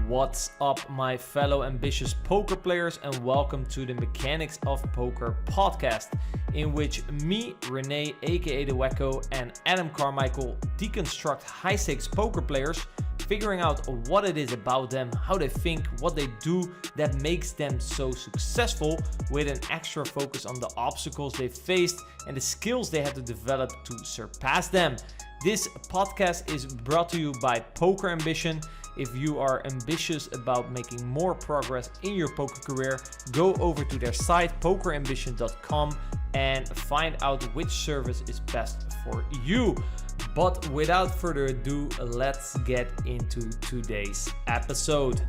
What's up, my fellow ambitious poker players, and welcome to the Mechanics of Poker podcast, in which me, Rene, aka the Wacko, and Adam Carmichael deconstruct high-stakes poker players, figuring out what it is about them, how they think, what they do that makes them so successful, with an extra focus on the obstacles they faced and the skills they had to develop to surpass them. This podcast is brought to you by Poker Ambition. If you are ambitious about making more progress in your poker career, go over to their site, pokerambition.com, and find out which service is best for you. But without further ado, let's get into today's episode.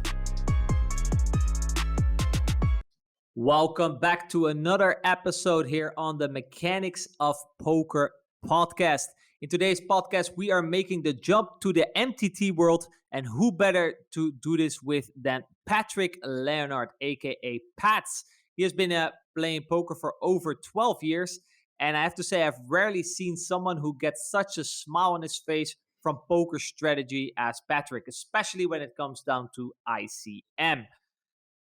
Welcome back to another episode here on the Mechanics of Poker podcast. In today's podcast, we are making the jump to the MTT world, and who better to do this with than Patrick Leonard, aka Pads. He has been playing poker for over 12 years, and I have to say I've rarely seen someone who gets such a smile on his face from PokerStrategy as Patrick, especially when it comes down to ICM.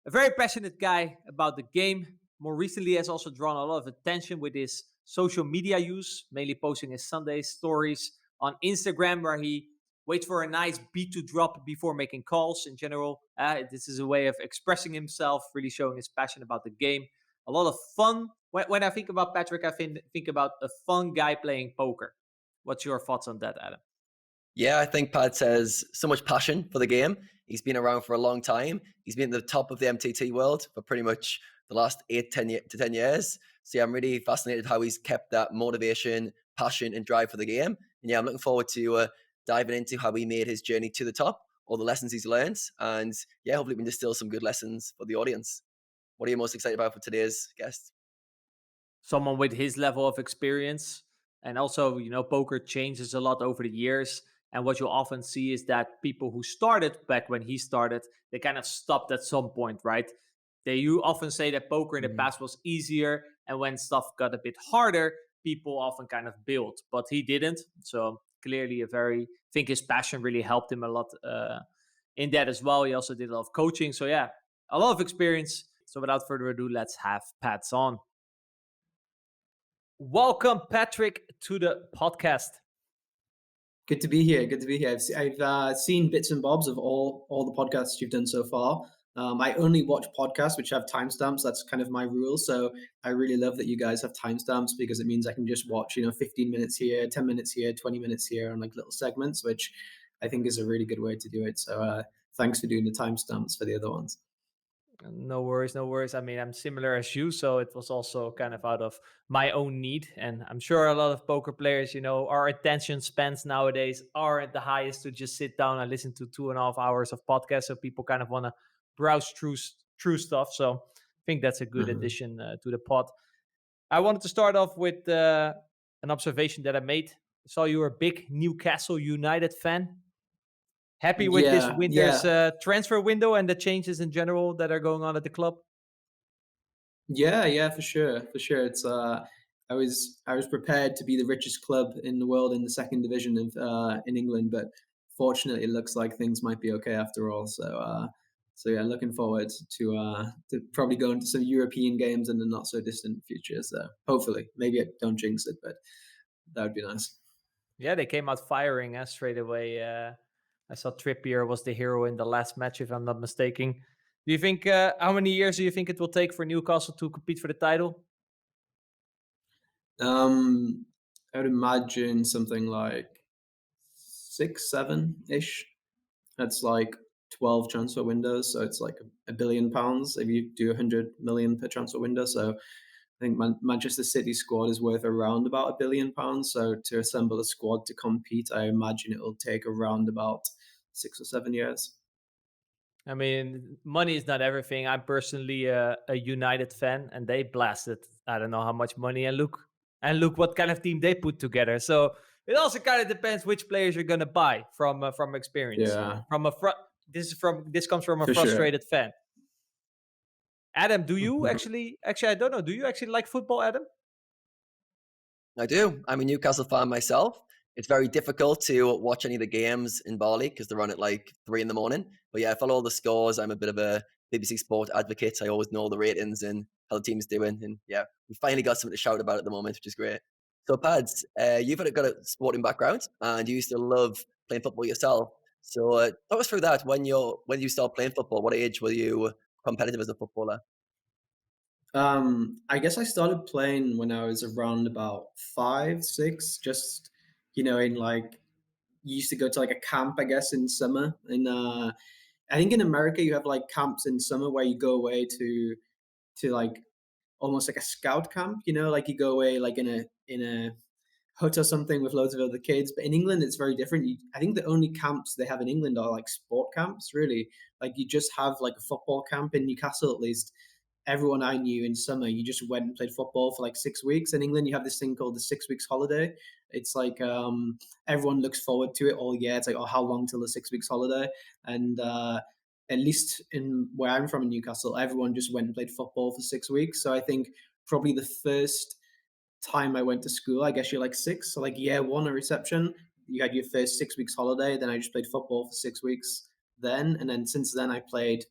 A very passionate guy about the game. More recently, has also drawn a lot of attention with his social media use, mainly posting his Sunday stories on Instagram, where he waits for a nice beat to drop before making calls. In general, this is a way of expressing himself, really showing his passion about the game. A lot of fun. When I think about Patrick, I think about a fun guy playing poker. What's your thoughts on that, Adam? Yeah, I think Pat has so much passion for the game. He's been around for a long time. He's been at the top of the MTT world for pretty much the last 10 years. So yeah, I'm really fascinated how he's kept that motivation, passion, and drive for the game. And yeah, I'm looking forward to diving into how he made his journey to the top, all the lessons he's learned, and yeah, hopefully we can distill some good lessons for the audience. What are you most excited about for today's guest? Someone with his level of experience, and also, poker changes a lot over the years. And what you often see is that people who started back when he started, they kind of stopped at some point, right? You often say that poker in the past was easier, and when stuff got a bit harder, people often kind of bailed, but he didn't. So clearly I think his passion really helped him a lot in that as well. He also did a lot of coaching. So yeah, a lot of experience. So without further ado, let's have Pats on. Welcome, Patrick, to the podcast. Good to be here. I've seen bits and bobs of all the podcasts you've done so far. I only watch podcasts which have timestamps. That's kind of my rule. So I really love that you guys have timestamps, because it means I can just watch, 15 minutes here, 10 minutes here, 20 minutes here on like little segments, which I think is a really good way to do it. So thanks for doing the timestamps for the other ones. No worries. I mean, I'm similar as you, so it was also kind of out of my own need. And I'm sure a lot of poker players, our attention spans nowadays aren't the highest to just sit down and listen to 2.5 hours of podcast. So people kind of want to browse through stuff. So I think that's a good addition to the pod. I wanted to start off with an observation that I made. I saw you were a big Newcastle United fan. Happy with this winter's transfer window and the changes in general that are going on at the club? Yeah, for sure. It's I was prepared to be the richest club in the world in the second division of in England, but fortunately, it looks like things might be okay after all. So yeah, looking forward to probably going to some European games in the not so distant future. So hopefully, maybe I don't jinx it, but that would be nice. Yeah, they came out firing straight away. I saw Trippier was the hero in the last match, if I'm not mistaken. Do you think, how many years do you think it will take for Newcastle to compete for the title? I would imagine something like 6, 7-ish. That's like 12 transfer windows. So it's like £1 billion if you do 100 million per transfer window. So I think Manchester City squad is worth around about £1 billion. So to assemble a squad to compete, I imagine it will take around about 6 or 7 years. I mean, money is not everything. I'm personally a United fan, and they blasted I don't know how much money, and look what kind of team they put together. So it also kind of depends which players you're gonna buy from experience. Yeah. This comes from a frustrated fan. Adam, do you actually I don't know. Do you actually like football, Adam? I do. I'm a Newcastle fan myself. It's very difficult to watch any of the games in Bali because they're on at like 3 in the morning. But yeah, I follow all the scores. I'm a bit of a BBC Sport advocate. I always know the ratings and how the team's doing. And yeah, we finally got something to shout about at the moment, which is great. So Pads, you've got a sporting background and you used to love playing football yourself. So talk us through that. When you started playing football, what age were you competitive as a footballer? I guess I started playing when I was around about 5, 6, just, in like, used to go to like a camp, I guess, in summer. And I think in America you have like camps in summer where you go away to like almost like a scout camp, like you go away like in a hut or something with loads of other kids. But in England, it's very different. I think the only camps they have in England are like sport camps, really. Like you just have like a football camp in Newcastle, at least. Everyone I knew in summer, you just went and played football for like 6 weeks. In England, you have this thing called the 6 weeks holiday. It's like everyone looks forward to it all year. It's like, oh, how long till the 6 weeks holiday? And at least in where I'm from in Newcastle, everyone just went and played football for 6 weeks. So I think probably the first time I went to school, I guess you're like 6, so like year 1 of reception, you had your first 6 weeks holiday. Then I just played football for 6 weeks then, and then since then I played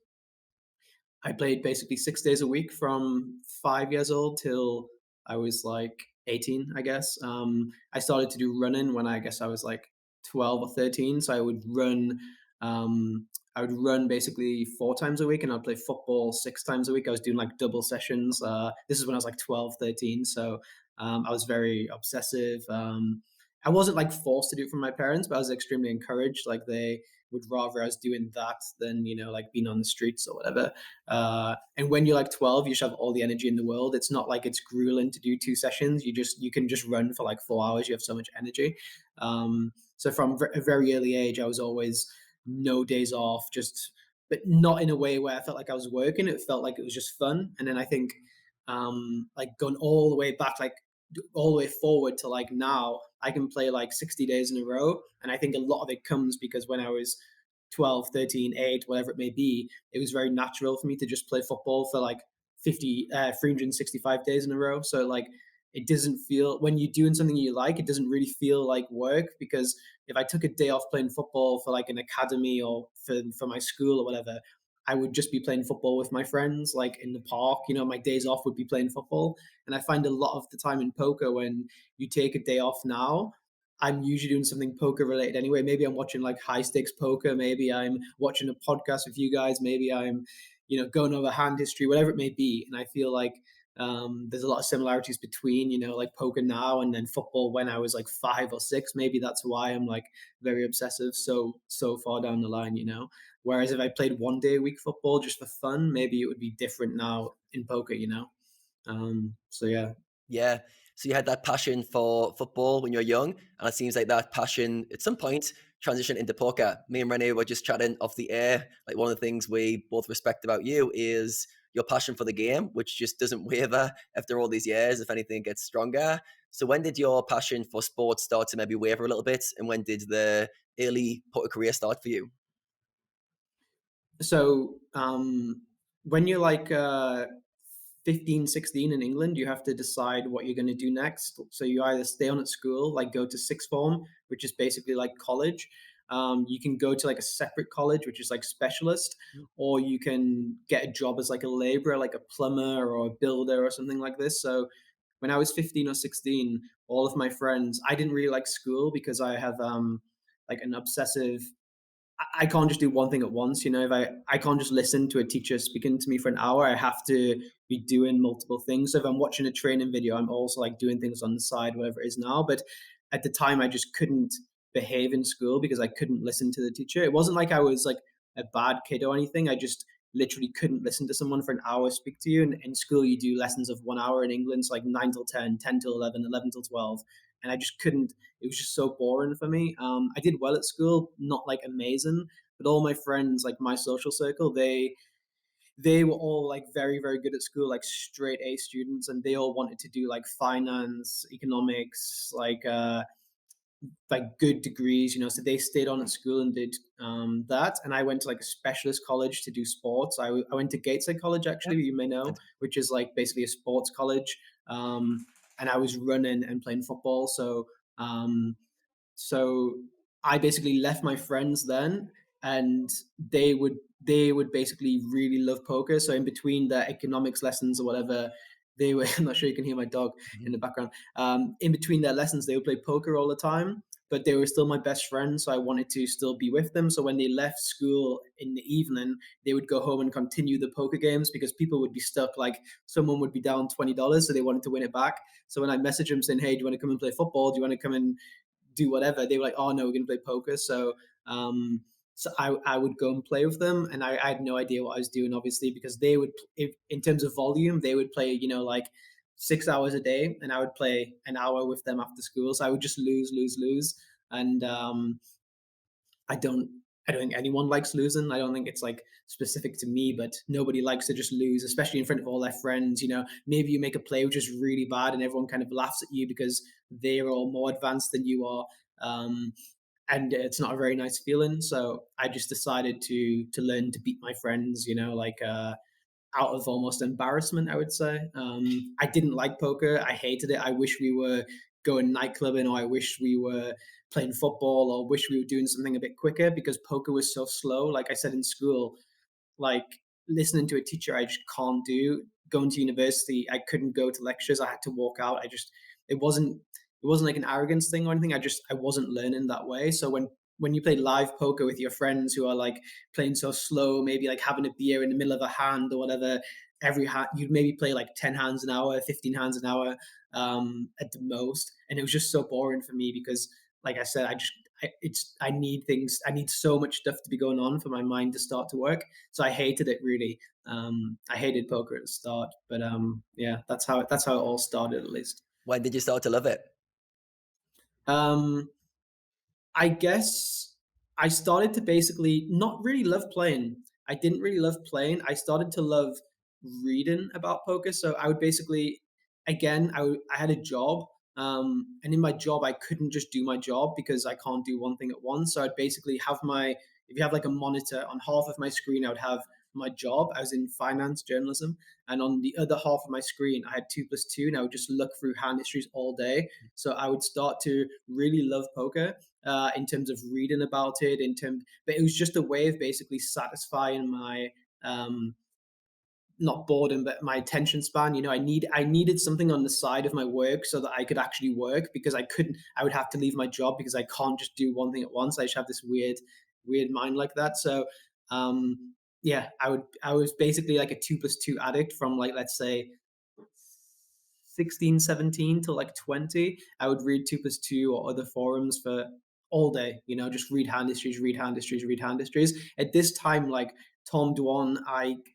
basically 6 days a week from 5 years old till I was like 18, I guess. I started to do running when I guess I was like 12 or 13. So um, I would run basically 4 times a week, and I'd play football 6 times a week. I was doing like double sessions. This is when I was like 12, 13. So I was very obsessive. I wasn't like forced to do it from my parents, but I was extremely encouraged. Like they would rather I was doing that than, like being on the streets or whatever. And when you're like 12, you just have all the energy in the world. It's not like it's grueling to do 2 sessions. You can just run for like 4 hours. You have so much energy. So from a very early age, I was always no days off, just, but not in a way where I felt like I was working. It felt like it was just fun. And then I think, like going all the way back, like all the way forward to like now, I can play like 60 days in a row. And I think a lot of it comes because when I was 12, 13, 8, whatever it may be, it was very natural for me to just play football for like 365 days in a row. So like, it doesn't feel, when you're doing something you like, it doesn't really feel like work. Because if I took a day off playing football for like an academy or for my school or whatever, I would just be playing football with my friends, like in the park. My days off would be playing football. And I find a lot of the time in poker, when you take a day off now, I'm usually doing something poker related anyway. Maybe I'm watching like high stakes poker. Maybe I'm watching a podcast with you guys. Maybe I'm, going over hand history, whatever it may be. And I feel like there's a lot of similarities between, like poker now and then football when I was like 5 or 6. Maybe that's why I'm like very obsessive so far down the line. Whereas if I played 1 day a week football just for fun, maybe it would be different now in poker. So yeah. Yeah. So you had that passion for football when you were young, and it seems like that passion at some point transitioned into poker. Me and Rene were just chatting off the air. Like one of the things we both respect about you is your passion for the game, which just doesn't waver after all these years. If anything, it gets stronger. So when did your passion for sports start to maybe waver a little bit, and when did the early poker career start for you? So when you're like 15, 16 in England, you have to decide what you're going to do next. So you either stay on at school, like go to sixth form, which is basically like college. You can go to like a separate college, which is like specialist, or you can get a job as like a laborer, like a plumber or a builder or something like this. So when I was 15 or 16, all of my friends, I didn't really like school because I have like an obsessive, I can't just do one thing at once. If I can't just listen to a teacher speaking to me for an hour, I have to be doing multiple things. So if I'm watching a training video, I'm also like doing things on the side, whatever it is now. But at the time, I just couldn't behave in school because I couldn't listen to the teacher. It wasn't like I was like a bad kid or anything. I just literally couldn't listen to someone for an hour speak to you. And in school, you do lessons of 1 hour in England, so like 9 till 10, 10 till 11, 11 till 12. And I just couldn't, it was just so boring for me. I did well at school, not like amazing, but all my friends, like my social circle, they were all like very, very good at school, like straight A students, and they all wanted to do like finance, economics, like good degrees. So they stayed on at school and did that. And I went to like a specialist college to do sports. I went to Gateshead College, actually, you may know, which is like basically a sports college. And I was running and playing football. So So I basically left my friends then, and they would basically really love poker. So in between their economics lessons or whatever, they were I'm not sure you can hear my dog in the background. In between their lessons, they would play poker all the time, but they were still my best friends. So I wanted to still be with them. So when they left school in the evening, they would go home and continue the poker games because people would be stuck. Like someone would be down $20, so they wanted to win it back. So when I messaged them saying, "Hey, do you want to come and play football? Do you want to come and do whatever?" They were like, "Oh no, we're going to play poker." Um, so I would go and play with them, and I had no idea what I was doing, obviously, because they would, if, in terms of volume, they would play, like 6 hours a day, and I would play an hour with them after school. So I would just lose, and I don't. I don't think anyone likes losing. I don't think it's like specific to me, but nobody likes to just lose, especially in front of all their friends. Maybe you make a play which is really bad and everyone kind of laughs at you because they're all more advanced than you are. And it's not a very nice feeling. So I just decided to learn to beat my friends, out of almost embarrassment, I would say. I didn't like poker. I hated it. I wish we were going nightclubbing, or I wish we were playing football, or wish we were doing something a bit quicker because poker was so slow. Like I said in school, like listening to a teacher, I just can't do. Going to university, I couldn't go to lectures. I had to walk out. It wasn't like an arrogance thing or anything. I wasn't learning that way. So when you play live poker with your friends who are like playing so slow, maybe like having a beer in the middle of a hand or whatever, every hand you'd maybe play like 10 hands an hour, 15 hands an hour, at the most. And it was just so boring for me because, like I said, I need things. I need so much stuff to be going on for my mind to start to work. So I hated it really. I hated poker at the start, but yeah, that's how it all started, at least. When did you start to love it? Um, I guess I started to basically not really love playing. I didn't really love playing. I started to love reading about poker. So I would basically, again, I had a job, and in my job, I couldn't just do my job because I can't do one thing at once. So I'd basically have if you have like a monitor on half of my screen, I would have my job. I was in finance journalism, and on the other half of my screen, I had 2+2, and I would just look through hand histories all day. So I would start to really love poker, in terms of reading about it, but it was just a way of basically satisfying my, not boredom, but my attention span. I needed something on the side of my work so that I could actually work, because I would have to leave my job because I can't just do one thing at once. I just have this weird mind like that. So, yeah, I was basically like a 2+2 addict from, like, let's say 16, 17 to like 20. I would read 2+2 or other forums for all day, just read hand histories, read hand histories, read hand histories. At this time, like Tom Dwan, Ike,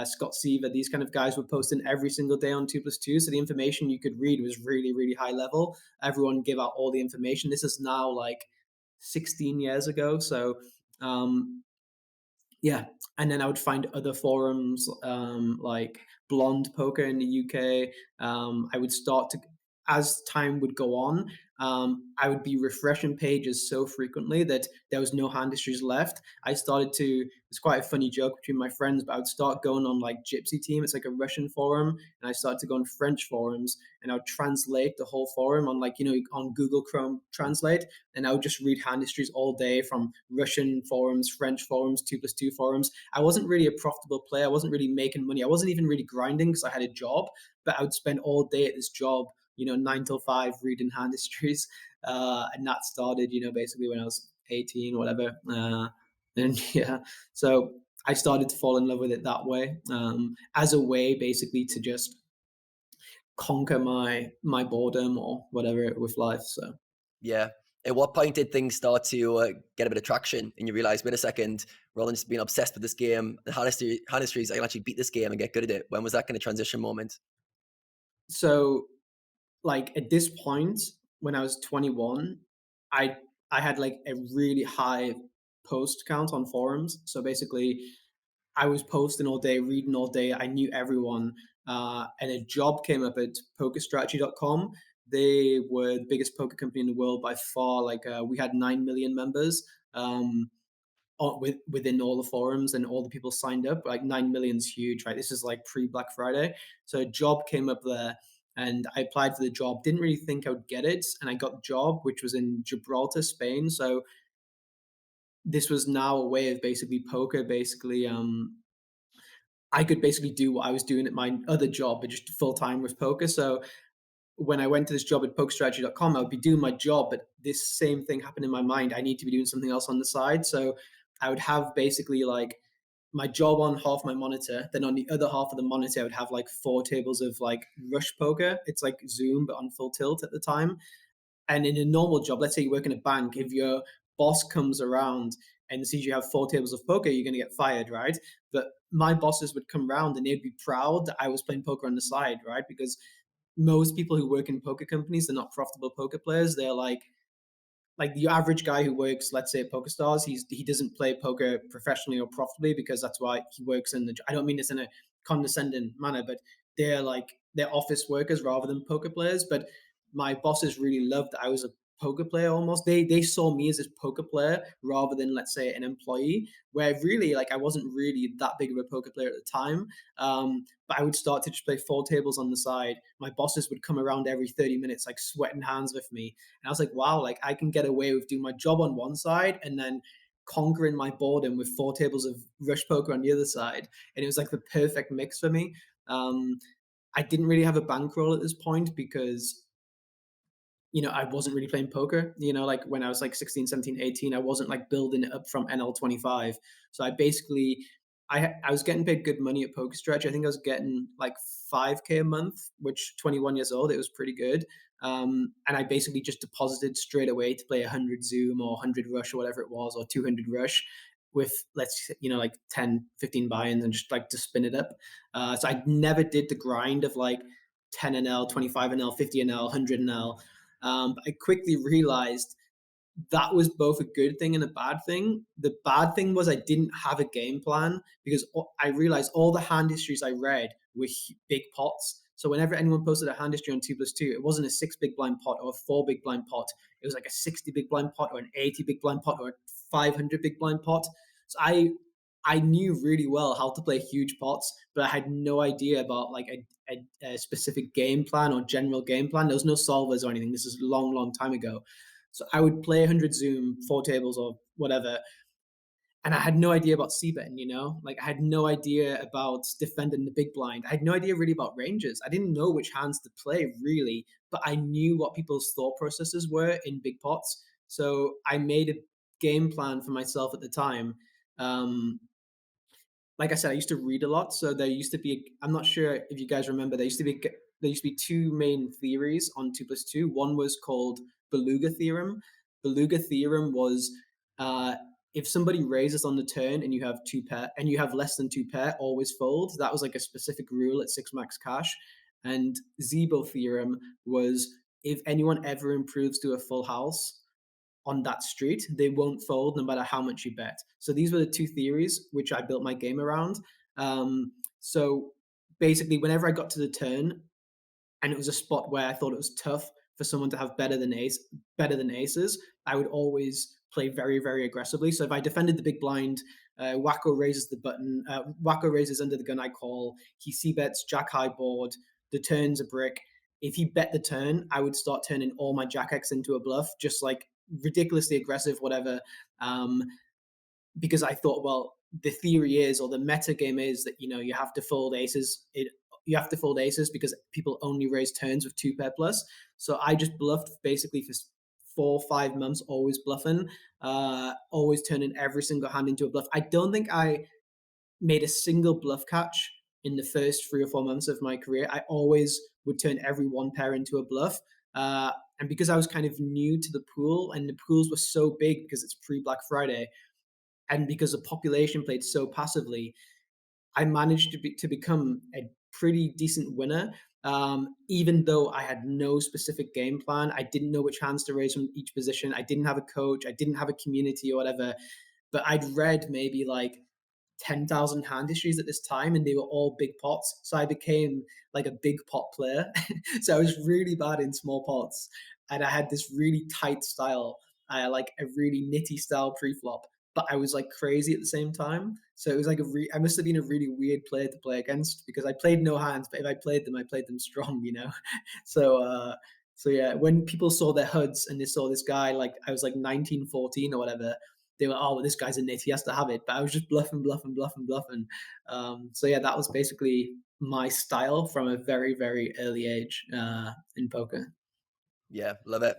Scott Seaver, these kind of guys were posting every single day on 2+2. So the information you could read was really, really high level. Everyone gave out all the information. This is now like 16 years ago. So, yeah. And then I would find other forums, like Blonde Poker in the UK. I would start to, as time would go on, I would be refreshing pages so frequently that there was no hand histories left. It's quite a funny joke between my friends, but I would start going on like Gypsy Team. It's like a Russian forum. And I started to go on French forums, and I would translate the whole forum on, like, on Google Chrome Translate. And I would just read hand histories all day from Russian forums, French forums, 2+2 forums. I wasn't really a profitable player. I wasn't really making money. I wasn't even really grinding because I had a job, but I would spend all day at this job, 9 till 5 reading hand histories. And that started, basically when I was 18 or whatever. And yeah, so I started to fall in love with it that way, as a way basically to just conquer my boredom or whatever with life. So Yeah. At what point did things start to get a bit of traction and you realize, wait a second, rather than just being obsessed with this game, the hand histories, I can actually beat this game and get good at it? When was that kind of transition moment? So, like, at this point, when I was 21, I I had like a really high post count on forums. So basically, I was posting all day, reading all day. I knew everyone, and a job came up at PokerStrategy.com. They were the biggest poker company in the world by far. Like, we had 9 million members. Within all the forums, and all the people signed up. Like 9 million is huge, right? This is like pre Black Friday. So a job came up there, and I applied for the job. Didn't really think I would get it, and I got the job, which was in Gibraltar, Spain. So this was now a way of basically poker. Basically, I could basically do what I was doing at my other job, but just full time with poker. So when I went to this job at PokerStrategy.com, I would be doing my job, but this same thing happened in my mind. I need to be doing something else on the side. So I would have basically like my job on half my monitor. Then on the other half of the monitor, I would have like 4 tables of like rush poker. It's like Zoom, but on full tilt at the time. And in a normal job, let's say you work in a bank, if your boss comes around and sees you have 4 tables of poker, you're going to get fired, right? But my bosses would come around and they'd be proud that I was playing poker on the side, right? Because most people who work in poker companies, they're not profitable poker players. They're like the average guy who works, let's say at PokerStars, he doesn't play poker professionally or profitably because that's why he works in the. I don't mean this in a condescending manner, but they're office workers rather than poker players. But my bosses really loved that I was a poker player almost. They saw me as a poker player rather than, let's say, an employee. Where really, like, I wasn't really that big of a poker player at the time. But I would start to just play 4 tables on the side. My bosses would come around every 30 minutes, like sweating hands with me. And I was like, wow, like I can get away with doing my job on one side and then conquering my boredom with 4 tables of rush poker on the other side. And it was like the perfect mix for me. I didn't really have a bankroll at this point because I wasn't really playing poker, like when I was like 16, 17, 18, I wasn't like building it up from NL25. So I was getting paid good money at PokerStretch. I think I was getting like 5K a month, which 21 years old, it was pretty good. And I basically just deposited straight away to play 100 Zoom or 100 Rush or whatever it was, or 200 Rush with like 10, 15 buy-ins and just like to spin it up. So I never did the grind of like 10 NL, 25 NL, 50 NL, 100 NL. But I quickly realized that was both a good thing and a bad thing. The bad thing was I didn't have a game plan because I realized all the hand histories I read were big pots. So whenever anyone posted a hand history on 2+2, it wasn't a 6 big blind pot or a 4 big blind pot. It was like a 60 big blind pot or an 80 big blind pot or a 500 big blind pot. So I knew really well how to play huge pots, but I had no idea about like a specific game plan or general game plan. There was no solvers or anything. This is a long, long time ago. So I would play 100 Zoom, 4 tables or whatever. And I had no idea about c-betting, like I had no idea about defending the big blind. I had no idea really about ranges. I didn't know which hands to play really, but I knew what people's thought processes were in big pots. So I made a game plan for myself at the time. Like I said, I used to read a lot. So there used to be, I'm not sure if you guys remember, there used to be 2 main theories on 2+2. One was called Beluga theorem. Beluga theorem was if somebody raises on the turn and you have 2 pair and you have less than 2 pair, always fold. That was like a specific rule at 6 max cash. And Zebo theorem was if anyone ever improves to a full house on that street, they won't fold no matter how much you bet. So these were the 2 theories which I built my game around. So basically, whenever I got to the turn, and it was a spot where I thought it was tough for someone to have better than aces, I would always play very, very aggressively. So if I defended the big blind, Wacko raises the button, Wacko raises under the gun I call, he c-bets jack high board, the turn's a brick. If he bet the turn, I would start turning all my jack X into a bluff, just like ridiculously aggressive, whatever. Because I thought, well, the theory is, or the meta game is that, you have to fold aces. You have to fold aces because people only raise turns with 2 pair plus. So I just bluffed basically for 4 or 5 months, always bluffing, always turning every single hand into a bluff. I don't think I made a single bluff catch in the first 3 or 4 months of my career. I always would turn every 1 pair into a bluff. And because I was kind of new to the pool, and the pools were so big because it's pre-Black Friday, and because the population played so passively, I managed to become a pretty decent winner. Even though I had no specific game plan, I didn't know which hands to raise from each position. I didn't have a coach. I didn't have a community or whatever. But I'd read maybe like 10,000 hand histories at this time, and they were all big pots. So I became like a big pot player. So I was really bad in small pots, and I had this really tight style, like a really nitty style pre-flop. but I was like crazy at the same time. So it was like I must have been a really weird player to play against, because I played no hands, but if I played them strong, you know? So yeah, when people saw their HUDs and they saw this guy, like I was like 19, 14 or whatever, they were, oh, well, this guy's a nit, he has to have it. But I was just bluffing. So yeah, that was basically my style from a very, very early age in poker. Yeah, love it.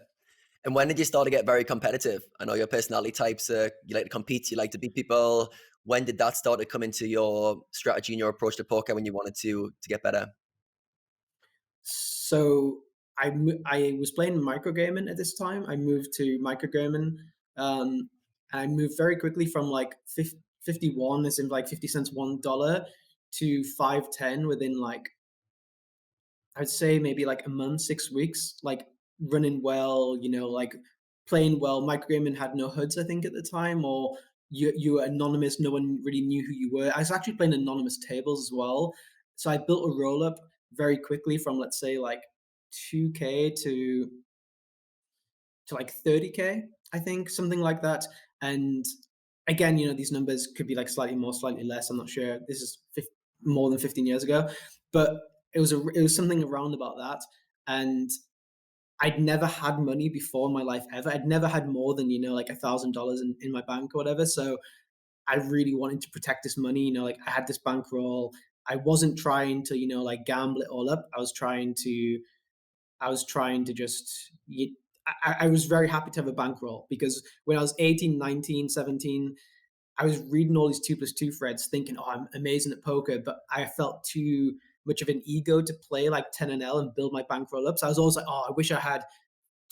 And when did you start to get very competitive? I know your personality types, you like to compete, you like to beat people. When did that start to come into your strategy and your approach to poker when you wanted to get better? So I was playing microgaming at this time. I moved to microgaming, and I moved very quickly from like 51, as in like 50 cents, $1, to 510 within like, I'd say maybe like a month, 6 weeks, like running well, you know, like playing well. Microgaming had no HUDs, I think, at the time, or you were anonymous. No one really knew who you were. I was actually playing anonymous tables as well. So I built a roll up very quickly from, let's say, like 2K to like 30K, I think, something like that. And again, you know, these numbers could be like slightly more, slightly less. I'm not sure. This is more than 15 years ago, but it was something around about that. And I'd never had money before in my life ever. I'd never had more than, you know, like $1,000 in my bank or whatever. So I really wanted to protect this money. You know, like I had this bankroll. I wasn't trying to, you know, like gamble it all up. I was trying to just, I was very happy to have a bankroll, because when I was 18, 19, 17, I was reading all these 2+2 threads thinking, oh, I'm amazing at poker, but I felt too much of an ego to play like 10 and L and build my bankroll up. So I was always like, oh, I wish I had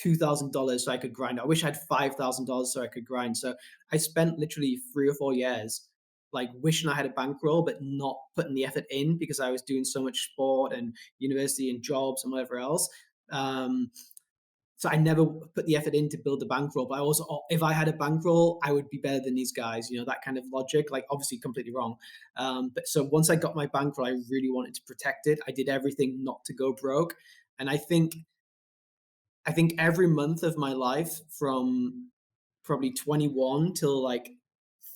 $2,000 so I could grind. I wish I had $5,000 so I could grind. So I spent literally 3 or 4 years like wishing I had a bankroll, but not putting the effort in, because I was doing so much sport and university and jobs and whatever else. Um, so I never put the effort in to build a bankroll. But I also, if I had a bankroll, I would be better than these guys. You know, that kind of logic, like obviously completely wrong. But so once I got my bankroll, I really wanted to protect it. I did everything not to go broke. And I think every month of my life, from probably 21 till like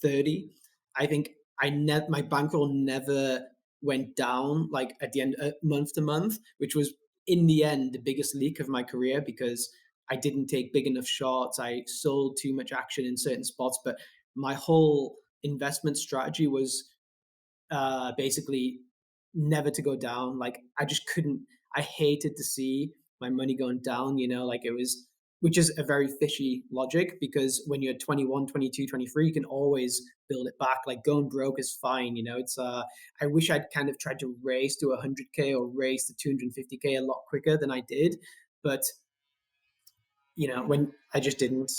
30, I think my bankroll never went down like at the end, month to month, which was in the end the biggest leak of my career, because I didn't take big enough shots. I sold too much action in certain spots, but my whole investment strategy was basically never to go down. Like I just couldn't. I hated to see my money going down. You know, like it was, which is a very fishy logic, because when you're 21, 22, 23, you can always build it back. Like going broke is fine. You know, it's I wish I'd kind of tried to race to 100K or race to 250K a lot quicker than I did, but you know, when I just didn't.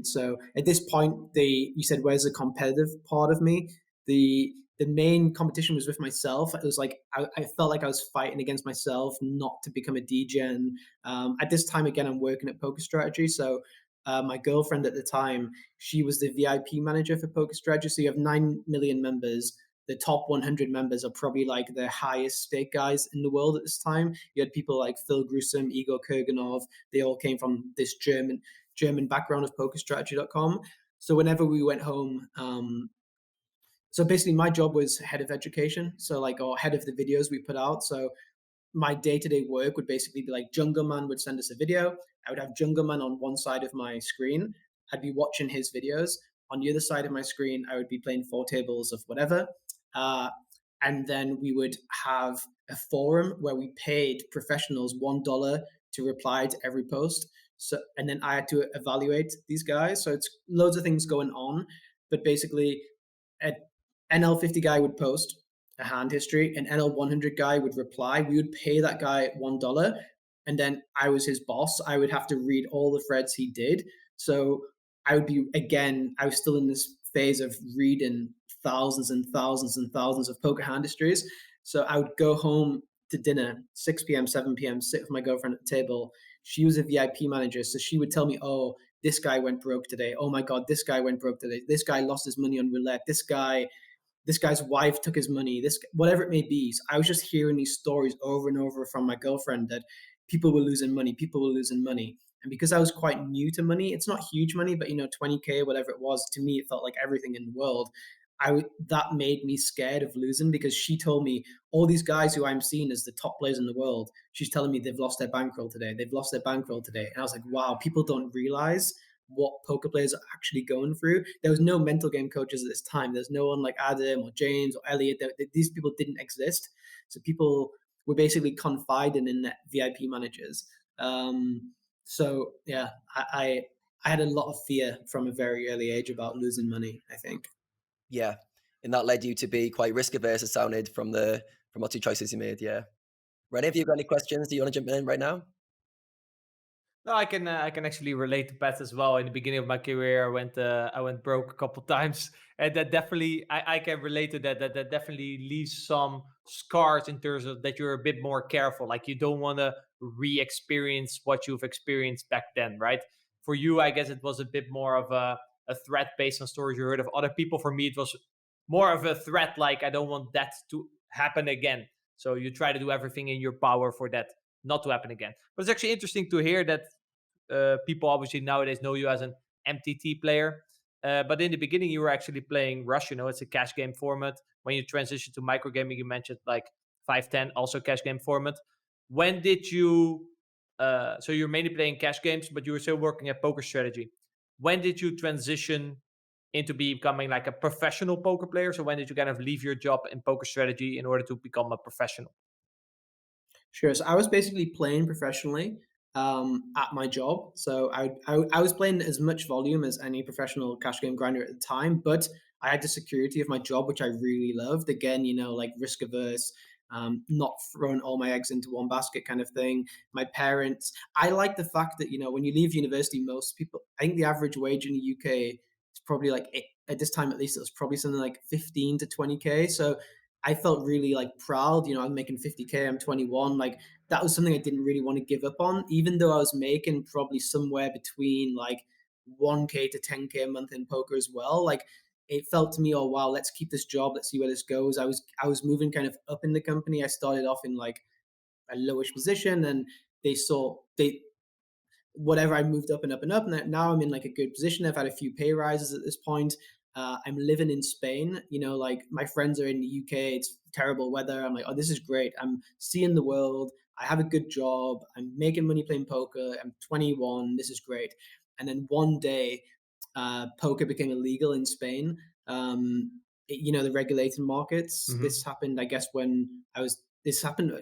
So at this point, you said, where's the competitive part of me? The main competition was with myself. It was like I felt like I was fighting against myself not to become a DJ. And at this time, again, I'm working at PokerStrategy. So my girlfriend at the time, she was the VIP manager for PokerStrategy. So you have 9 million members. The top 100 members are probably like the highest stake guys in the world at this time. You had people like Phil Grusom, Igor Kurganov. They all came from this German background of PokerStrategy.com. So whenever we went home, so basically my job was head of education. So like, or head of the videos we put out. So my day-to-day work would basically be like, Jungle Man would send us a video. I would have Jungle Man on one side of my screen. I'd be watching his videos. On the other side of my screen, I would be playing 4 tables of whatever. And then we would have a forum where we paid professionals $1 to reply to every post. So, and then I had to evaluate these guys. So it's loads of things going on. But basically, an NL50 guy would post a hand history, an NL100 guy would reply. We would pay that guy $1, and then I was his boss. I would have to read all the threads he did. So I was still in this phase of reading thousands and thousands and thousands of poker hand histories. So I would go home to dinner, 6 p.m., 7 p.m., sit with my girlfriend at the table. She was a VIP manager, so she would tell me, oh, this guy went broke today. Oh my God, this guy went broke today. This guy lost his money on roulette. This guy's wife took his money. This, whatever it may be. So I was just hearing these stories over and over from my girlfriend that people were losing money. People were losing money. And because I was quite new to money, it's not huge money, but 20K, whatever it was, to me, it felt like everything in the world. That made me scared of losing, because she told me all these guys who I'm seeing as the top players in the world, she's telling me they've lost their bankroll today. They've lost their bankroll today. And I was like, wow, people don't realize what poker players are actually going through. There was no mental game coaches at this time. There's no one like Adam or James or Elliot. These people didn't exist. So people were basically confiding in that VIP managers. So yeah, I had a lot of fear from a very early age about losing money, I think. Yeah. And that led you to be quite risk averse, it sounded, from what two choices you made. Yeah. Rene, have you got any questions? Do you want to jump in right now? No, I can actually relate to Pat as well. In the beginning of my career, I went broke a couple times, and that definitely I can relate to that. That definitely leaves some scars in terms of that you're a bit more careful. Like you don't want to re-experience what you've experienced back then, right? For you, I guess it was a bit more of a threat based on stories you heard of other people. For me, it was more of a threat. Like I don't want that to happen again. So you try to do everything in your power for that not to happen again. But it's actually interesting to hear that people obviously nowadays know you as an MTT player. But in the beginning, you were actually playing Rush. It's a cash game format. When you transitioned to microgaming, you mentioned like 510, also cash game format. When did you? So you're mainly playing cash games, but you were still working at PokerStrategy. When did you transition into becoming like a professional poker player? So when did you kind of leave your job in PokerStrategy in order to become a professional? Sure. So I was basically playing professionally at my job. So I was playing as much volume as any professional cash game grinder at the time, but I had the security of my job, which I really loved. Again, like risk averse, not throwing all my eggs into one basket kind of thing. My parents, I like the fact that, when you leave university, most people, I think the average wage in the UK is probably like, at this time at least, it was probably something like 15 to 20K. So I felt really like proud, I'm making 50K, I'm 21. Like that was something I didn't really want to give up on, even though I was making probably somewhere between like 1K to 10K a month in poker as well. Like it felt to me, oh wow, let's keep this job, let's see where this goes. I was moving kind of up in the company. I started off in like a lowish position, and they whatever, I moved up and up and up, and now I'm in like a good position. I've had a few pay rises at this point. I'm living in Spain. Like my friends are in the UK. It's terrible weather. I'm like, oh, this is great. I'm seeing the world. I have a good job. I'm making money playing poker. I'm 21. This is great. And then one day, poker became illegal in Spain. The regulated markets. Mm-hmm. This happened, I guess, This happened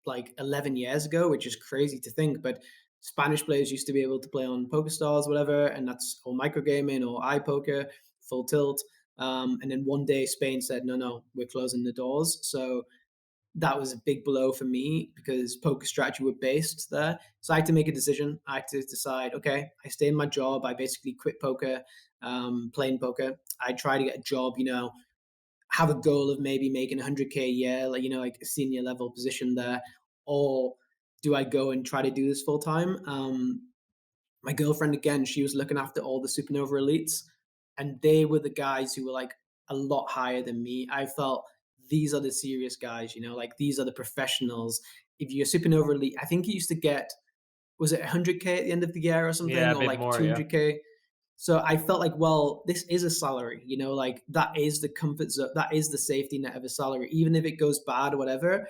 like 11 years ago, which is crazy to think. But Spanish players used to be able to play on PokerStars, whatever, and that's all microgaming or iPoker, full tilt. And then one day Spain said, no, we're closing the doors. So that was a big blow for me because PokerStrategy were based there. So I had to make a decision. I had to decide, okay, I stay in my job. I basically quit poker, playing poker. I try to get a job, have a goal of maybe making 100K a year, like a senior level position there, or do I go and try to do this full time? My girlfriend, again, she was looking after all the SuperNova elites, and they were the guys who were like a lot higher than me. I felt these are the serious guys, like these are the professionals. If you're a SuperNova elite, I think you used to get, was it 100K at the end of the year or something, Yeah, a or bit like more. Yeah. 200K? So I felt like, well, this is a salary, like that is the comfort zone, that is the safety net of a salary. Even if it goes bad or whatever,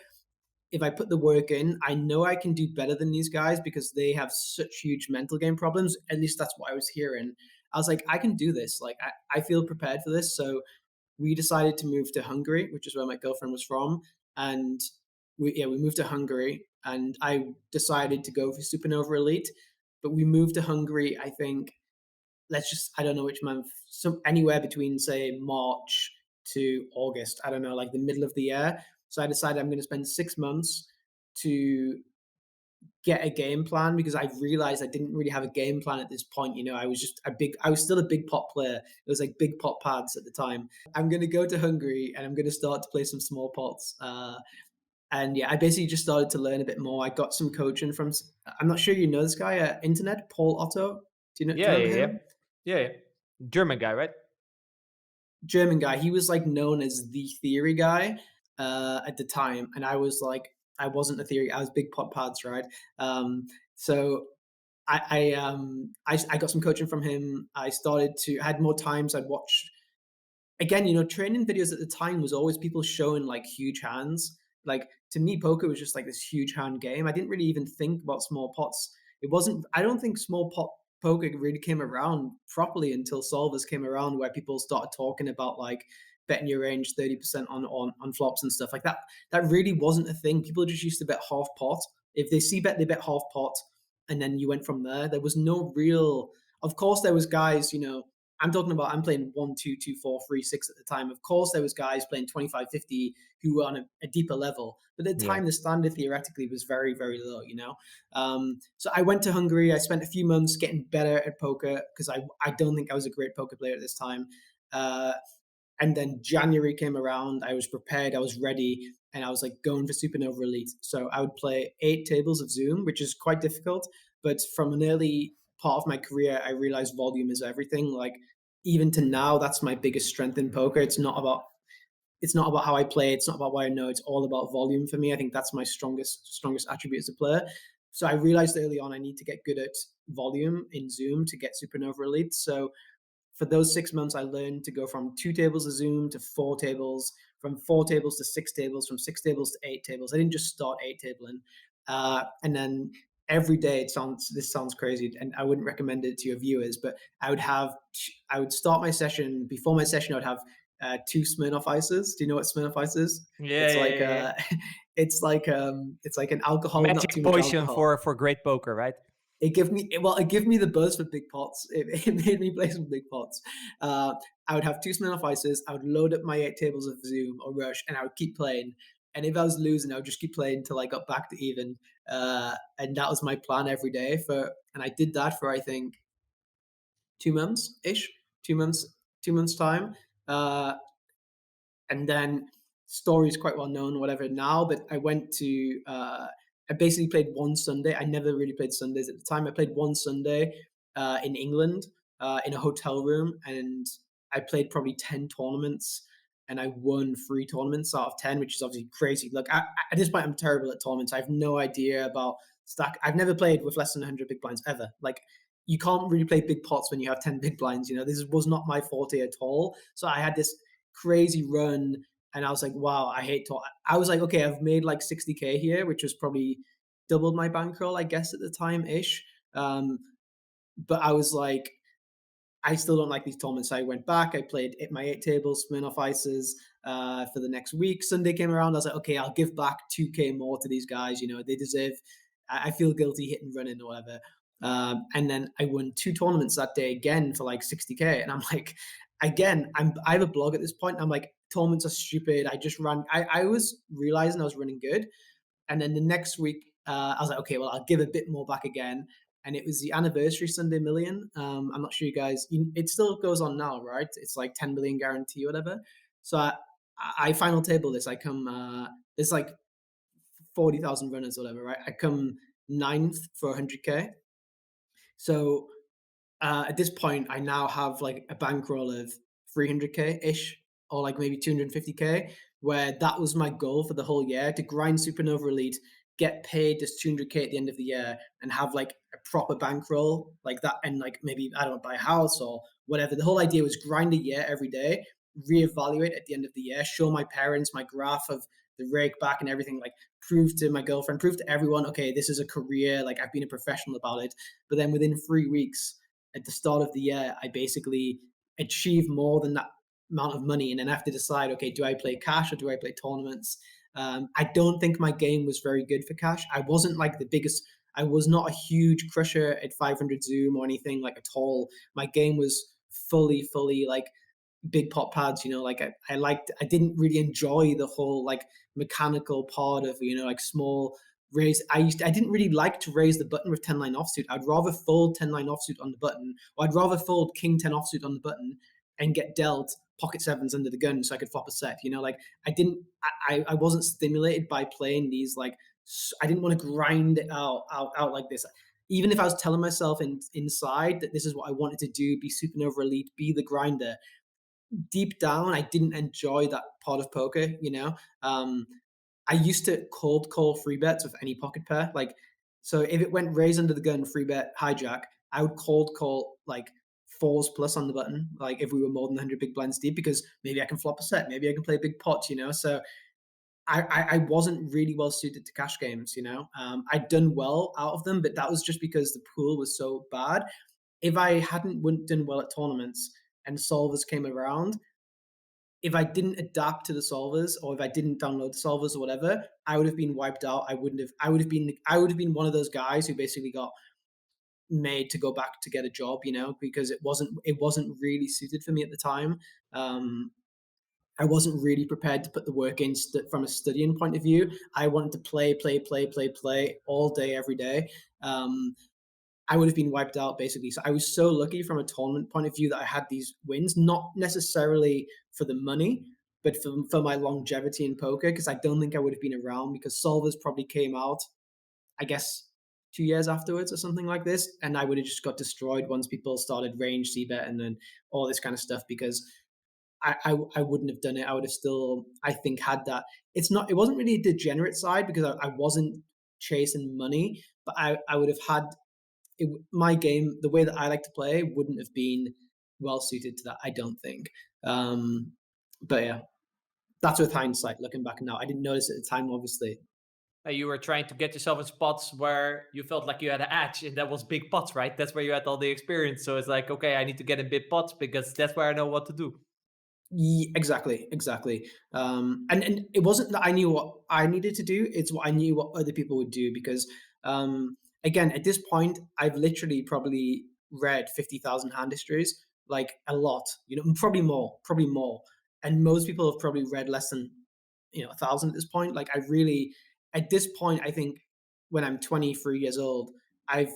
if I put the work in, I know I can do better than these guys because they have such huge mental game problems. At least that's what I was hearing. I was like, I can do this. Like, I feel prepared for this. So we decided to move to Hungary, which is where my girlfriend was from. And we moved to Hungary, and I decided to go for Supernova Elite. But we moved to Hungary, I think, I don't know which month, anywhere between say March to August. I don't know, like the middle of the year. So I decided I'm going to spend 6 months to get a game plan because I realized I didn't really have a game plan at this point. I was still a big pot player. It was like big pot pads at the time. I'm going to go to Hungary and I'm going to start to play some small pots. And yeah, I basically just started to learn a bit more. I got some coaching from, I'm not sure you know this guy, internet, Paul Otto. Do you Yeah, remember yeah, yeah, him? yeah. German guy, right? German guy. He was like known as the theory guy at the time, and I was like, I wasn't a theory. I was big pot pads, right? So I got some coaching from him. I had more times. I'd watch again, training videos at the time was always people showing like huge hands. Like to me, poker was just like this huge hand game. I didn't really even think about small pots. It wasn't, I don't think small pot poker really came around properly until solvers came around, where people started talking about like betting your range 30% on flops and stuff like that. That really wasn't a thing. People just used to bet half pot. If they see bet, they bet half pot. And then you went from there. There was no real, of course, there was guys, I'm playing 1, 2, 2, 4, 3, 6 at the time. Of course, there was guys playing 25, 50 who were on a deeper level. But at the time, the standard theoretically was very, very low, So I went to Hungary. I spent a few months getting better at poker because I don't think I was a great poker player at this time. And then January came around. I was prepared. I was ready. And I was like going for SuperNova Elite. So I would play 8 tables of Zoom, which is quite difficult. But from an early part of my career, I realized volume is everything. Like even to now, that's my biggest strength in poker. It's not about how I play. It's not about what I know. It's all about volume for me. I think that's my strongest attribute as a player. So I realized early on I need to get good at volume in Zoom to get SuperNova Elite. So for those 6 months, I learned to go from 2 tables of Zoom to 4 tables, from 4 tables to 6 tables, from 6 tables to 8 tables. I didn't just start 8 tabling. And then every day, this sounds crazy, and I wouldn't recommend it to your viewers, but I would start my session. Before my session, I would have 2 Smirnoff Ices. Do you know what Smirnoff Ice is? Yeah, yeah. It's like an alcohol, not Magic too much potion alcohol. for great poker, right? It gave me the buzz for big pots. It made me play some big pots. I would have 2 Smirnoff Ices. I would load up my 8 tables of Zoom or Rush, and I would keep playing. And if I was losing, I would just keep playing until I got back to even. And that was my plan every day. And I did that for I think 2 months ish, 2 months time. And then story is quite well known, whatever now. But I basically played one Sunday. I never really played Sundays at the time. I played one Sunday in England in a hotel room, and I played probably 10 tournaments, and I won 3 tournaments out of 10, which is obviously crazy. Look, at this point, I'm terrible at tournaments. I have no idea about stack. I've never played with less than 100 big blinds ever. Like, you can't really play big pots when you have 10 big blinds. This was not my forte at all. So I had this crazy run, and I was like, wow, I hate to. I was like, okay, I've made like 60K here, which was probably doubled my bankroll, I guess, at the time ish. But I was like, I still don't like these tournaments. So I went back, I played my 8 tables, Smirnoff Ices for the next week. Sunday came around, I was like, okay, I'll give back 2K more to these guys. They deserve. I feel guilty hitting running or whatever. And then I won 2 tournaments that day again for like 60K. And I'm like, again, I have a blog at this point. I'm like, tournaments are stupid. I just ran. I was realizing I was running good. And then the next week, I was like, okay, well, I'll give a bit more back again. And it was the anniversary Sunday million. I'm not sure you guys, it still goes on now, right? It's like 10 million guarantee or whatever. So I final table this. I come, there's like 40,000 runners or whatever, right? I come 9th for 100K. So at this point, I now have like a bankroll of 300K ish, or like maybe 250K, where that was my goal for the whole year, to grind SuperNova Elite, get paid this 200K at the end of the year, and have like a proper bankroll like that. And like maybe, I don't know, buy a house or whatever. The whole idea was grind a year every day, reevaluate at the end of the year, show my parents my graph of the rake back and everything, like prove to my girlfriend, prove to everyone, okay, this is a career, like I've been a professional about it. But then within 3 weeks, at the start of the year, I basically achieved more than that amount of money. And then I have to decide, okay, do I play cash or do I play tournaments? I don't think my game was very good for cash. I wasn't like the biggest, I was not a huge crusher at 500 Zoom or anything like at all. My game was fully like big pot pads, like I didn't really enjoy the whole like mechanical part of, like small raise. I didn't really like to raise the button with 10-9 offsuit. I'd rather fold 10-9 offsuit on the button, or I'd rather fold king 10 offsuit on the button and get dealt pocket sevens under the gun so I could flop a set. Like I wasn't stimulated by playing these, like I didn't want to grind it out like this. Even if I was telling myself inside that this is what I wanted to do, be SuperNova Elite, be the grinder, deep down I didn't enjoy that part of poker. I used to cold call free bets with any pocket pair. Like So if it went raise under the gun, free bet, hijack, I would cold call like 4s plus on the button, like if we were more than 100 big blinds deep, because maybe I can flop a set, maybe I can play big pots, So I wasn't really well suited to cash games, I'd done well out of them, but that was just because the pool was so bad. If I hadn't done well at tournaments and solvers came around, if I didn't adapt to the solvers, or if I didn't download the solvers or whatever, I would have been wiped out. I would have been one of those guys who basically got made to go back to get a job, because it wasn't really suited for me at the time. I wasn't really prepared to put the work in from a studying point of view. I wanted to play all day, every day. I would have been wiped out basically. So I was so lucky from a tournament point of view that I had these wins, not necessarily for the money, but for my longevity in poker, because I don't think I would have been around, because solvers probably came out, I guess, 2 years afterwards or something like this. And I would have just got destroyed once people started range, c-bet, and then all this kind of stuff, because I wouldn't have done it. I would have still, I think, had that. It wasn't really a degenerate side, because I wasn't chasing money, but I would have had my game, the way that I like to play, wouldn't have been well suited to that, I don't think. But yeah, that's with hindsight, looking back now. I didn't notice at the time, obviously. You were trying to get yourself in spots where you felt like you had an edge, and that was big pots, right? That's where you had all the experience. So it's like, okay, I need to get in big pots because that's where I know what to do. Yeah, exactly. And it wasn't that I knew what I needed to do, it's what I knew what other people would do, because again, at this point, I've literally probably read 50,000 hand histories, like a lot, probably more. And most people have probably read less than 1,000 at this point. Like, at this point, I think when I'm 23 years old, I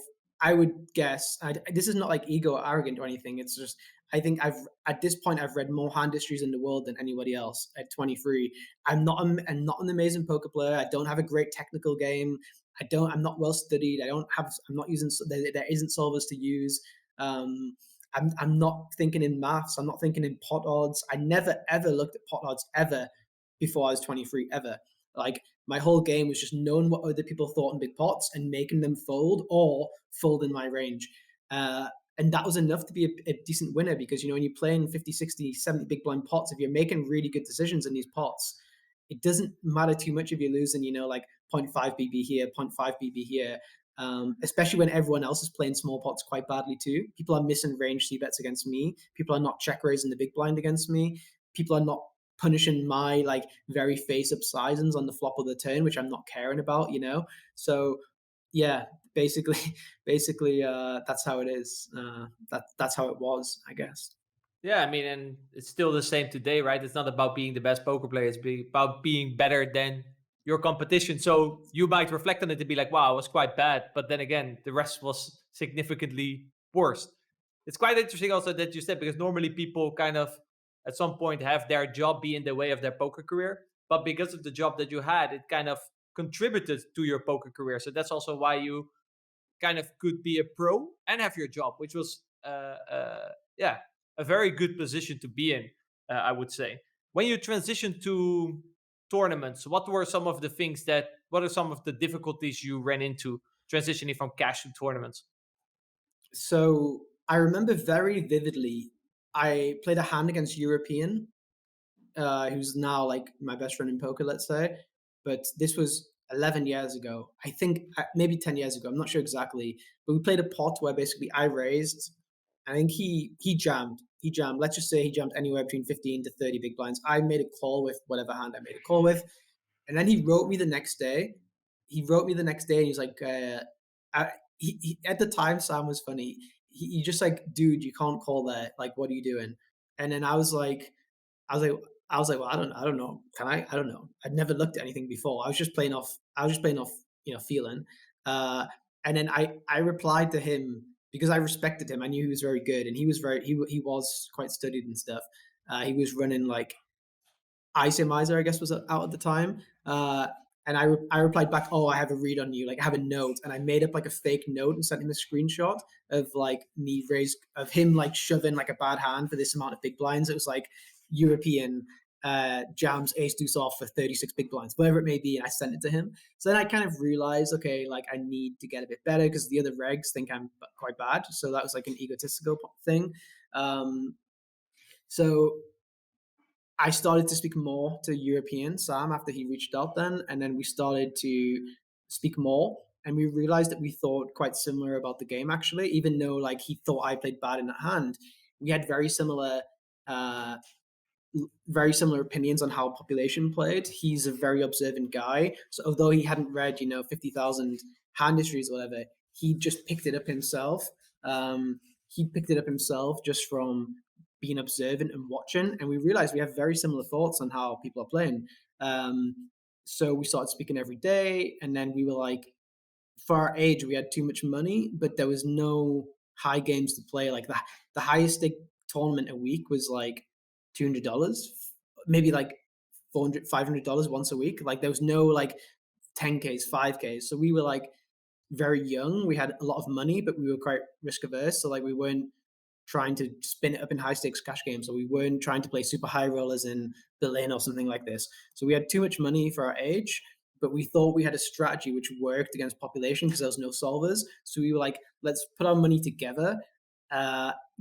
would guess, this is not like ego or arrogant or anything. It's just, I think at this point, I've read more hand histories in the world than anybody else at 23. I'm not an amazing poker player. I don't have a great technical game. I'm not well studied. I'm not using, there isn't solvers to use. I'm not thinking in maths. I'm not thinking in pot odds. I never ever looked at pot odds ever before I was 23, ever. Like, my whole game was just knowing what other people thought in big pots and making them fold or fold in my range. And that was enough to be a decent winner, because, when you're playing 50, 60, 70 big blind pots, if you're making really good decisions in these pots, it doesn't matter too much if you're losing, like 0.5 BB here, 0.5 BB here, especially when everyone else is playing small pots quite badly too. People are missing range c-bets against me. People are not check raising the big blind against me. People are not punishing my like very face up sizings on the flop of the turn, which I'm not caring about, So yeah, basically, that's how it is. That's how it was, I guess. Yeah, I mean, and it's still the same today, right? It's not about being the best poker player. It's about being better than your competition. So you might reflect on it and be like, wow, I was quite bad. But then again, the rest was significantly worse. It's quite interesting also that you said, because normally people kind of at some point have their job be in the way of their poker career. But because of the job that you had, it kind of contributed to your poker career. So that's also why you kind of could be a pro and have your job, which was, yeah, a very good position to be in, I would say. When you transitioned to tournaments, what are some of the difficulties you ran into transitioning from cash to tournaments? So I remember very vividly, I played a hand against European, who's now like my best friend in poker, let's say. But this was 11 years ago. I think maybe 10 years ago. I'm not sure exactly. But we played a pot where basically I raised. I think he jammed. He jammed. Let's just say he jammed anywhere between 15 to 30 big blinds. I made a call with whatever hand I made a call with. And then he wrote me the next day. And he's like, at the time, Sam was funny. He just like, dude, you can't call that. Like, what are you doing? And then I was like, well, I don't know. Can I? I don't know. I'd never looked at anything before. I was just playing off, feeling. And then I replied to him because I respected him. I knew he was very good, and he was quite studied and stuff. He was running like Miser, I guess, was out at the time. And I replied back, oh, I have a read on you. Like, I have a note. And I made up like a fake note and sent him a screenshot of like of him like shoving like a bad hand for this amount of big blinds. It was like European, jams ace deuce off for 36 big blinds, whatever it may be, and I sent it to him. So then I kind of realized, okay, like I need to get a bit better because the other regs think I'm quite bad. So that was like an egotistical thing. So I started to speak more to European Sam after he reached out then, and then we started to speak more, and we realized that we thought quite similar about the game actually, even though like he thought I played bad in that hand. We had uh, very similar opinions on how population played. He's a very observant guy. So although he hadn't read, 50,000 hand histories or whatever, he just picked it up himself. He picked it up himself just from being observant and watching. And we realized we have very similar thoughts on how people are playing. So we started speaking every day. And then we were like, for our age, we had too much money, but there was no high games to play. Like the highest stake tournament a week was like $200, maybe like $400, $500 once a week. Like there was no like 10Ks, 5Ks. So we were like very young. We had a lot of money, but we were quite risk averse. So like we weren't trying to spin it up in high stakes cash games. So we weren't trying to play super high rollers in Berlin or something like this. So we had too much money for our age, but we thought we had a strategy which worked against population because there was no solvers. So we were like, let's put our money together,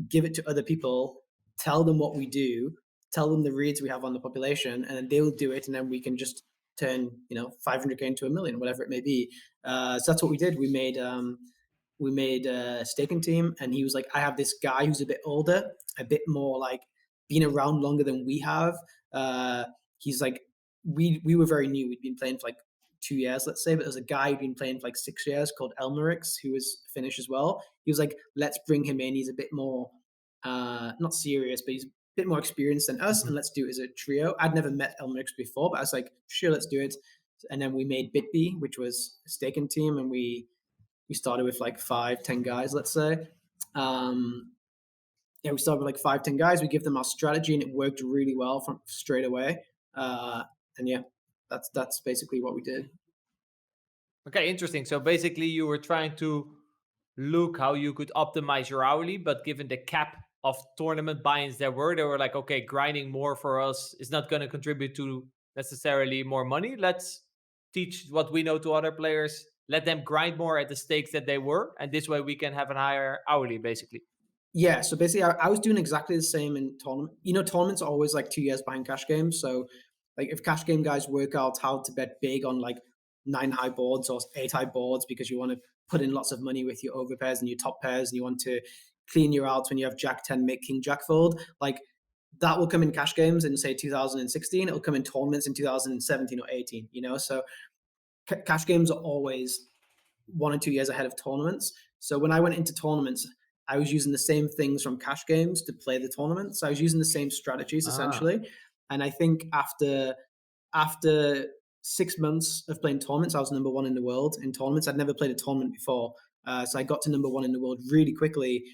give it to other people, tell them what we do, tell them the reads we have on the population, and then they'll do it, and then we can just turn 500K into $1 million, whatever it may be. So that's what we did. We made a staking team, and he was like, I have this guy who's a bit older, a bit more like been around longer than we have. He's like, we were very new. We'd been playing for like 2 years, let's say, but there's a guy who'd been playing for like 6 years called Elmerix, who was Finnish as well. He was like, let's bring him in. He's a bit more, not serious, but he's a bit more experienced than us, and let's do it as a trio. I'd never met Elmerix before, but I was like, sure, let's do it. And then we made BitB, which was a staking team, and we started with like 5-10 guys, let's say. We started with like 5-10 guys. We give them our strategy, and it worked really well from straight away. And yeah, that's basically what we did. Okay, interesting. So basically you were trying to look how you could optimize your hourly, but given the cap of tournament buy-ins they were like, okay, grinding more for us is not going to contribute to necessarily more money. Let's teach what we know to other players, let them grind more at the stakes that they were, and this way we can have a higher hourly, basically. Yeah, so basically I was doing exactly the same in tournament. Tournaments are always like 2 years behind cash games. So like if cash game guys work out how to bet big on like 9 high boards or 8 high boards because you want to put in lots of money with your over pairs and your top pairs, and you want to clean your outs when you have Jack 10, make King Jack fold, like that will come in cash games in say 2016. It'll come in tournaments in 2017 or 18, so cash games are always 1 or 2 years ahead of tournaments. So when I went into tournaments, I was using the same things from cash games to play the tournaments. So I was using the same strategies essentially. And I think after 6 months of playing tournaments, I was number 1 in the world in tournaments. I'd never played a tournament before. So I got to number 1 in the world really quickly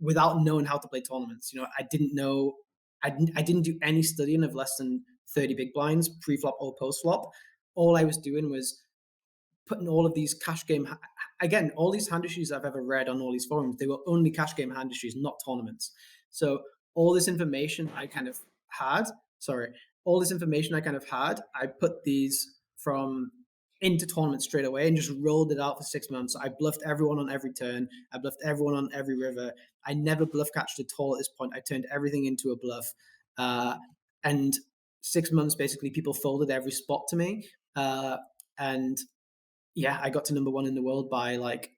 without knowing how to play tournaments. I didn't know, I didn't do any studying of less than 30 big blinds, pre-flop or post-flop. All I was doing was putting all of these cash game, again, all these hand issues I've ever read on all these forums, they were only cash game hand issues, not tournaments. So all this information I kind of had, I put these from into tournaments straight away and just rolled it out for 6 months. I bluffed everyone on every turn. I bluffed everyone on every river. I never bluff catched at all at this point. I turned everything into a bluff. And 6 months, basically, people folded every spot to me. And yeah, I got to number 1 in the world by like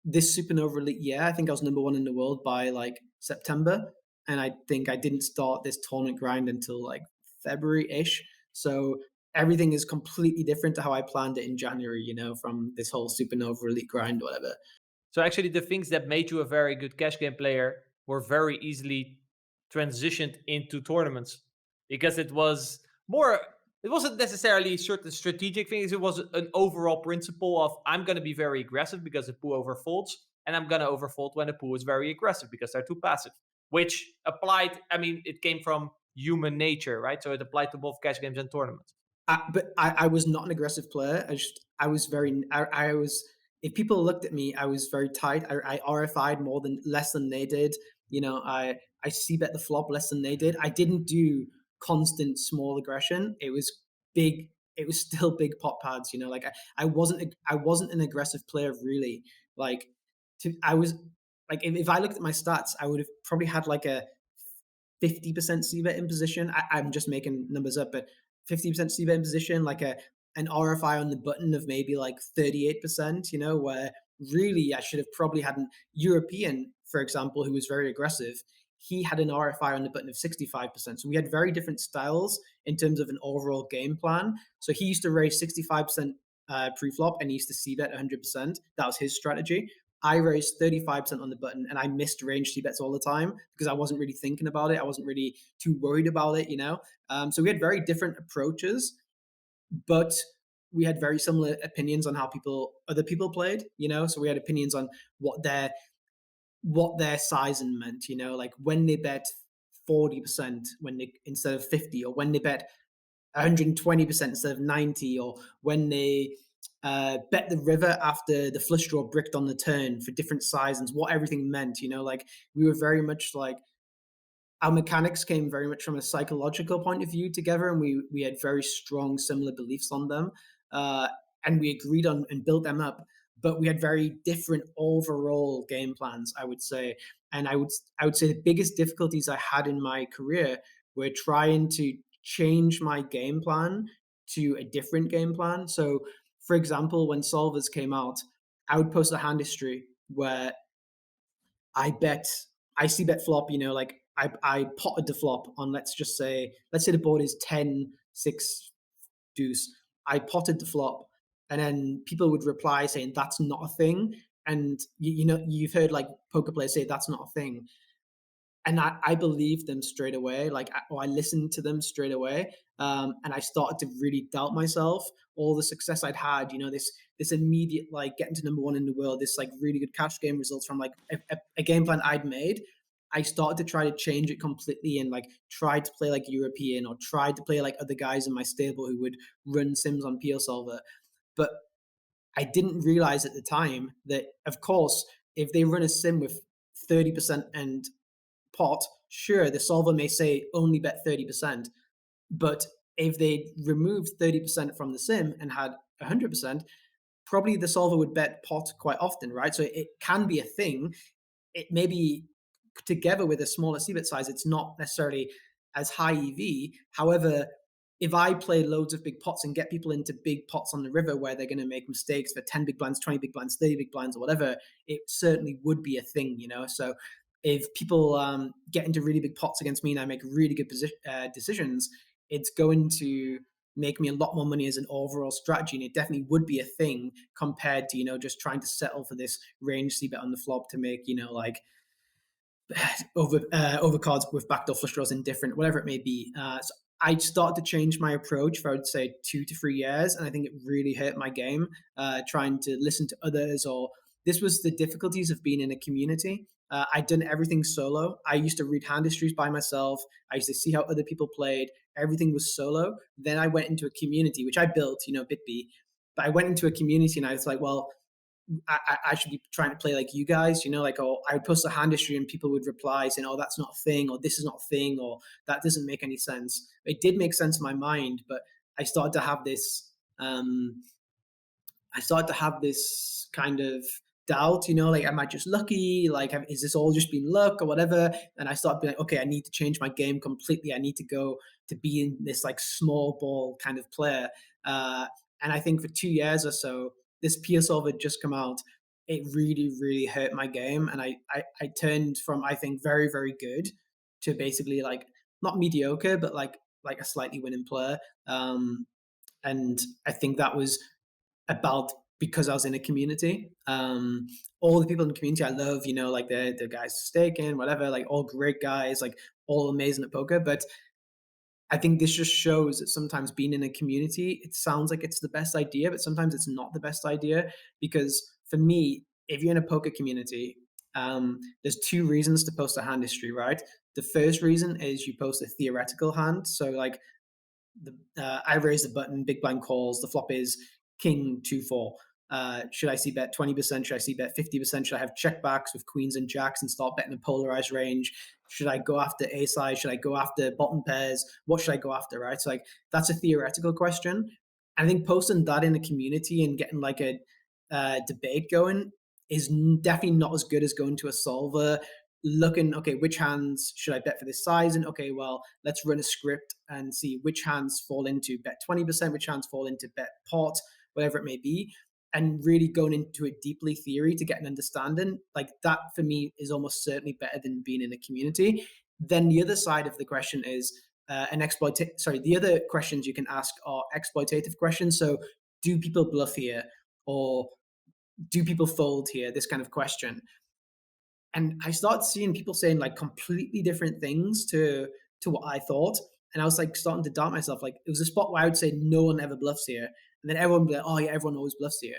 this SuperNova Elite year. I think I was number 1 in the world by like September. And I think I didn't start this tournament grind until like February-ish. So everything is completely different to how I planned it in January, from this whole SuperNova Elite grind or whatever. So actually the things that made you a very good cash game player were very easily transitioned into tournaments, because it wasn't necessarily certain strategic things. It was an overall principle of I'm going to be very aggressive because the pool overfolds, and I'm going to overfold when the pool is very aggressive because they're too passive, which applied, it came from human nature, right? So it applied to both cash games and tournaments. But I was not an aggressive player. I was, if people looked at me, I was very tight. I RFI'd less than they did. I C-bet the flop less than they did. I didn't do constant small aggression. It was big. It was still big pot pads, like I wasn't an aggressive player really. Like I was like, if I looked at my stats, I would have probably had like a 50% c-bet in position. I'm just making numbers up, but 50% c-bet in position, like an RFI on the button of maybe like 38%, where really I should have probably had an European, for example, who was very aggressive. He had an RFI on the button of 65%. So we had very different styles in terms of an overall game plan. So he used to raise 65% pre-flop and he used to c-bet 100%. That was his strategy. I raised 35% on the button and I missed range c-bets all the time because I wasn't really thinking about it. I wasn't really too worried about it, So we had very different approaches, but we had very similar opinions on how other people played, So we had opinions on what their sizing meant, like when they bet 40% instead of 50, or when they bet 120% instead of 90, or when they bet the river after the flush draw bricked on the turn for different sizes, what everything meant, like we were very much like, our mechanics came very much from a psychological point of view together, and we had very strong similar beliefs on them, and we agreed on and built them up, but we had very different overall game plans, I would say. And I would say the biggest difficulties I had in my career were trying to change my game plan to a different game plan. So for example, when solvers came out, I would post a hand history where I see bet flop, like I potted the flop on, let's say the board is 10, 6 deuce. I potted the flop, and then people would reply saying that's not a thing. And you've heard like poker players say that's not a thing. And I believed them straight away, I listened to them straight away, and I started to really doubt myself. All the success I'd had, this immediate like getting to number one in the world, this like really good cash game results from like a game plan I'd made. I started to try to change it completely and like try to play like European, or tried to play like other guys in my stable who would run sims on PL Solver. But I didn't realize at the time that, of course, if they run a sim with 30% and pot, sure, the solver may say only bet 30%, but if they removed 30% from the sim and had 100%, probably the solver would bet pot quite often, right? So it can be a thing. It may be together with a smaller c-bet size, it's not necessarily as high EV. However, if I play loads of big pots and get people into big pots on the river where they're going to make mistakes for 10 big blinds, 20 big blinds, 30 big blinds, or whatever, it certainly would be a thing, So if people get into really big pots against me and I make really good decisions, it's going to make me a lot more money as an overall strategy. And it definitely would be a thing compared to, just trying to settle for this range c-bet on the flop to make, like over cards with backdoor flush draws indifferent, whatever it may be. So I started to change my approach for, I would say, 2 to 3 years. And I think it really hurt my game, trying to listen to others, or this was the difficulties of being in a community. I'd done everything solo. I used to read hand histories by myself. I used to see how other people played. Everything was solo. Then I went into a community, which I built, BitB. But I went into a community and I was like, well, I should be trying to play like you guys, or I would post a hand history and people would reply saying, oh, that's not a thing, or this is not a thing, or that doesn't make any sense. It did make sense in my mind, but I started to have this, kind of doubt, am I just lucky? Like, is this all just been luck or whatever? And I started being like, okay, I need to change my game completely. I need to go to be in this like small ball kind of player. And I think for 2 years or so, this PL Solver had just come out. It really, really hurt my game. And I turned from, I think, very, very good to basically like not mediocre, but like a slightly winning player. And I think that was about because I was in a community. All the people in the community I love, like the guys staking, whatever, like all great guys, like all amazing at poker. But I think this just shows that sometimes being in a community, it sounds like it's the best idea, but sometimes it's not the best idea. Because for me, if you're in a poker community, there's 2 reasons to post a hand history, right? The first reason is you post a theoretical hand. So like I raise the button, big blind calls, the flop is king 2-4. Should I see bet 20%? Should I see bet 50%? Should I have checkbacks with queens and jacks and start betting a polarized range? Should I go after a size? Should I go after bottom pairs? What should I go after, right? So like that's a theoretical question. I think posting that in a community and getting like a debate going is definitely not as good as going to a solver looking, okay, which hands should I bet for this size? And okay, well, let's run a script and see which hands fall into bet 20%, which hands fall into bet pot, whatever it may be. And really going into it deeply theory to get an understanding, like that for me is almost certainly better than being in a community. Then the other side of the question is the other questions you can ask are exploitative questions. So do people bluff here? Or do people fold here? This kind of question. And I started seeing people saying like completely different things to what I thought. And I was like starting to doubt myself. Like it was a spot where I would say no one ever bluffs here. And then everyone would be like, oh yeah, everyone always bluffs here.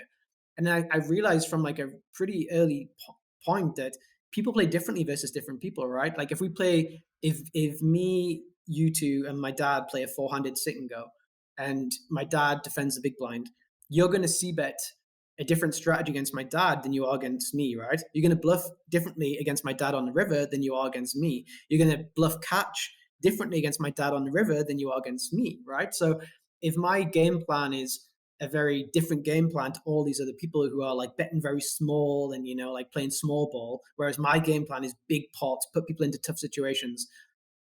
And then I realized from like a pretty early point that people play differently versus different people, right? Like if we play, if me, you two, and my dad play a 4-handed sit and go, and my dad defends the big blind, you're going to see bet a different strategy against my dad than you are against me, right? You're going to bluff differently against my dad on the river than you are against me. You're going to bluff catch differently against my dad on the river than you are against me, right? So if my game plan is a very different game plan to all these other people who are like betting very small and, you know, like playing small ball, whereas my game plan is big pots, put people into tough situations,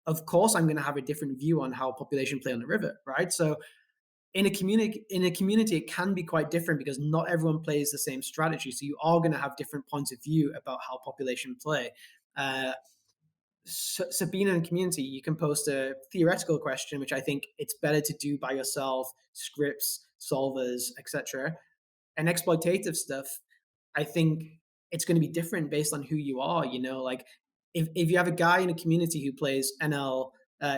of course I'm going to have a different view on how population play on the river, right? So in a community, it can be quite different because not everyone plays the same strategy. So you are going to have different points of view about how population play. So being in a community, you can post a theoretical question, which I think it's better to do by yourself, scripts, solvers, etc. And exploitative stuff, I think it's going to be different based on who you are. You know, like if you have a guy in a community who plays NL,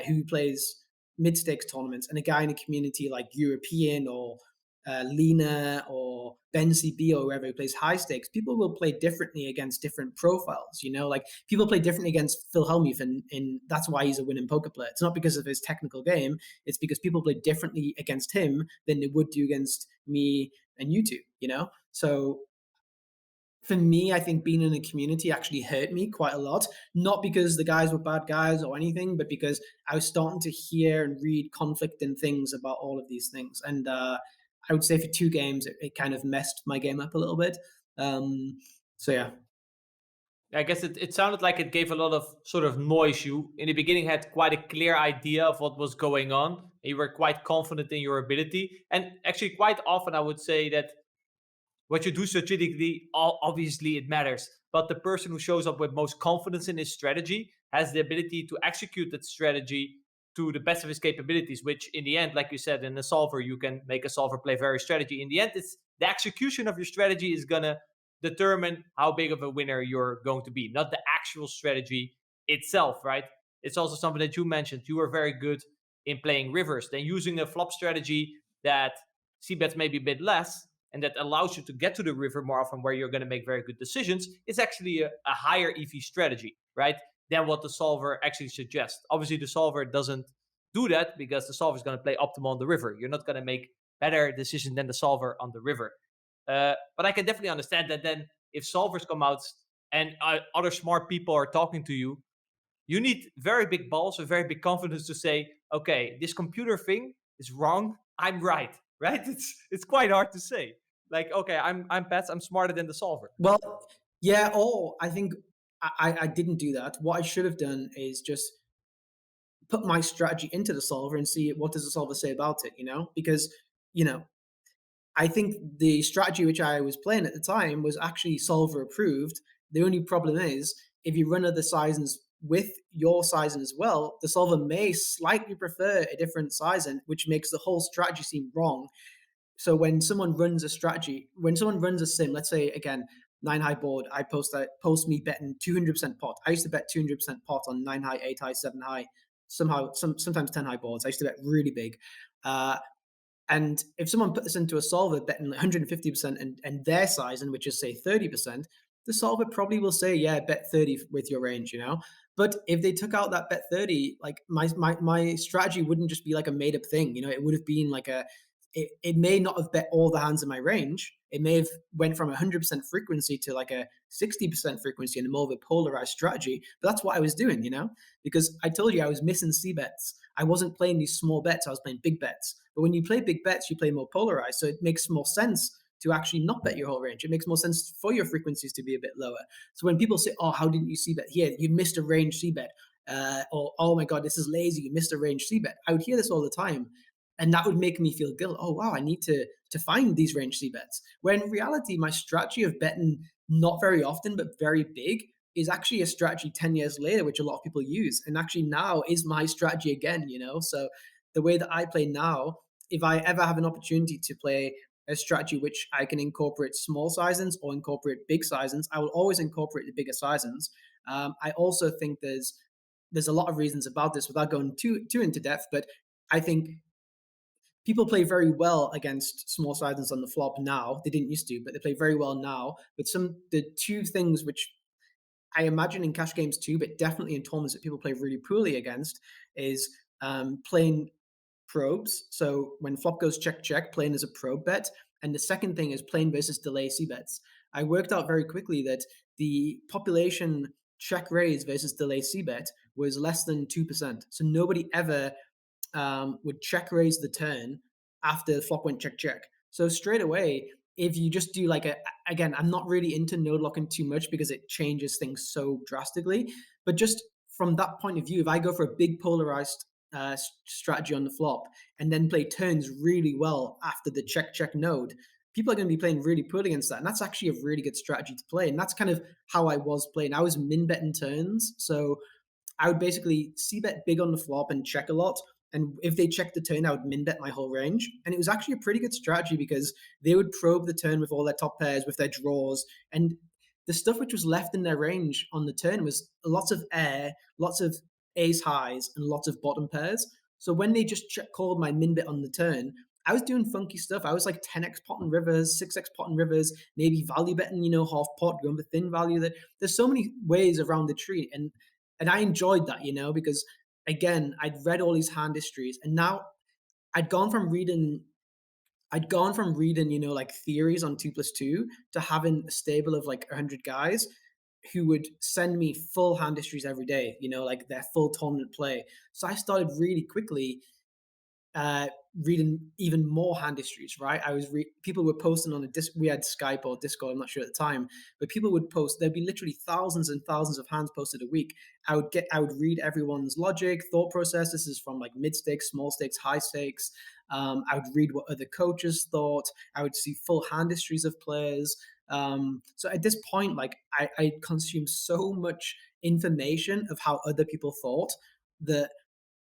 who plays mid stakes tournaments, and a guy in a community like European or Lena or Ben CB or whoever who plays high stakes, people will play differently against different profiles. You know, like people play differently against Phil Hellmuth, and that's why he's a winning poker player. It's not because of his technical game; it's because people play differently against him than they would do against me and you two. You know, so for me, I think being in a community actually hurt me quite a lot. Not because the guys were bad guys or anything, but because I was starting to hear and read conflicting things about all of these things. And I would say for 2 games, it kind of messed my game up a little bit. So yeah. I guess it sounded like it gave a lot of sort of noise. You, in the beginning, had quite a clear idea of what was going on. And you were quite confident in your ability. And actually, quite often, I would say that what you do strategically, obviously it matters. But the person who shows up with most confidence in his strategy has the ability to execute that strategy to the best of his capabilities, which in the end, like you said, in a solver, you can make a solver play various strategy. In the end, it's the execution of your strategy is going to determine how big of a winner you're going to be, not the actual strategy itself, right? It's also something that you mentioned. You are very good in playing rivers. Then using a flop strategy that c-bets maybe a bit less, and that allows you to get to the river more often where you're going to make very good decisions, is actually a higher EV strategy, right? Than what the solver actually suggests. Obviously, the solver doesn't do that because the solver is going to play optimal on the river. You're not going to make better decisions than the solver on the river. But I can definitely understand that then if solvers come out and other smart people are talking to you, you need very big balls and very big confidence to say, okay, this computer thing is wrong. I'm right? It's quite hard to say. Like, okay, I'm Pats, I'm smarter than the solver. Well, yeah, or I think I didn't do that. What I should have done is just put my strategy into the solver and see what does the solver say about it, you know? Because, you know, I think the strategy which I was playing at the time was actually solver approved. The only problem is if you run other sizings with your sizing as well, the solver may slightly prefer a different sizing, which makes the whole strategy seem wrong. So when someone runs a strategy, when someone runs a sim, let's say again, 9 high board, I post me betting 200% pot. I used to bet 200% pot on 9 high, 8 high, 7 high, sometimes 10 high boards. I used to bet really big. And if someone put this into a solver betting 150% and their sizing, which is say 30%, the solver probably will say, yeah, bet 30 with your range, you know? But if they took out that bet 30, like my strategy wouldn't just be like a made up thing, you know, it would have been like a it may not have bet all the hands in my range. It may have went from 100% frequency to like a 60% frequency in more of a polarized strategy. But that's what I was doing, because I told you I was missing C bets. I wasn't playing these small bets. I was playing big bets. But when you play big bets, you play more polarized. So it makes more sense to actually not bet your whole range. It makes more sense for your frequencies to be a bit lower. So when people say, oh, how didn't you C bet here? You missed a range C bet. Or, oh my God, this is lazy. You missed a range C bet. I would hear this all the time. And that would make me feel guilt. Oh, wow, I need to find these range C bets. When in reality, my strategy of betting not very often, but very big is actually a strategy 10 years later, which a lot of people use. And actually now is my strategy again, So the way that I play now, if I ever have an opportunity to play a strategy which I can incorporate small sizings or incorporate big sizings, I will always incorporate the bigger sizings. I also think there's a lot of reasons about this without going too into depth, but I think people play very well against small sizings on the flop now. They didn't used to, but they play very well now. But the two things which I imagine in cash games too, but definitely in tournaments that people play really poorly against, is playing probes. So when flop goes check, check, playing as a probe bet. And the second thing is playing versus delay C bets. I worked out very quickly that the population check raise versus delay C bet was less than 2%. So nobody ever would check raise the turn after the flop went check, check. So straight away, if you just do like again, I'm not really into node locking too much because it changes things so drastically. But just from that point of view, if I go for a big polarized strategy on the flop and then play turns really well after the check, check node, people are going to be playing really poorly against that. And that's actually a really good strategy to play. And that's kind of how I was playing. I was min betting turns. So I would basically C bet big on the flop and check a lot. And if they checked the turn, I would min bet my whole range. And it was actually a pretty good strategy because they would probe the turn with all their top pairs, with their draws. And the stuff which was left in their range on the turn was lots of air, lots of ace highs, and lots of bottom pairs. So when they just called my min bet on the turn, I was doing funky stuff. I was like 10x pot and rivers, 6x pot and rivers, maybe value betting, half pot, going for thin value. There's so many ways around the tree. And I enjoyed that, because again, I'd read all these hand histories, and now I'd gone from reading, like theories on 2+2 to having a stable of like 100 guys who would send me full hand histories every day, like their full tournament play. So I started really quickly reading even more hand histories, right? People were posting on we had Skype or Discord, I'm not sure at the time, but people would post, there'd be literally thousands and thousands of hands posted a week. I would read everyone's logic, thought process. This is from like mid stakes, small stakes, high stakes. I would read what other coaches thought. I would see full hand histories of players. So at this point, like I consumed so much information of how other people thought that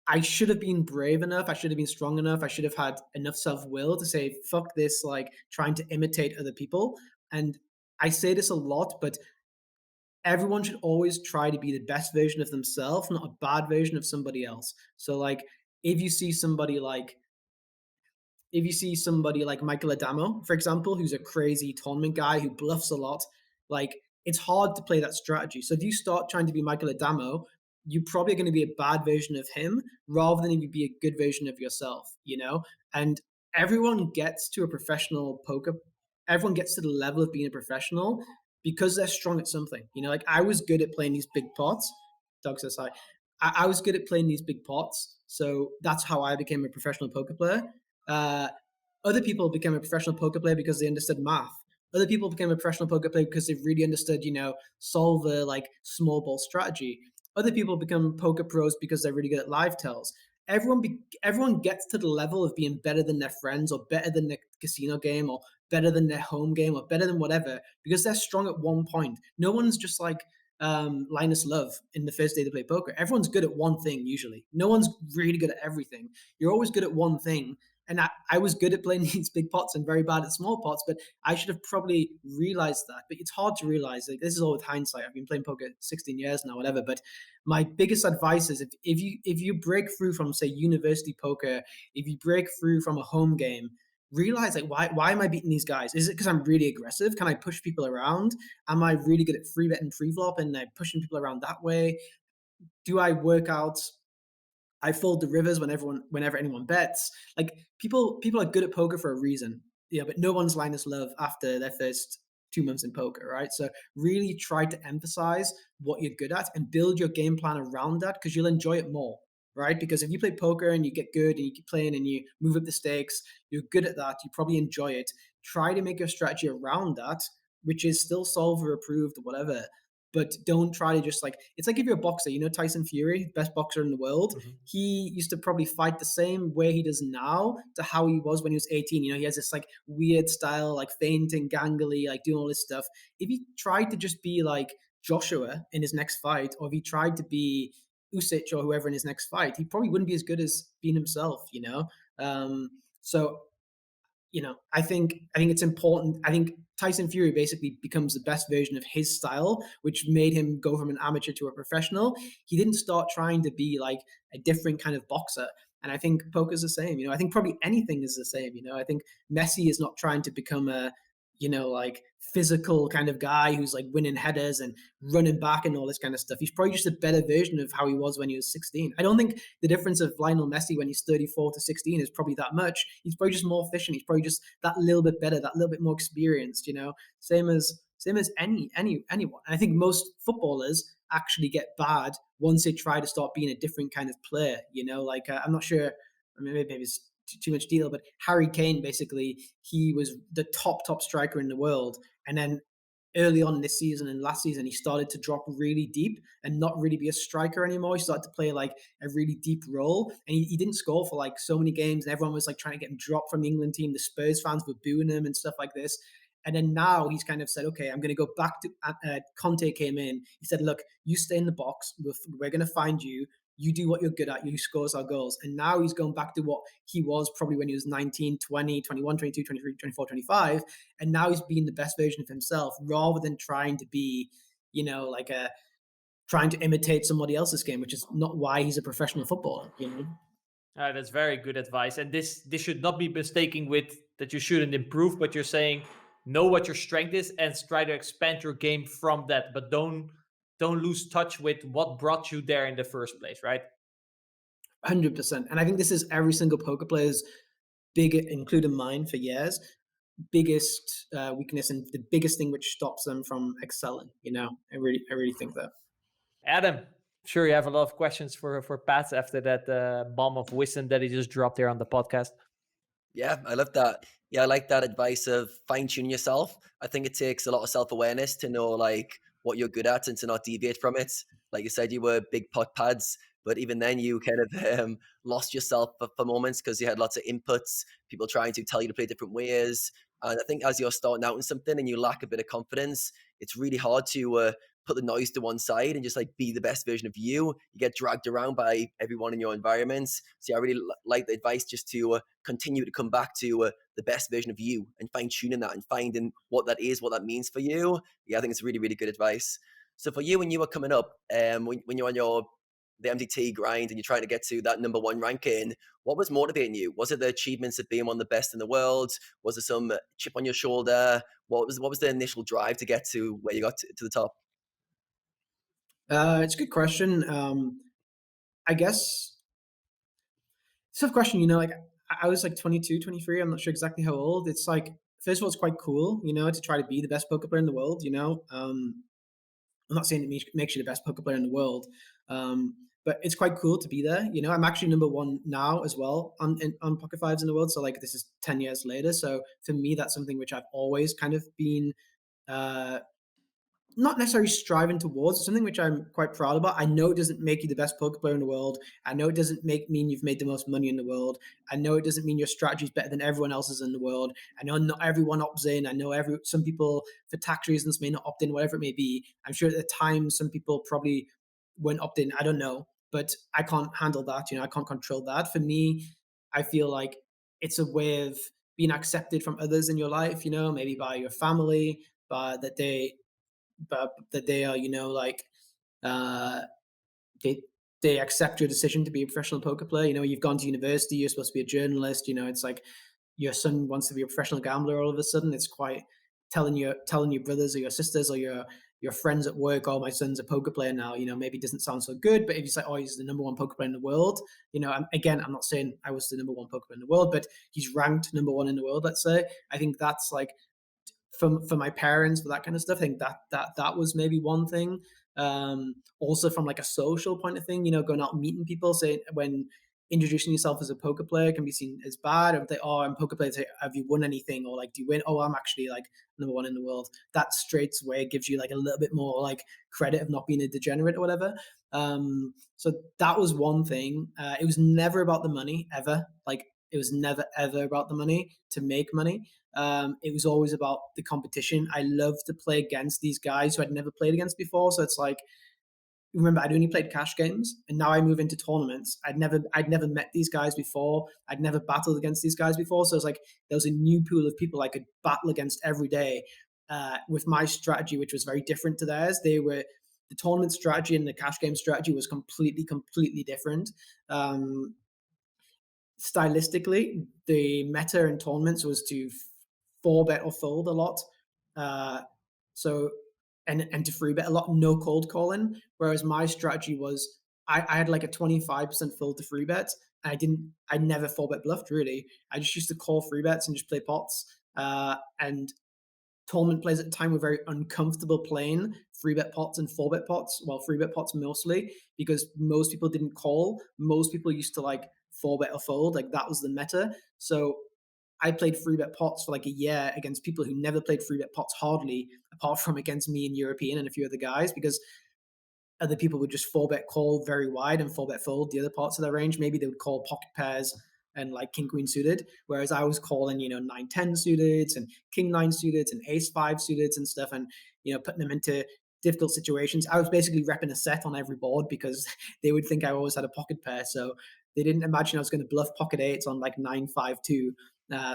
I should have been brave enough. I should have been strong enough. I should have had enough self-will to say, fuck this, like trying to imitate other people. And I say this a lot, but everyone should always try to be the best version of themselves, not a bad version of somebody else. So like, if you see somebody like Michael Adamo, for example, who's a crazy tournament guy who bluffs a lot, like it's hard to play that strategy. So if you start trying to be Michael Adamo, you're probably going to be a bad version of him rather than if you be a good version of yourself, And everyone gets to everyone gets to the level of being a professional because they're strong at something. Like I was good at playing these big pots. Doug says hi. I was good at playing these big pots. So that's how I became a professional poker player. Other people became a professional poker player because they understood math. Other people became a professional poker player because they really understood, solver, like small ball strategy. Other people become poker pros because they're really good at live tells. Everyone gets to the level of being better than their friends or better than their casino game or better than their home game or better than whatever because they're strong at one point. No one's just like Linus Love in the first day to play poker. Everyone's good at one thing usually. No one's really good at everything. You're always good at one thing. And I was good at playing these big pots and very bad at small pots, but I should have probably realized that. But it's hard to realize. Like, this is all with hindsight. I've been playing poker 16 years now, whatever. But my biggest advice is if you break through from, say, university poker, if you break through from a home game, realize like why am I beating these guys? Is it because I'm really aggressive? Can I push people around? Am I really good at free bet and free flop and pushing people around that way? Do I work out I fold the rivers whenever anyone bets. Like people are good at poker for a reason, but no one's Linus Love after their first 2 months in poker, right? So really try to emphasize what you're good at and build your game plan around that, because you'll enjoy it more, right? Because if you play poker and you get good and you keep playing and you move up the stakes, you're good at that, you probably enjoy it. Try to make your strategy around that, which is still solver approved or whatever. But don't try to just like, it's like if you're a boxer, Tyson Fury, best boxer in the world. Mm-hmm. He used to probably fight the same way he does now to how he was when he was 18. He has this like weird style, like feinting, gangly, like doing all this stuff. If he tried to just be like Joshua in his next fight, or if he tried to be Usyk or whoever in his next fight, he probably wouldn't be as good as being himself, So I think it's important. I think Tyson Fury basically becomes the best version of his style, which made him go from an amateur to a professional. He didn't start trying to be like a different kind of boxer. And I think poker's the same. I think probably anything is the same. I think Messi is not trying to become a, like physical kind of guy who's like winning headers and running back and all this kind of stuff. He's probably just a better version of how he was when he was 16. I don't think the difference of Lionel Messi when he's 34 to 16 is probably that much. He's probably just more efficient. He's probably just that little bit better, that little bit more experienced, same as anyone. And I think most footballers actually get bad once they try to start being a different kind of player, I'm not sure, maybe it's too much detail, but Harry Kane, basically, he was the top striker in the world. And then early on this season and last season, he started to drop really deep and not really be a striker anymore. He started to play like a really deep role, and he didn't score for like so many games, and everyone was like trying to get him dropped from the England team. The Spurs fans were booing him and stuff like this. And then now he's kind of said, okay, I'm going to go back to Conte came in. He said, look, you stay in the box. We're going to find you. You do what you're good at. You scores our goals. And now he's going back to what he was probably when he was 19, 20, 21, 22, 23, 24, 25. And now he's being the best version of himself rather than trying to be, trying to imitate somebody else's game, which is not why he's a professional footballer, That's very good advice. And this should not be mistaken with that you shouldn't improve, but you're saying know what your strength is and try to expand your game from that. But don't lose touch with what brought you there in the first place, right? 100%. And I think this is every single poker player's including mine for years, biggest weakness and the biggest thing which stops them from excelling. I really think that. Adam, I'm sure you have a lot of questions for Pat after that bomb of wisdom that he just dropped here on the podcast. Yeah, I love that. Yeah, I like that advice of fine-tuning yourself. I think it takes a lot of self-awareness to know like what you're good at and to not deviate from it. Like you said, you were big pot pads, but even then you kind of lost yourself for moments because you had lots of inputs, people trying to tell you to play different ways. And I think as you're starting out in something and you lack a bit of confidence, it's really hard to put the noise to one side and just like be the best version of you. You get dragged around by everyone in your environment. So I really like the advice just to continue to come back to the best version of you and fine tuning that and finding what that is, what that means for you. Yeah, I think it's really, really good advice. So for you, when you were coming up, when you're on the MTT grind and you're trying to get to that #1 ranking, what was motivating you? Was it the achievements of being one of the best in the world? Was it some chip on your shoulder? What was the initial drive to get to where you got to the top? It's a good question. I guess it's a tough question. Like I was like 22, 23. I'm not sure exactly how old. It's like, first of all, it's quite cool, to try to be the best poker player in the world. I'm not saying it makes you the best poker player in the world, but it's quite cool to be there. I'm actually #1 now as well on PocketFives in the world. So like this is 10 years later. So for me, that's something which I've always kind of been not necessarily striving towards. It's something which I'm quite proud about. I know it doesn't make you the best poker player in the world. I know it doesn't mean you've made the most money in the world. I know it doesn't mean your strategy is better than everyone else's in the world. I know not everyone opts in. I know some people for tax reasons may not opt in, whatever it may be. I'm sure at the time some people probably weren't opt in. I don't know, but I can't handle that. I can't control that. For me, I feel like it's a way of being accepted from others in your life. Maybe by your family, but that they are, they accept your decision to be a professional poker player. You've gone to university, you're supposed to be a journalist. It's like your son wants to be a professional gambler all of a sudden. It's quite telling your brothers or your sisters or your your friends at work, oh, my son's a poker player now, maybe it doesn't sound so good. But if you say, oh, he's the number one poker player in the world, again, I'm not saying I was the number one poker player in the world, but he's ranked number one in the world, let's say. I think that's like, for my parents, for that kind of stuff, I think that was maybe one thing. Also from like a social point of thing, going out and meeting people, saying when introducing yourself as a poker player can be seen as bad. Or if they, oh, I'm a poker player, say, have you won anything? Or like, do you win? Oh, I'm actually like number one in the world. That straight away gives you like a little bit more like credit of not being a degenerate or whatever. So that was one thing. It was never about the money ever. Like, it was never ever about the money to make money. It was always about the competition. I love to play against these guys who I'd never played against before. So it's like, remember, I'd only played cash games, and now I move into tournaments. I'd never met these guys before. I'd never battled against these guys before. So it's like there was a new pool of people I could battle against every day with my strategy, which was very different to theirs. The tournament strategy and the cash game strategy was completely different. Stylistically, the meta in tournaments was to 4-bet or fold a lot. And to 3-bet a lot, no cold calling. Whereas my strategy was I had like a 25% fold to 3-bet. I never 4-bet bluffed really. I just used to call 3-bets and just play pots. And tournament players at the time were very uncomfortable playing 3-bet pots and 4-bet pots. Well, 3-bet pots mostly, because most people didn't call. Most people used to like 4-bet or fold. Like, that was the meta. So I played 3-bet pots for like a year against people who never played 3-bet pots hardly, apart from against me and European and a few other guys, because other people would just 4-bet call very wide and 4-bet fold the other parts of their range. Maybe they would call pocket pairs and like king queen suited, whereas I was calling 9-10 suited and king 9 suited and ace 5 suited and stuff, and putting them into difficult situations. I was basically repping a set on every board because they would think I always had a pocket pair, so they didn't imagine I was going to bluff pocket 8s on like 9-5-2.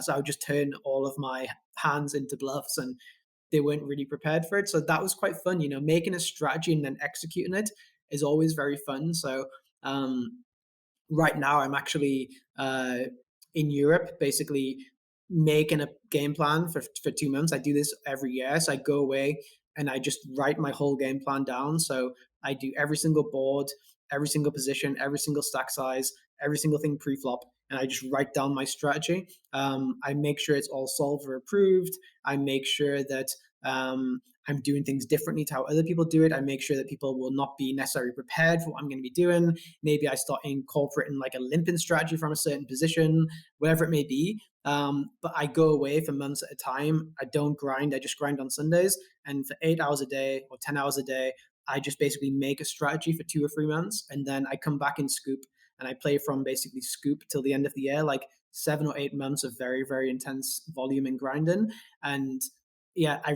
So I would just turn all of my hands into bluffs, and they weren't really prepared for it. So that was quite fun. Making a strategy and then executing it is always very fun. So right now I'm actually in Europe, basically making a game plan for 2 months. I do this every year. So I go away and I just write my whole game plan down. So I do every single board, every single position, every single stack size, every single thing pre-flop, and I just write down my strategy. I make sure it's all solver approved. I make sure that I'm doing things differently to how other people do it. I make sure that people will not be necessarily prepared for what I'm going to be doing. Maybe I start incorporating like a limping strategy from a certain position, whatever it may be. But I go away for months at a time. I don't grind. I just grind on Sundays. And for 8 hours a day or 10 hours a day, I just basically make a strategy for 2 or 3 months. And then I come back in scoop and I play from basically scoop till the end of the year, like 7 or 8 months of very, very intense volume and grinding. And yeah, I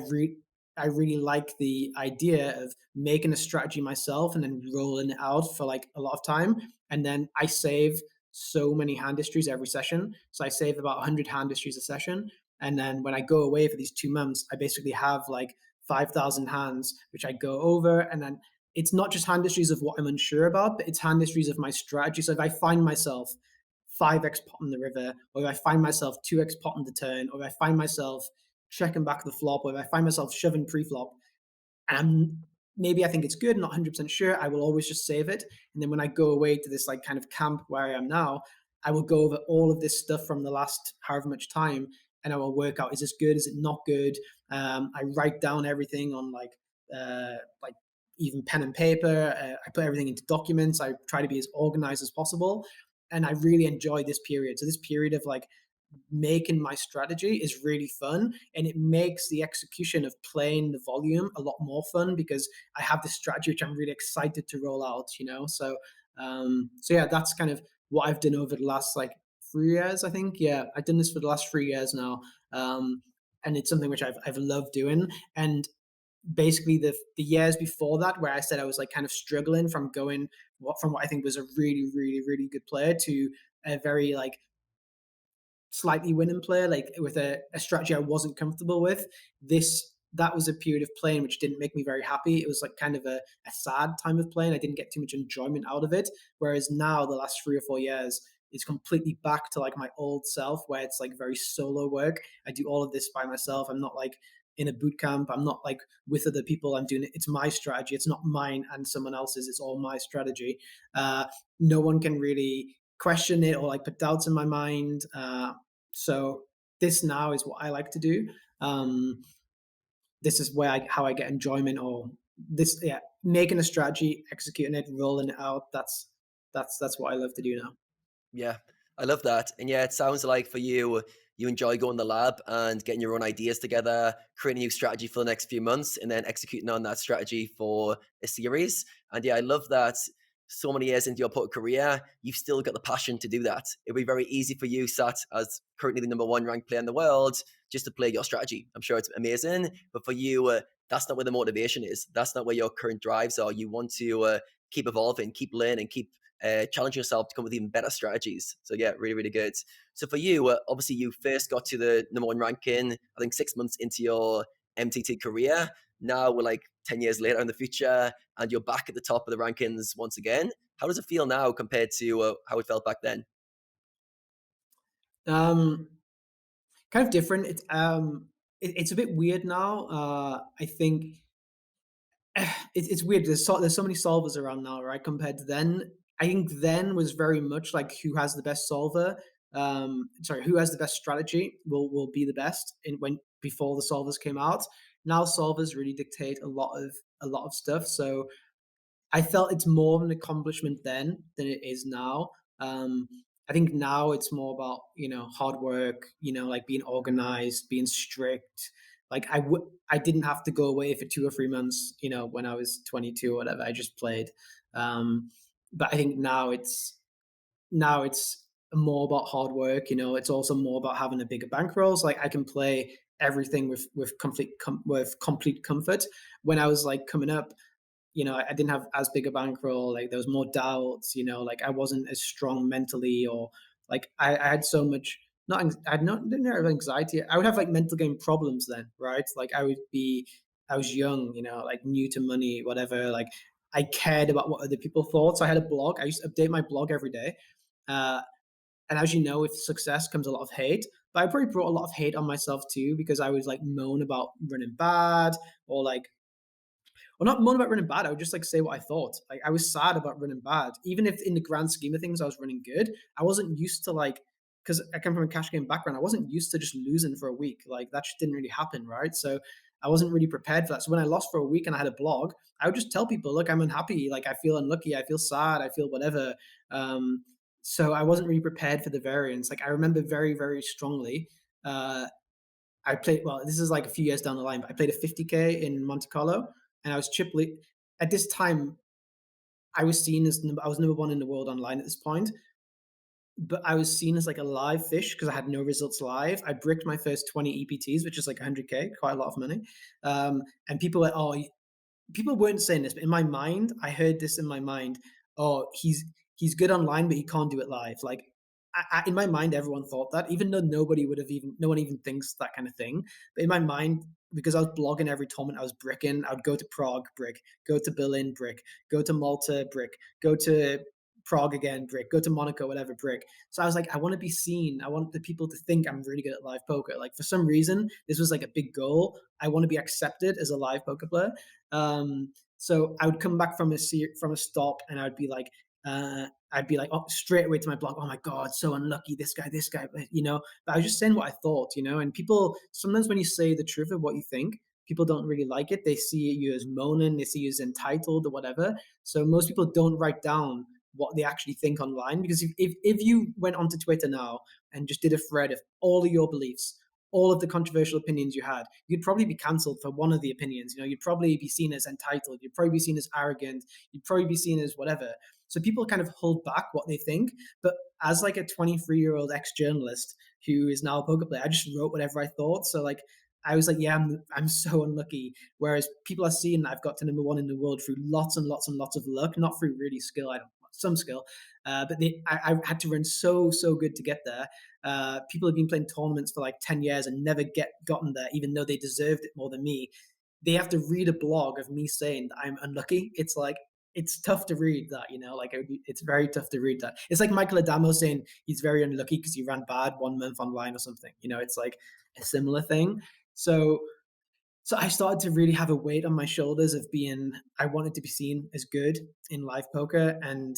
really like the idea of making a strategy myself and then rolling it out for like a lot of time. And then I save so many hand histories every session. So I save about 100 hand histories a session. And then when I go away for these 2 months, I basically have like 5,000 hands, which I go over. And then it's not just hand histories of what I'm unsure about, but it's hand histories of my strategy. So if I find myself 5x pot on the river, or if I find myself 2x pot on the turn, or if I find myself checking back the flop, or if I find myself shoving pre-flop, and maybe I think it's good, not 100% sure, I will always just save it. And then when I go away to this like kind of camp where I am now, I will go over all of this stuff from the last however much time, and I will work out, is this good? Is it not good? I write down everything on like even pen and paper. I put everything into documents. I try to be as organized as possible. And I really enjoy this period. So this period of like making my strategy is really fun, and it makes the execution of playing the volume a lot more fun because I have this strategy which I'm really excited to roll out, So yeah, that's kind of what I've done over the last like 3 years, I think. Yeah, I've done this for the last 3 years now. And it's something which I've loved doing. And basically the years before that, where I said I was like kind of struggling from going from what I think was a really, really, really good player to a very like slightly winning player, like with a strategy I wasn't comfortable with. That was a period of playing which didn't make me very happy. It was like kind of a sad time of playing. I didn't get too much enjoyment out of it. Whereas now, the last 3 or 4 years, it's completely back to like my old self, where it's like very solo work. I do all of this by myself. I'm not like in a boot camp. I'm not like with other people. I'm doing it. It's my strategy. It's not mine and someone else's. It's all my strategy. No one can really question it or like put doubts in my mind. So this now is what I like to do. This is where how I get enjoyment, or this, making a strategy, executing it, rolling it out. That's what I love to do now. Yeah, I love that. And yeah, it sounds like for you, you enjoy going to the lab and getting your own ideas together, creating a new strategy for the next few months, and then executing on that strategy for a series. And yeah, I love that so many years into your poker career, you've still got the passion to do that. It'd be very easy for you, sat as currently the #1 ranked player in the world, just to play your strategy. I'm sure it's amazing. But for you, that's not where the motivation is. That's not where your current drives are. You want to keep evolving, keep learning, keep challenge yourself to come with even better strategies. So yeah, really, really good. So for you, obviously you first got to the #1 ranking, I think 6 months into your MTT career. Now we're like 10 years later in the future and you're back at the top of the rankings once again. How does it feel now compared to how it felt back then? Kind of different. It's a bit weird now. I think it's weird. There's so many solvers around now, right? Compared to then, I think then was very much like who has the best solver. Who has the best strategy will be the best before the solvers came out. Now solvers really dictate a lot of stuff. So I felt it's more of an accomplishment then than it is now. I think now it's more about, hard work, like being organized, being strict. Like I didn't have to go away for 2 or 3 months, when I was 22 or whatever. I just played. But I think now it's more about hard work. It's also more about having a bigger bankroll. So like I can play everything with complete comfort. When I was like coming up, I didn't have as big a bankroll. Like there was more doubts. Like I wasn't as strong mentally, or like I had so much. Didn't have anxiety. I would have like mental game problems then, right? Like I was young, like new to money, whatever. Like I cared about what other people thought. So I had a blog. I used to update my blog every day. And as you know, with success comes a lot of hate. But I probably brought a lot of hate on myself too, because I would like moan about running bad, or like, well, not moan about running bad. I would just like say what I thought. Like I was sad about running bad, even if in the grand scheme of things I was running good. I wasn't used to like, because I come from a cash game background, I wasn't used to just losing for a week. Like that just didn't really happen, right? So I wasn't really prepared for that. So when I lost for a week and I had a blog, I would just tell people, look, I'm unhappy. Like I feel unlucky. I feel sad. I feel whatever. So I wasn't really prepared for the variance. Like I remember very, very strongly. I played, well, this is like a few years down the line, but I played a 50K in Monte Carlo, and I was chip lead. At this time, I was seen as, I was #1 in the world online at this point, but I was seen as like a live fish because I had no results live. I bricked my first 20 EPTs, which is like 100K, quite a lot of money. And people were, people weren't saying this, but in my mind, I heard this in my mind. Oh, he's good online, but he can't do it live. Like in my mind, everyone thought that, even though no one even thinks that kind of thing. But in my mind, because I was blogging every tournament I was bricking, I would go to Prague, brick, go to Berlin, brick, go to Malta, brick, go to Prague again, brick, go to Monaco, whatever, brick. So I was like, I want to be seen. I want the people to think I'm really good at live poker. Like for some reason, this was like a big goal. I want to be accepted as a live poker player. So I would come back from a stop, and I'd be like, oh, straight away to my blog. Oh my God, so unlucky. This guy, but I was just saying what I thought, and people, sometimes when you say the truth of what you think, people don't really like it. They see you as moaning, they see you as entitled or whatever. So most people don't write down what they actually think online, because if you went onto Twitter now and just did a thread of all of your beliefs, all of the controversial opinions you had, you'd probably be cancelled for one of the opinions. You'd probably be seen as entitled. You'd probably be seen as arrogant. You'd probably be seen as whatever. So people kind of hold back what they think. But as like a 23-year-old ex-journalist who is now a poker player, I just wrote whatever I thought. So like, I was like, yeah, I'm so unlucky. Whereas people are seeing that I've got to #1 in the world through lots and lots and lots of luck, not through really skill. Some skill, but I had to run so good to get there. People have been playing tournaments for like 10 years and never gotten there, even though they deserved it more than me. They have to read a blog of me saying that I'm unlucky. It's like, it's tough to read that, like it's very tough to read that. It's like Michael Adamo saying he's very unlucky because he ran bad 1 month online or something. It's like a similar thing. So So I started to really have a weight on my shoulders of I wanted to be seen as good in live poker, and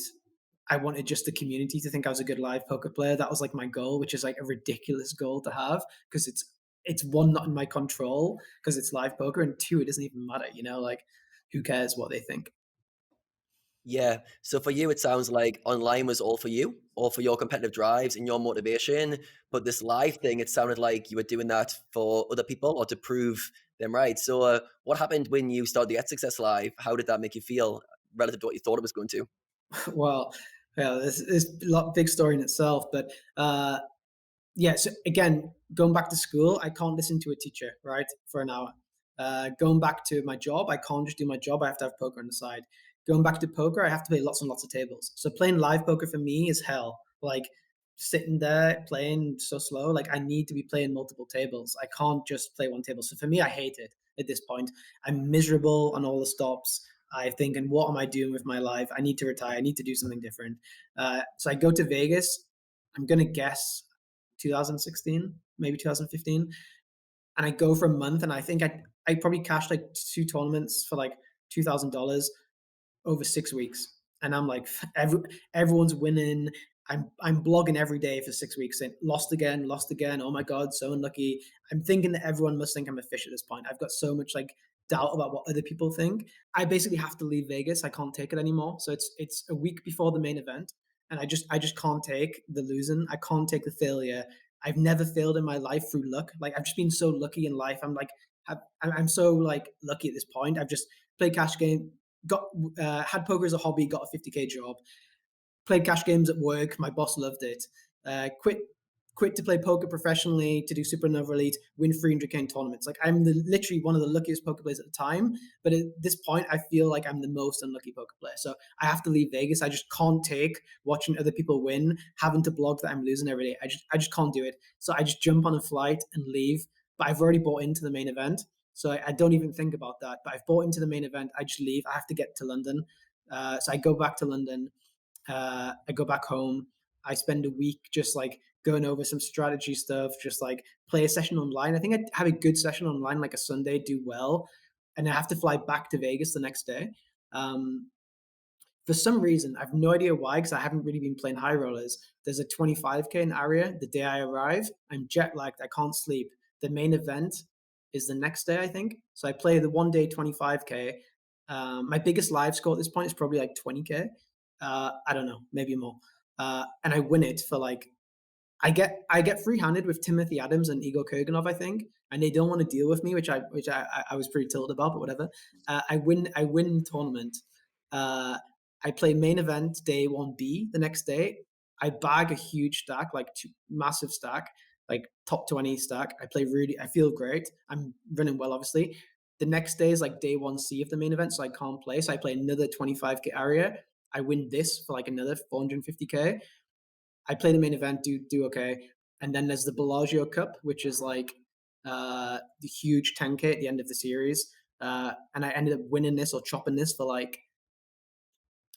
I wanted just the community to think I was a good live poker player. That was like my goal, which is like a ridiculous goal to have, because it's one, not in my control because it's live poker, and two, it doesn't even matter, like who cares what they think. Yeah. So for you, it sounds like online was all for you, all for your competitive drives and your motivation. But this live thing, it sounded like you were doing that for other people or to prove them right. So what happened when you started to get success live? How did that make you feel relative to what you thought it was going to? Well, yeah, this big story in itself, but yeah. So again, going back to school, I can't listen to a teacher, right, for an hour. Going back to my job, I can't just do my job. I have to have poker on the side. Going back to poker, I have to play lots and lots of tables. So playing live poker for me is hell. Like sitting there playing so slow, like I need to be playing multiple tables. I can't just play one table. So for me, I hate it at this point. I'm miserable on all the stops. I think, and what am I doing with my life? I need to retire. I need to do something different. So I go to Vegas. I'm going to guess 2016, maybe 2015. And I go for a month, and I think I probably cashed like 2 tournaments for like $2,000 over 6 weeks. And I'm like, everyone's winning. I'm blogging every day for 6 weeks saying lost again. Oh my God, so unlucky. I'm thinking that everyone must think I'm a fish at this point. I've got so much like doubt about what other people think. I basically have to leave Vegas. I can't take it anymore. So it's a week before the main event, and I just can't take the losing. I can't take the failure. I've never failed in my life through luck. Like I've just been so lucky in life. I'm so like lucky at this point. I've just played cash game, got had poker as a hobby, got a 50K job, played cash games at work. My boss loved it. Quit to play poker professionally, to do SuperNova Elite, win 300K in tournaments. Like I'm literally one of the luckiest poker players at the time. But at this point, I feel like I'm the most unlucky poker player. So I have to leave Vegas. I just can't take watching other people win, having to blog that I'm losing every day. I just can't do it. So I just jump on a flight and leave. But I've already bought into the main event. So I don't even think about that. But I've bought into the main event. I just leave. I have to get to London. So I go back to London. I go back home. I spend a week just like going over some strategy stuff, just like play a session online. I think I have a good session online, like a Sunday, do well, and I have to fly back to Vegas the next day. For some reason, I have no idea why, because I haven't really been playing high rollers. There's a 25K in area the day I arrive. I'm jet lagged. I can't sleep. The main event is the next day, I think. So I play the 1 day 25K. My biggest live score at this point is probably like 20K. I don't know, maybe more. And I win it for like, I get free-handed with Timothy Adams and Igor Kurganov, I think, and they don't want to deal with me, which I was pretty tilted about, but whatever. I win the tournament. I play main event day 1B the next day. I bag a huge stack, like massive stack, like top 20 stack. I feel great. I'm running well, obviously. The next day is like day 1C of the main event, so I can't play. So I play another 25K area. I win this for like another 450K. I play the main event, do okay. And then there's the Bellagio Cup, which is like the huge 10K at the end of the series. And I ended up winning this or chopping this for like,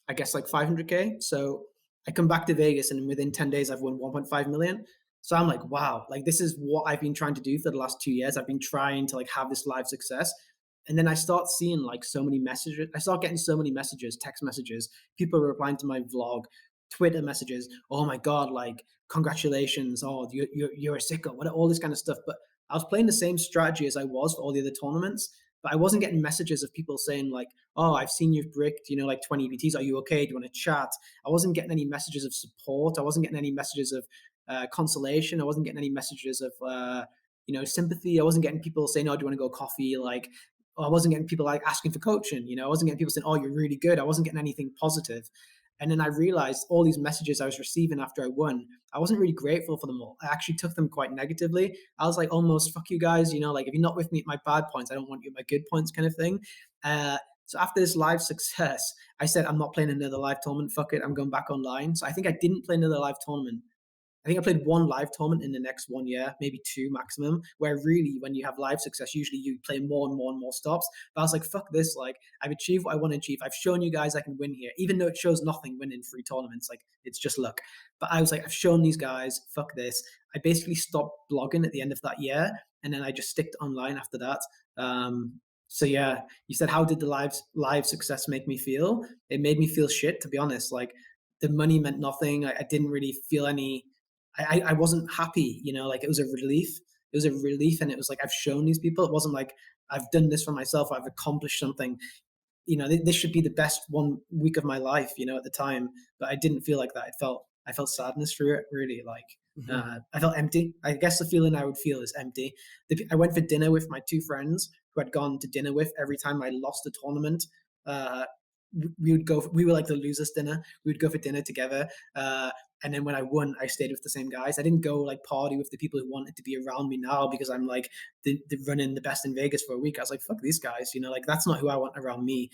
I guess like 500K. So I come back to Vegas, and within 10 days, I've won 1.5 million. So I'm like, wow, like this is what I've been trying to do for the last 2 years. I've been trying to like have this live success. And then I start seeing like so many messages. I start getting so many messages, text messages, people replying to my vlog, Twitter messages. Oh my God, like congratulations. Oh, you're a sicko, all this kind of stuff. But I was playing the same strategy as I was for all the other tournaments, but I wasn't getting messages of people saying like, oh, I've seen you've bricked, like 20 EBTs. Are you okay? Do you want to chat? I wasn't getting any messages of support. I wasn't getting any messages of consolation. I wasn't getting any messages of, sympathy. I wasn't getting people saying, oh, do you want to go coffee? Like, I wasn't getting people like asking for coaching. I wasn't getting people saying, oh, you're really good. I wasn't getting anything positive. And then I realized all these messages I was receiving after I won, I wasn't really grateful for them all. I actually took them quite negatively. I was like, almost, fuck you guys. Like if you're not with me at my bad points, I don't want you at my good points kind of thing. So after this live success, I said, I'm not playing another live tournament. Fuck it. I'm going back online. So I think I didn't play another live tournament. I think I played one live tournament in the next 1 year, maybe two maximum, where really when you have live success, usually you play more and more and more stops. But I was like, fuck this. Like I've achieved what I want to achieve. I've shown you guys I can win here, even though it shows nothing winning 3 tournaments. Like it's just luck. But I was like, I've shown these guys, fuck this. I basically stopped blogging at the end of that year. And then I just sticked online after that. So yeah, you said, how did the live success make me feel? It made me feel shit, to be honest. Like the money meant nothing. I didn't really feel any. I wasn't happy. Like it was a relief. It was a relief, and it was like I've shown these people. It wasn't like I've done this for myself. I've accomplished something. This should be the best 1 week of my life. At the time, but I didn't feel like that. I felt sadness through it. Really, like I felt empty. I guess the feeling I would feel is empty. I went for dinner with my 2 friends who I'd gone to dinner with every time I lost a tournament. We were like the losers dinner. We would go for dinner together. And then when I won, I stayed with the same guys. I didn't go like party with the people who wanted to be around me now because I'm like the running the best in Vegas for a week. I was like, fuck these guys, like that's not who I want around me.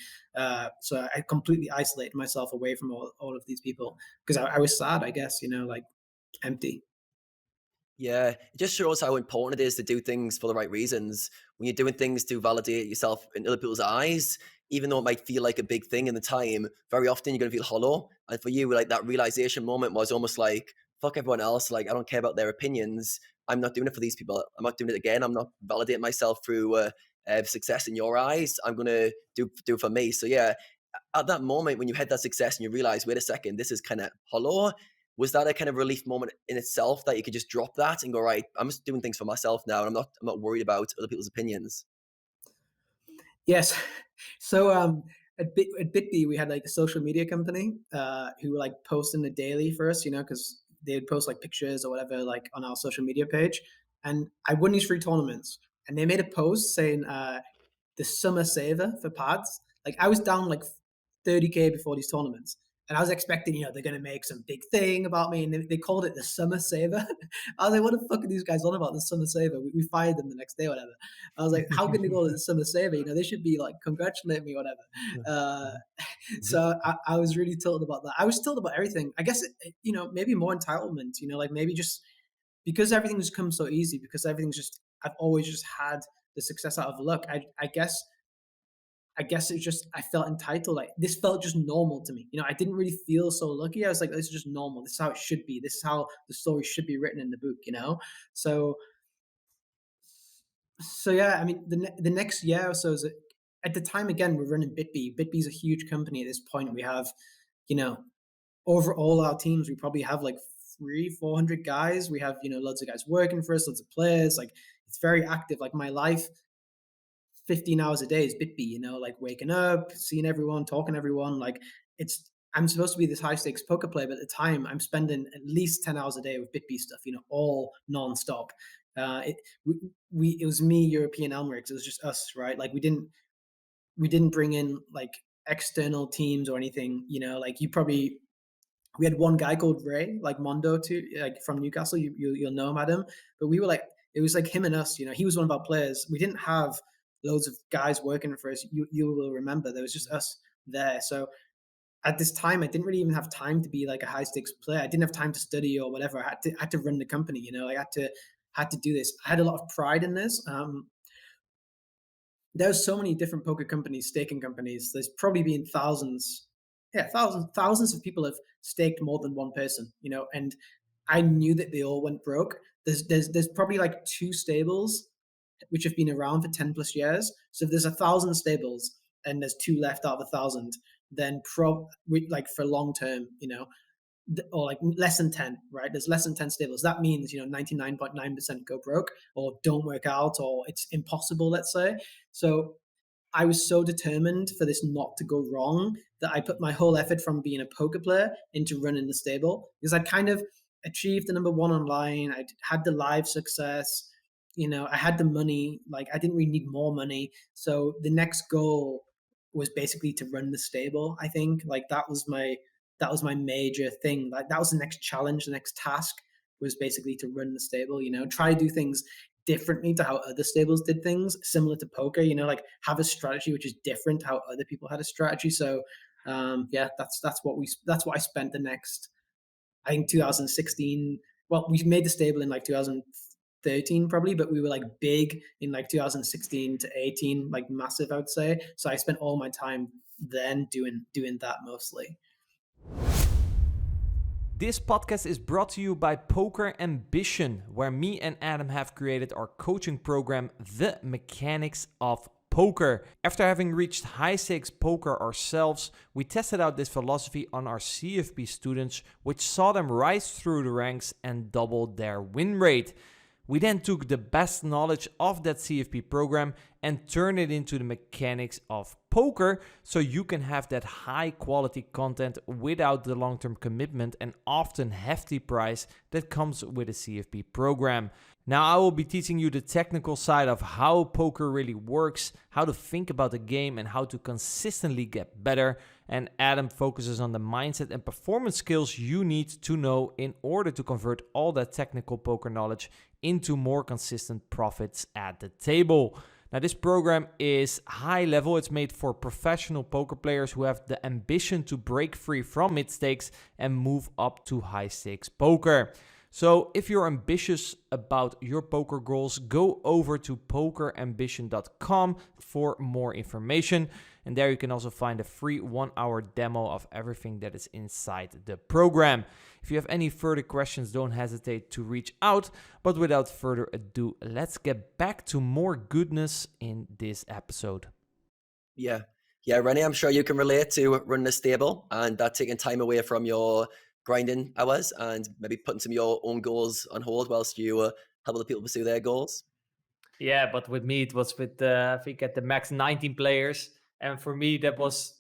So I completely isolated myself away from all of these people because I was sad, I guess, like empty. Yeah, it just shows how important it is to do things for the right reasons. When you're doing things to validate yourself in other people's eyes, even though it might feel like a big thing in the time, very often you're going to feel hollow. And for you, like that realization moment was almost like, fuck everyone else. Like, I don't care about their opinions. I'm not doing it for these people. I'm not doing it again. I'm not validating myself through success in your eyes. I'm going to do it for me. So yeah, at that moment when you had that success and you realize, wait a second, this is kind of hollow. Was that a kind of relief moment in itself that you could just drop that and go, right, I'm just doing things for myself now, and I'm not worried about other people's opinions? Yes. So at BitB, we had like a social media company who were like posting the daily for us, because they'd post like pictures or whatever like on our social media page. And I won these 3 tournaments, and they made a post saying the summer saver for pads. Like I was down like 30K before these tournaments. And I was expecting, they're going to make some big thing about me. And they called it the summer saver. I was like, what the fuck are these guys on about, the summer saver? We fired them the next day or whatever. I was like, how can they call it the summer saver? They should be like, congratulate me or whatever. So I was really tilted about that. I was tilted about everything. I guess, maybe more entitlement, like maybe just because everything's come so easy, because everything's just, I've always just had the success out of luck. I guess it's just, I felt entitled. Like this felt just normal to me. I didn't really feel so lucky. I was like, this is just normal. This is how it should be. This is how the story should be written in the book, So yeah, I mean, the next year or so, at the time, again, we're running BitB. BitB is a huge company at this point. We have, over all our teams, we probably have like 300-400 guys. We have, loads of guys working for us, loads of players. Like it's very active. Like my life, 15 hours a day is BitB, like waking up, seeing everyone, talking to everyone. Like I'm supposed to be this high stakes poker player, but at the time I'm spending at least 10 hours a day with BitB stuff, all nonstop. It was me, European Elmerix. It was just us, right? Like we didn't bring in like external teams or anything, like we had one guy called Ray, like Mondo too, like from Newcastle. You'll know him, Adam. But we were like, it was like him and us, he was one of our players. We didn't have loads of guys working for us. You will remember there was just us there. So at this time, I didn't really even have time to be like a high stakes player. I didn't have time to study or whatever. I had to run the company. I had to do this. I had a lot of pride in this. There's so many different poker companies, staking companies. There's probably been thousands of people have staked more than one person. And I knew that they all went broke. There's probably like 2 stables which have been around for 10 plus years. So if there's 1,000 stables and there's 2 left out of 1,000, then like for long term, or like less than 10, right? There's less than 10 stables. That means, 99.9% go broke or don't work out or it's impossible, let's say. So I was so determined for this not to go wrong that I put my whole effort from being a poker player into running the stable, because I kind of achieved the number 1 online. I had the live success. I had the money. Like I didn't really need more money. So the next goal was basically to run the stable. I think like that was my major thing. Like that was the next challenge. The next task was basically to run the stable. Try to do things differently to how other stables did things, similar to poker. Like have a strategy which is different to how other people had a strategy. So yeah, that's what I spent the next, I think 2016. Well, we made the stable in like 2013 probably, but we were like big in like 2016 to 18, like massive, I would say. So I spent all my time then doing that mostly. This podcast is brought to you by Poker Ambition, where me and Adam have created our coaching program, The Mechanics of Poker. After having reached high stakes poker ourselves, we tested out this philosophy on our CFP students, which saw them rise through the ranks and double their win rate. We then took the best knowledge of that CFP program and turned it into the mechanics of poker, so you can have that high quality content without the long-term commitment and often hefty price that comes with a CFP program. Now I will be teaching you the technical side of how poker really works, how to think about the game and how to consistently get better. And Adam focuses on the mindset and performance skills you need to know in order to convert all that technical poker knowledge into more consistent profits at the table. Now this program is high level. It's made for professional poker players who have the ambition to break free from mid stakes and move up to high stakes poker. So if you're ambitious about your poker goals, go over to pokerambition.com for more information. And there you can also find a free 1-hour demo of everything that is inside the program. If you have any further questions, don't hesitate to reach out. But without further ado, let's get back to more goodness in this episode. Yeah, Rene, I'm sure you can relate to running a stable and that taking time away from your grinding hours and maybe putting some of your own goals on hold whilst you help other people pursue their goals. Yeah, but with me, it was with, I think at the max 19 players. And for me, that was,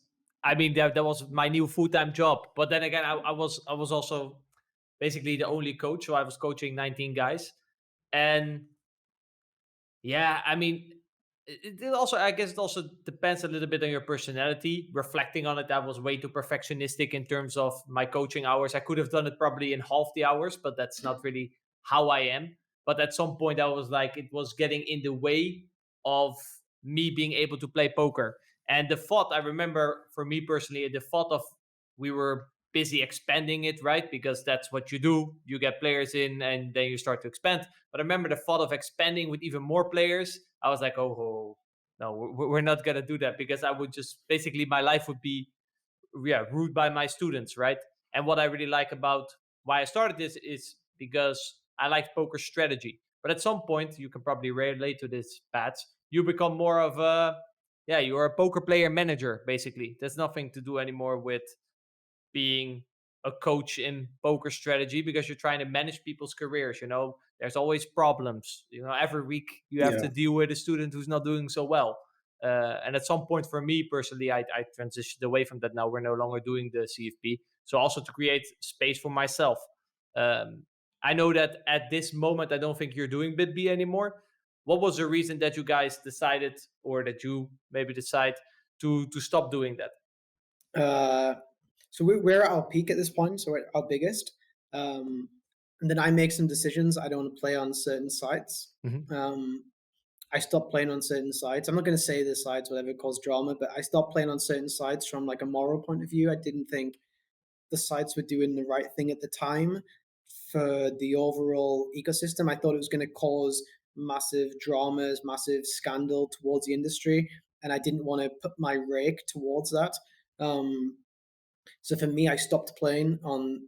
that was my new full-time job. But then again, I was also basically the only coach. So I was coaching 19 guys. And yeah, it also, I guess it also depends a little bit on your personality. Reflecting on it, I was way too perfectionistic in terms of my coaching hours. I could have done it probably in half the hours, but that's not really how I am. But at some point I was like, it was getting in the way of me being able to play poker. And the thought, I remember for me personally, the thought of we were busy expanding it, right? Because that's what you do. You get players in and then you start to expand. But I remember the thought of expanding with even more players. I was like, oh no, we're not going to do that, because I would just, basically my life would be ruled by my students, right? And what I really like about why I started this is because I like PokerStrategy. But at some point, you can probably relate to this, Pads, you become more of you're a poker player manager, basically. There's nothing to do anymore with being a coach in PokerStrategy, because you're trying to manage people's careers. There's always problems. Every week you have to deal with a student who's not doing so well. And at some point, for me personally, I transitioned away from that. Now we're no longer doing the CFP. So also to create space for myself. I know that at this moment, I don't think you're doing BitB anymore. What was the reason that you guys decided, or that you maybe decide to stop doing that? So we're at our peak at this point, so we're at our biggest. And then I make some decisions. I don't want to play on certain sites. Mm-hmm. I stopped playing on certain sites. I'm not going to say the sites, whatever, cause drama, but I stopped playing on certain sites from like a moral point of view. I didn't think the sites were doing the right thing at the time for the overall ecosystem. I thought it was going to cause massive dramas, massive scandal towards the industry, and I didn't want to put my rake towards that. So for me, I stopped playing on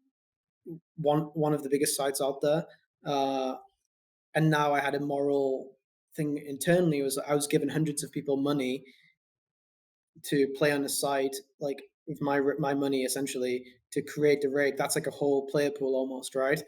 one of the biggest sites out there, and now I had a moral thing internally. I was giving hundreds of people money to play on a site, like with my money essentially, to create the rake. That's like a whole player pool almost, right?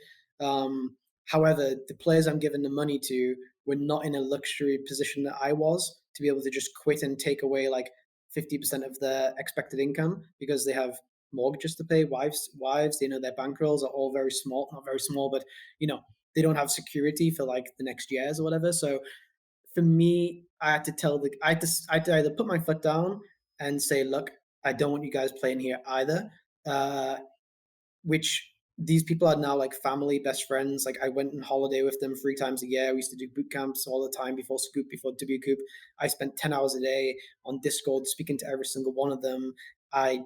However, the players I'm giving the money to were not in a luxury position that I was, to be able to just quit and take away like 50% of their expected income, because they have mortgages to pay, wives, their bankrolls are all very small, not very small, but they don't have security for like the next years or whatever. So for me, I had to I had to either put my foot down and say, look, I don't want you guys playing here either. Which these people are now like family, best friends. Like I went on holiday with them 3 times a year. We used to do boot camps all the time before Scoop, before WCoop. I spent 10 hours a day on Discord speaking to every single one of them. I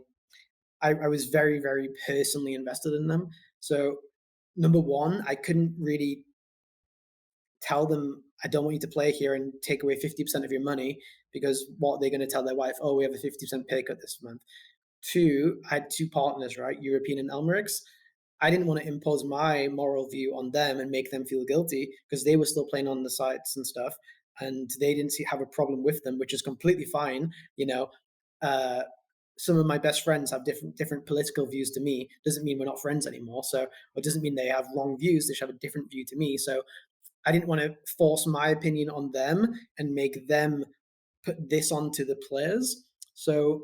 was very, very personally invested in them. So number one, I couldn't really tell them, I don't want you to play here and take away 50% of your money, because what are they going to tell their wife? Oh, we have a 50% pay cut this month. 2, I had 2 partners, right? European and Elmerix. I didn't want to impose my moral view on them and make them feel guilty because they were still playing on the sites and stuff, and they didn't have a problem with them, which is completely fine. Some of my best friends have different political views to me. Doesn't mean we're not friends anymore. So it doesn't mean they have wrong views. They should have a different view to me. So I didn't want to force my opinion on them and make them put this onto the players. So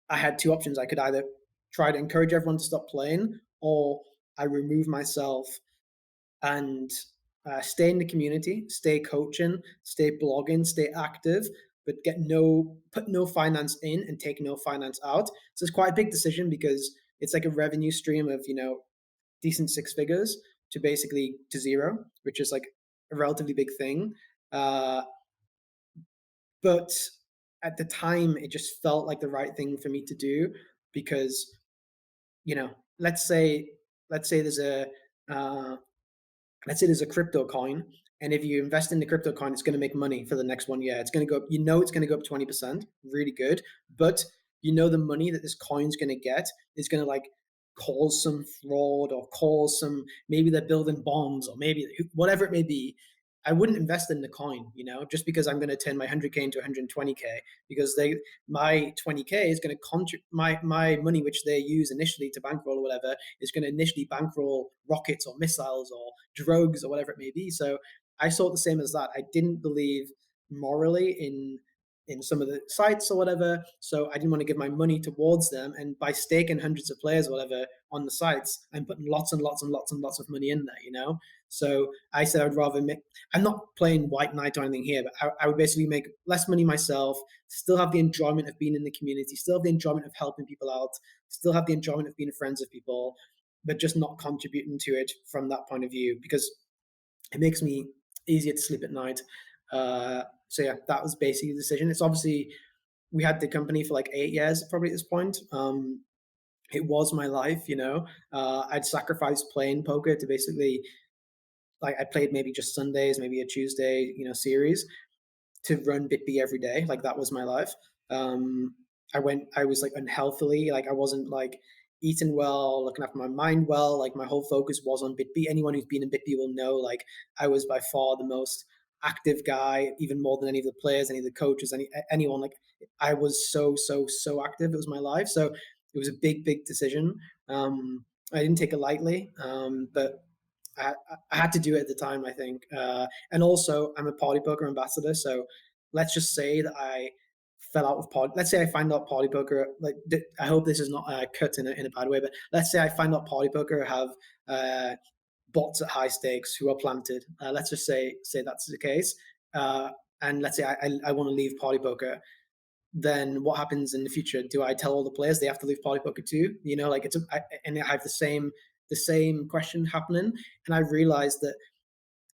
I had two options. I could either try to encourage everyone to stop playing, or I remove myself and stay in the community, stay coaching, stay blogging, stay active, but put no finance in and take no finance out. So it's quite a big decision because it's like a revenue stream of, decent six figures to basically to zero, which is like a relatively big thing. But at the time, it just felt like the right thing for me to do because, let's say there's a crypto coin, and if you invest in the crypto coin, it's going to make money for the next 1 year. It's going to go up, it's going to go up 20%, really good. But the money that this coin's going to get is going to like cause some fraud or maybe they're building bombs or maybe whatever it may be. I wouldn't invest in the coin, just because I'm going to turn my 100K into 120K, because my 20K is going to contribute my money, which they use initially to bankroll or whatever, is going to initially bankroll rockets or missiles or drugs or whatever it may be. So I saw it the same as that. I didn't believe morally in some of the sites or whatever, so I didn't want to give my money towards them. And by staking hundreds of players or whatever on the sites, I'm putting lots and lots and lots and lots of money in there, So I said I would rather I'm not playing white knight or anything here, but I would basically make less money myself, still have the enjoyment of being in the community, still have the enjoyment of helping people out, still have the enjoyment of being friends with people, but just not contributing to it from that point of view, because it makes me easier to sleep at night. So yeah, that was basically the decision. It's obviously, we had the company for like 8 years probably at this point. It was my life, I'd sacrificed playing poker to basically, like, I played maybe just Sundays, maybe a Tuesday, series to run BitB every day. Like, that was my life. I was like unhealthily, like I wasn't like eating well, looking after my mind well. Like, my whole focus was on BitB. Anyone who's been in BitB will know, like, I was by far the most active guy, even more than any of the players, any of the coaches, anyone. Like, I was so active. It was my life. So it was a big decision. I didn't take it lightly, but I had to do it at the time, I think. And also, I'm a party poker ambassador. So let's just say that I fell out with party. Let's say I find out party poker. Like, I hope this is not cut in a bad way, but let's say I find out party poker have bots at high stakes who are planted. Let's just say that's the case. And let's say I want to leave party poker. Then what happens in the future? Do I tell all the players they have to leave party poker too? Like, and I have the same question happening. And I realized that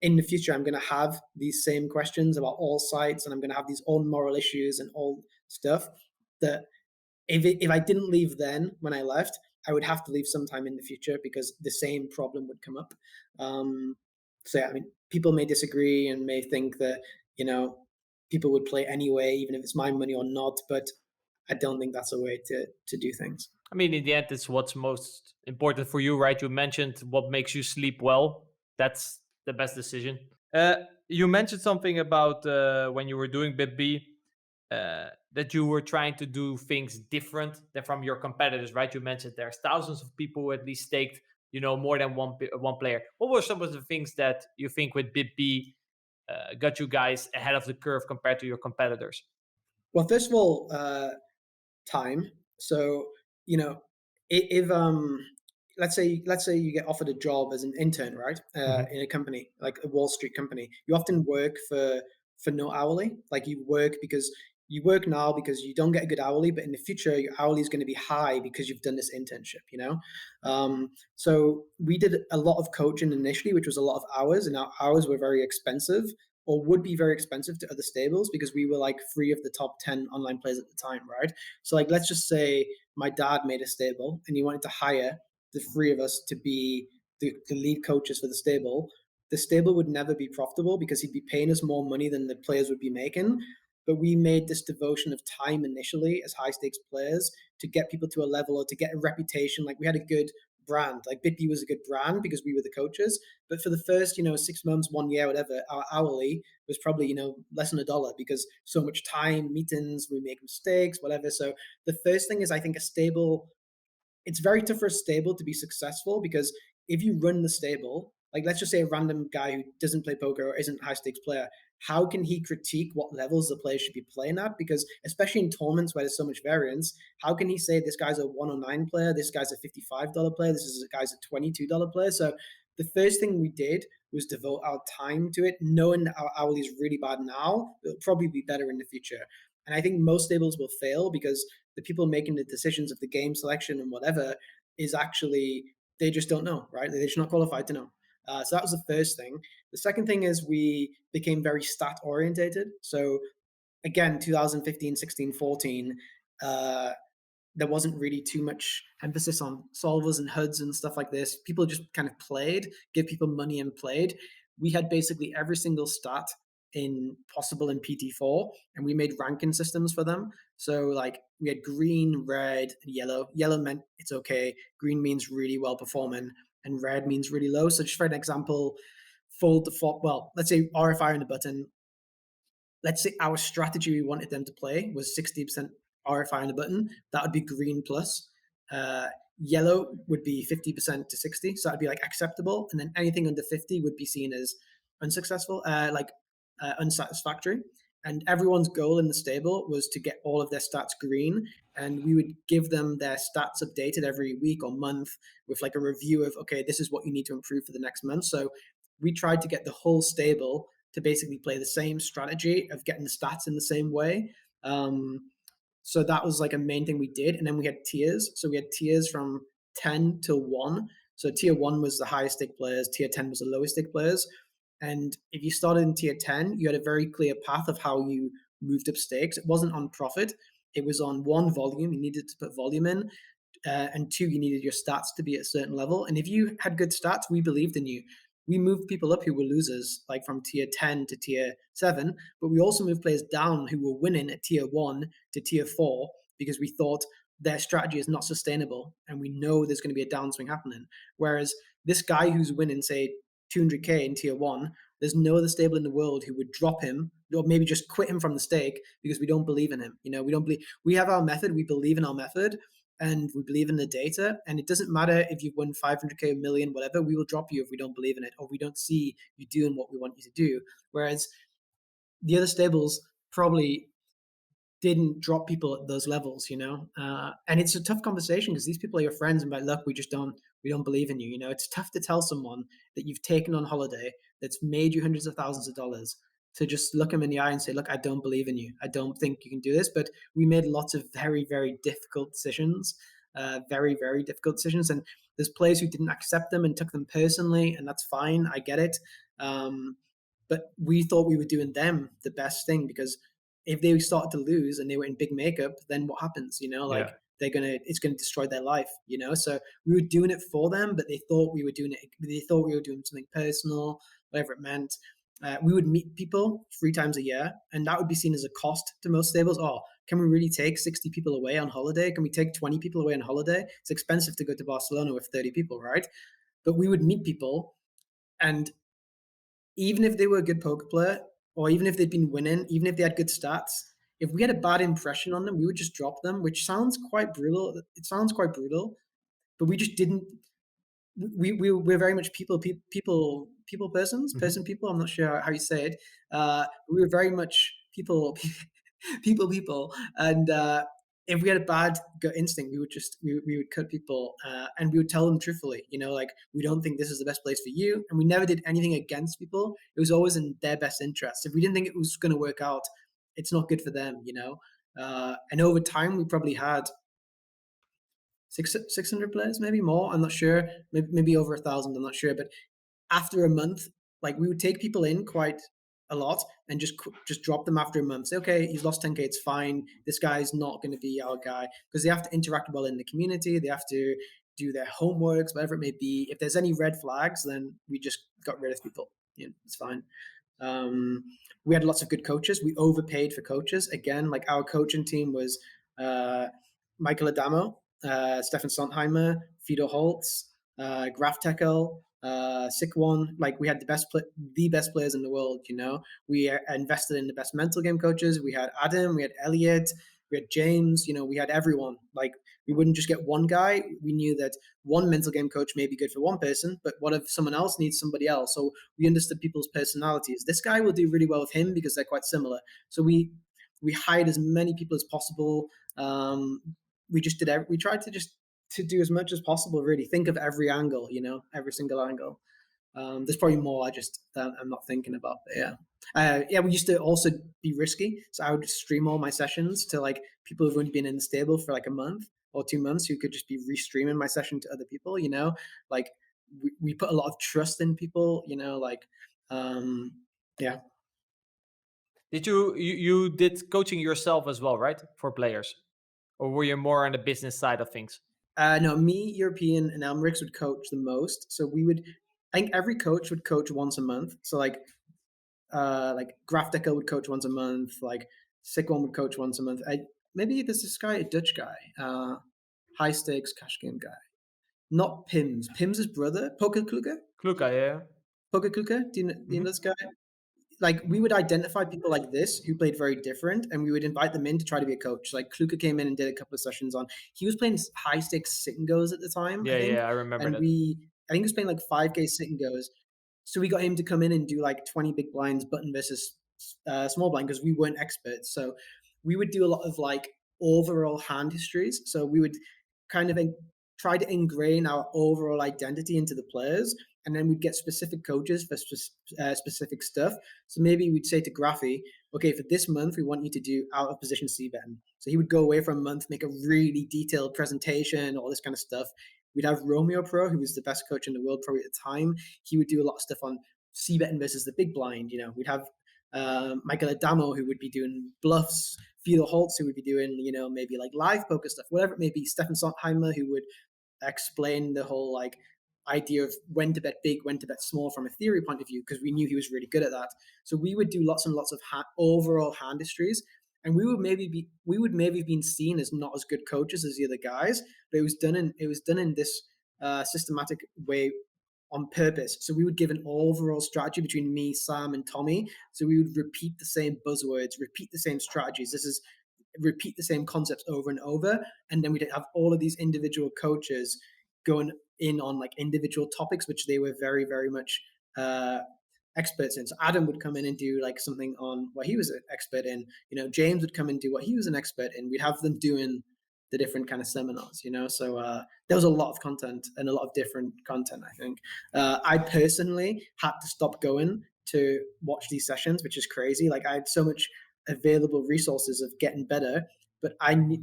in the future, I'm going to have these same questions about all sites, and I'm going to have these own moral issues and all stuff that if I didn't leave then when I left, I would have to leave sometime in the future because the same problem would come up. So yeah, I mean, people may disagree and may think that, people would play anyway, even if it's my money or not, but I don't think that's a way to do things. I mean, in the end, it's what's most important for you, right? You mentioned what makes you sleep well. That's the best decision. You mentioned something about when you were doing BitB, that you were trying to do things different than from your competitors, right? You mentioned there's thousands of people who at least staked, more than one player. What were some of the things that you think with BitB got you guys ahead of the curve compared to your competitors? Well, first of all, time. So, if let's say you get offered a job as an intern, right, in a company like a Wall Street company, you often work for no hourly. Like, you work now because you don't get a good hourly, but in the future your hourly is going to be high because you've done this internship. So we did a lot of coaching initially, which was a lot of hours, and our hours were very expensive, or would be very expensive to other stables, because we were like 3 of the top 10 online players at the time, right? So, like, let's just say my dad made a stable and he wanted to hire the 3 of us to be the lead coaches for the stable. The stable would never be profitable because he'd be paying us more money than the players would be making. But we made this devotion of time initially as high stakes players to get people to a level or to get a reputation. Like, we had a good brand. Like BitB was a good brand because we were the coaches. But for the first, 6 months, 1 year, whatever, our hourly was probably, less than $1 because so much time, meetings, we make mistakes, whatever. So the first thing is, I think, it's very tough for a stable to be successful because if you run the stable, like let's just say a random guy who doesn't play poker or isn't a high stakes player, how can he critique what levels the player should be playing at? Because especially in tournaments where there's so much variance, how can he say this guy's a 109 player, this guy's a $55 player, guy's a $22 player? So the first thing we did was devote our time to it, knowing that our hourly is really bad now, it'll probably be better in the future. And I think most stables will fail because the people making the decisions of the game selection and whatever is actually, they just don't know, right? They're just not qualified to know. So that was the first thing. The second thing is we became very stat orientated. So again, 2015, 16, 14, there wasn't really too much emphasis on solvers and HUDs and stuff like this. People just kind of played, give people money and played. We had basically every single stat possible in PT4, and we made ranking systems for them. So like we had green, red, and yellow. Yellow meant it's okay. Green means really well performing, and red means really low. So just for an example, full default, well, let's say RFI on the button. Let's say our strategy we wanted them to play was 60% RFI on the button. That would be green plus. Yellow would be 50% to 60. So that'd be like acceptable. And then anything under 50 would be seen as unsuccessful, unsatisfactory. And everyone's goal in the stable was to get all of their stats green. And we would give them their stats updated every week or month with like a review of, okay, this is what you need to improve for the next month. So we tried to get the whole stable to basically play the same strategy of getting the stats in the same way. So that was like a main thing we did. And then we had tiers. So we had tiers from 10 to 1. So tier 1 was the highest stake players. Tier 10 was the lowest stake players. And if you started in tier 10, you had a very clear path of how you moved up stakes. It wasn't on profit. It was on 1, volume. You needed to put volume in. And 2, you needed your stats to be at a certain level. And if you had good stats, we believed in you. We moved people up who were losers, like from tier 10 to tier 7, but we also moved players down who were winning at tier 1 to tier 4 because we thought their strategy is not sustainable and we know there's going to be a downswing happening. Whereas this guy who's winning, say, 200K in tier 1, there's no other stable in the world who would drop him or maybe just quit him from the stake because we don't believe in him. We have our method, we believe in our method, and we believe in the data. And it doesn't matter if you've won 500K, a million, whatever, we will drop you if we don't believe in it or we don't see you doing what we want you to do. Whereas the other stables probably didn't drop people at those levels, and it's a tough conversation because these people are your friends and by luck, we don't believe in you. It's tough to tell someone that you've taken on holiday that's made you hundreds of thousands of dollars to just look them in the eye and say, look, I don't believe in you. I don't think you can do this. But we made lots of very, very difficult decisions, very, very difficult decisions. And there's players who didn't accept them and took them personally, and that's fine. I get it. But we thought we were doing them the best thing because if they started to lose and they were in big makeup, then what happens? It's gonna destroy their life. So we were doing it for them, but they thought we were doing it. They thought we were doing something personal, whatever it meant. We would meet people 3 times a year, and that would be seen as a cost to most stables. Oh, can we really take 60 people away on holiday? Can we take 20 people away on holiday? It's expensive to go to Barcelona with 30 people, right? But we would meet people, and even if they were a good poker player, or even if they'd been winning, even if they had good stats, if we had a bad impression on them, we would just drop them, which sounds quite brutal. It sounds quite brutal, but we just didn't. We're very much people persons, people. I'm not sure how you say it. We were very much people, and if we had a bad gut instinct, we would cut people, and we would tell them truthfully, like, we don't think this is the best place for you, and we never did anything against people. It was always in their best interest. If we didn't think it was going to work out, it's not good for them, and over time we probably had 600 players, maybe more. I'm not sure. Maybe over 1,000. I'm not sure. But after a month, like, we would take people in quite a lot and just drop them after a month. Say, okay, he's lost 10K. It's fine. This guy's not going to be our guy, because they have to interact well in the community. They have to do their homeworks, whatever it may be. If there's any red flags, then we just got rid of people. It's fine. We had lots of good coaches. We overpaid for coaches. Again, like, our coaching team was Michael Adamo, Stefan Sontheimer, Fido Holtz, Graph Tekel, Sick One. Like we had the best players in the world. We invested in the best mental game coaches. We had Adam, we had Elliot, we had James. We had everyone. Like we wouldn't just get one guy. We knew that one mental game coach may be good for one person, but what if someone else needs somebody else? So we understood people's personalities. This guy will do really well with him because they're quite similar. So we hired as many people as possible. We just did. We tried to do as much as possible. Really think of every angle. Every single angle. There's probably more I'm not thinking about. But yeah. We used to also be risky. So I would stream all my sessions to like people who've only been in the stable for like a month or 2 months who could just be restreaming my session to other people. Like we put a lot of trust in people. Yeah. Did you did coaching yourself as well, right, for players, or were you more on the business side of things? No, me, European, and Elmerix would coach the most. So I think every coach would coach once a month. So like Graph Decker would coach once a month. Like Sick One would coach once a month. Maybe there's this guy, a Dutch guy, high stakes cash game guy, not Pims. Pims' brother, Poker Kluger. Kluka, yeah. Poker Kluger. Do you know this guy? Like we would identify people like this who played very different, and we would invite them in to try to be a coach. Like Kluka came in and did a couple of sessions on. He was playing high stakes sit and goes at the time. I remember and that. I think he was playing like 5K sit and goes. So we got him to come in and do like 20 big blinds button versus small blind because we weren't experts. So we would do a lot of like overall hand histories. So we would kind of try to ingrain our overall identity into the players. And then we'd get specific coaches for specific stuff. So maybe we'd say to Graphy, okay, for this month, we want you to do out of position C-betting. So he would go away for a month, make a really detailed presentation, all this kind of stuff. We'd have Romeo Pro, who was the best coach in the world probably at the time. He would do a lot of stuff on C-betting versus the big blind. We'd have Michael Adamo, who would be doing bluffs, Fidel Holtz, who would be doing, maybe like live poker stuff, whatever it may be. Stefan Sontheimer, who would explain the whole like idea of when to bet big, when to bet small from a theory point of view, because we knew he was really good at that. So we would do lots and lots of overall hand histories, and we would maybe have been seen as not as good coaches as the other guys, but it was done in this systematic way on purpose. So we would give an overall strategy between me, Sam, and Tomi. So we would repeat the same buzzwords, repeat the same strategies. Repeat the same concepts over and over, and then we'd have all of these individual coaches going in on like individual topics which they were very, very much experts in. So Adam would come in and do like something on what he was an expert in. James would come and do what he was an expert in. We'd have them doing the different kind of seminars. So there was a lot of content and a lot of different content. I think I personally had to stop going to watch these sessions, which is crazy. Like I had so much available resources of getting better, but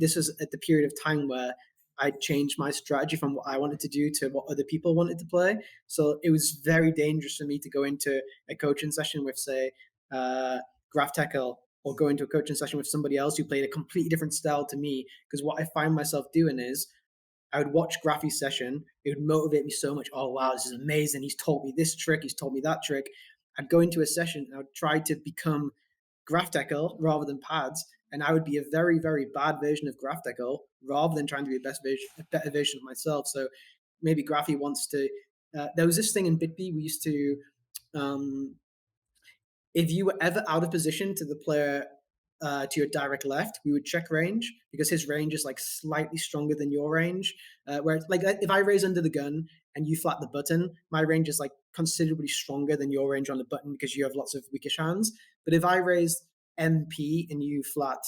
this was at the period of time where I changed my strategy from what I wanted to do to what other people wanted to play. So it was very dangerous for me to go into a coaching session with, say, Graph Tekel, or go into a coaching session with somebody else who played a completely different style to me. Because what I find myself doing is I would watch Graphy's session. It would motivate me so much. Oh, wow, this is amazing. He's taught me this trick. He's taught me that trick. I'd go into a session and I would try to become Graph Tekel rather than Pads, and I would be a very, very bad version of Graph Tekel rather than trying to be a better version of myself. So maybe Graphy wants to. There was this thing in BitB we used to. If you were ever out of position to the player to your direct left, we would check range because his range is like slightly stronger than your range. Where like if I raise under the gun and you flat the button, my range is like considerably stronger than your range on the button because you have lots of weakish hands. But if I raise MP and you flat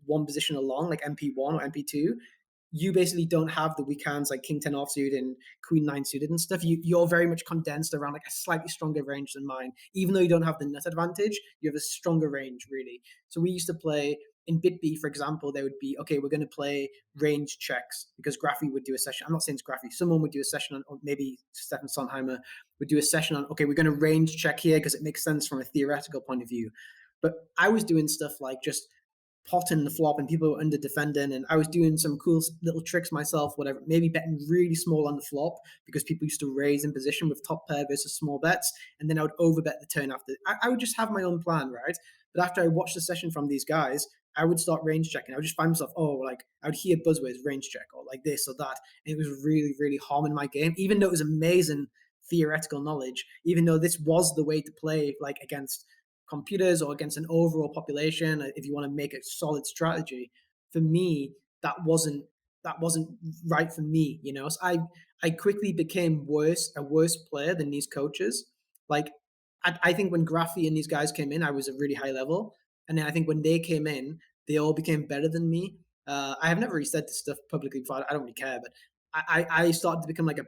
one position along, like MP1 or MP2, you basically don't have the weak hands like King 10 offsuit and Queen 9 suited and stuff. You're very much condensed around like a slightly stronger range than mine. Even though you don't have the nut advantage, you have a stronger range, really. So we used to play in BitB, for example, there would be, okay, we're going to play range checks because Graphy would do a session. I'm not saying it's Graphy. Someone would do a session on, or maybe Stefan Sontheimer would do a session on, okay, we're going to range check here because it makes sense from a theoretical point of view. But I was doing stuff like just potting the flop and people were under defending, and I was doing some cool little tricks myself, whatever, maybe betting really small on the flop because people used to raise in position with top pair versus small bets, and then I would overbet the turn after. I would just have my own plan, right? But after I watched the session from these guys, I would start range checking. I would just find myself, like I would hear buzzwords, range check, or like this or that. And it was really, really harming my game, even though it was amazing theoretical knowledge, even though this was the way to play, like against computers or against an overall population. If you want to make a solid strategy, for me, that wasn't right for me, you know. So I quickly became a worse player than these coaches. Like I think when Graphy and these guys came in, I was at really high level, and then I think when they came in, they all became better than me. I have never really said this stuff publicly before. I don't really care, but I started to become like a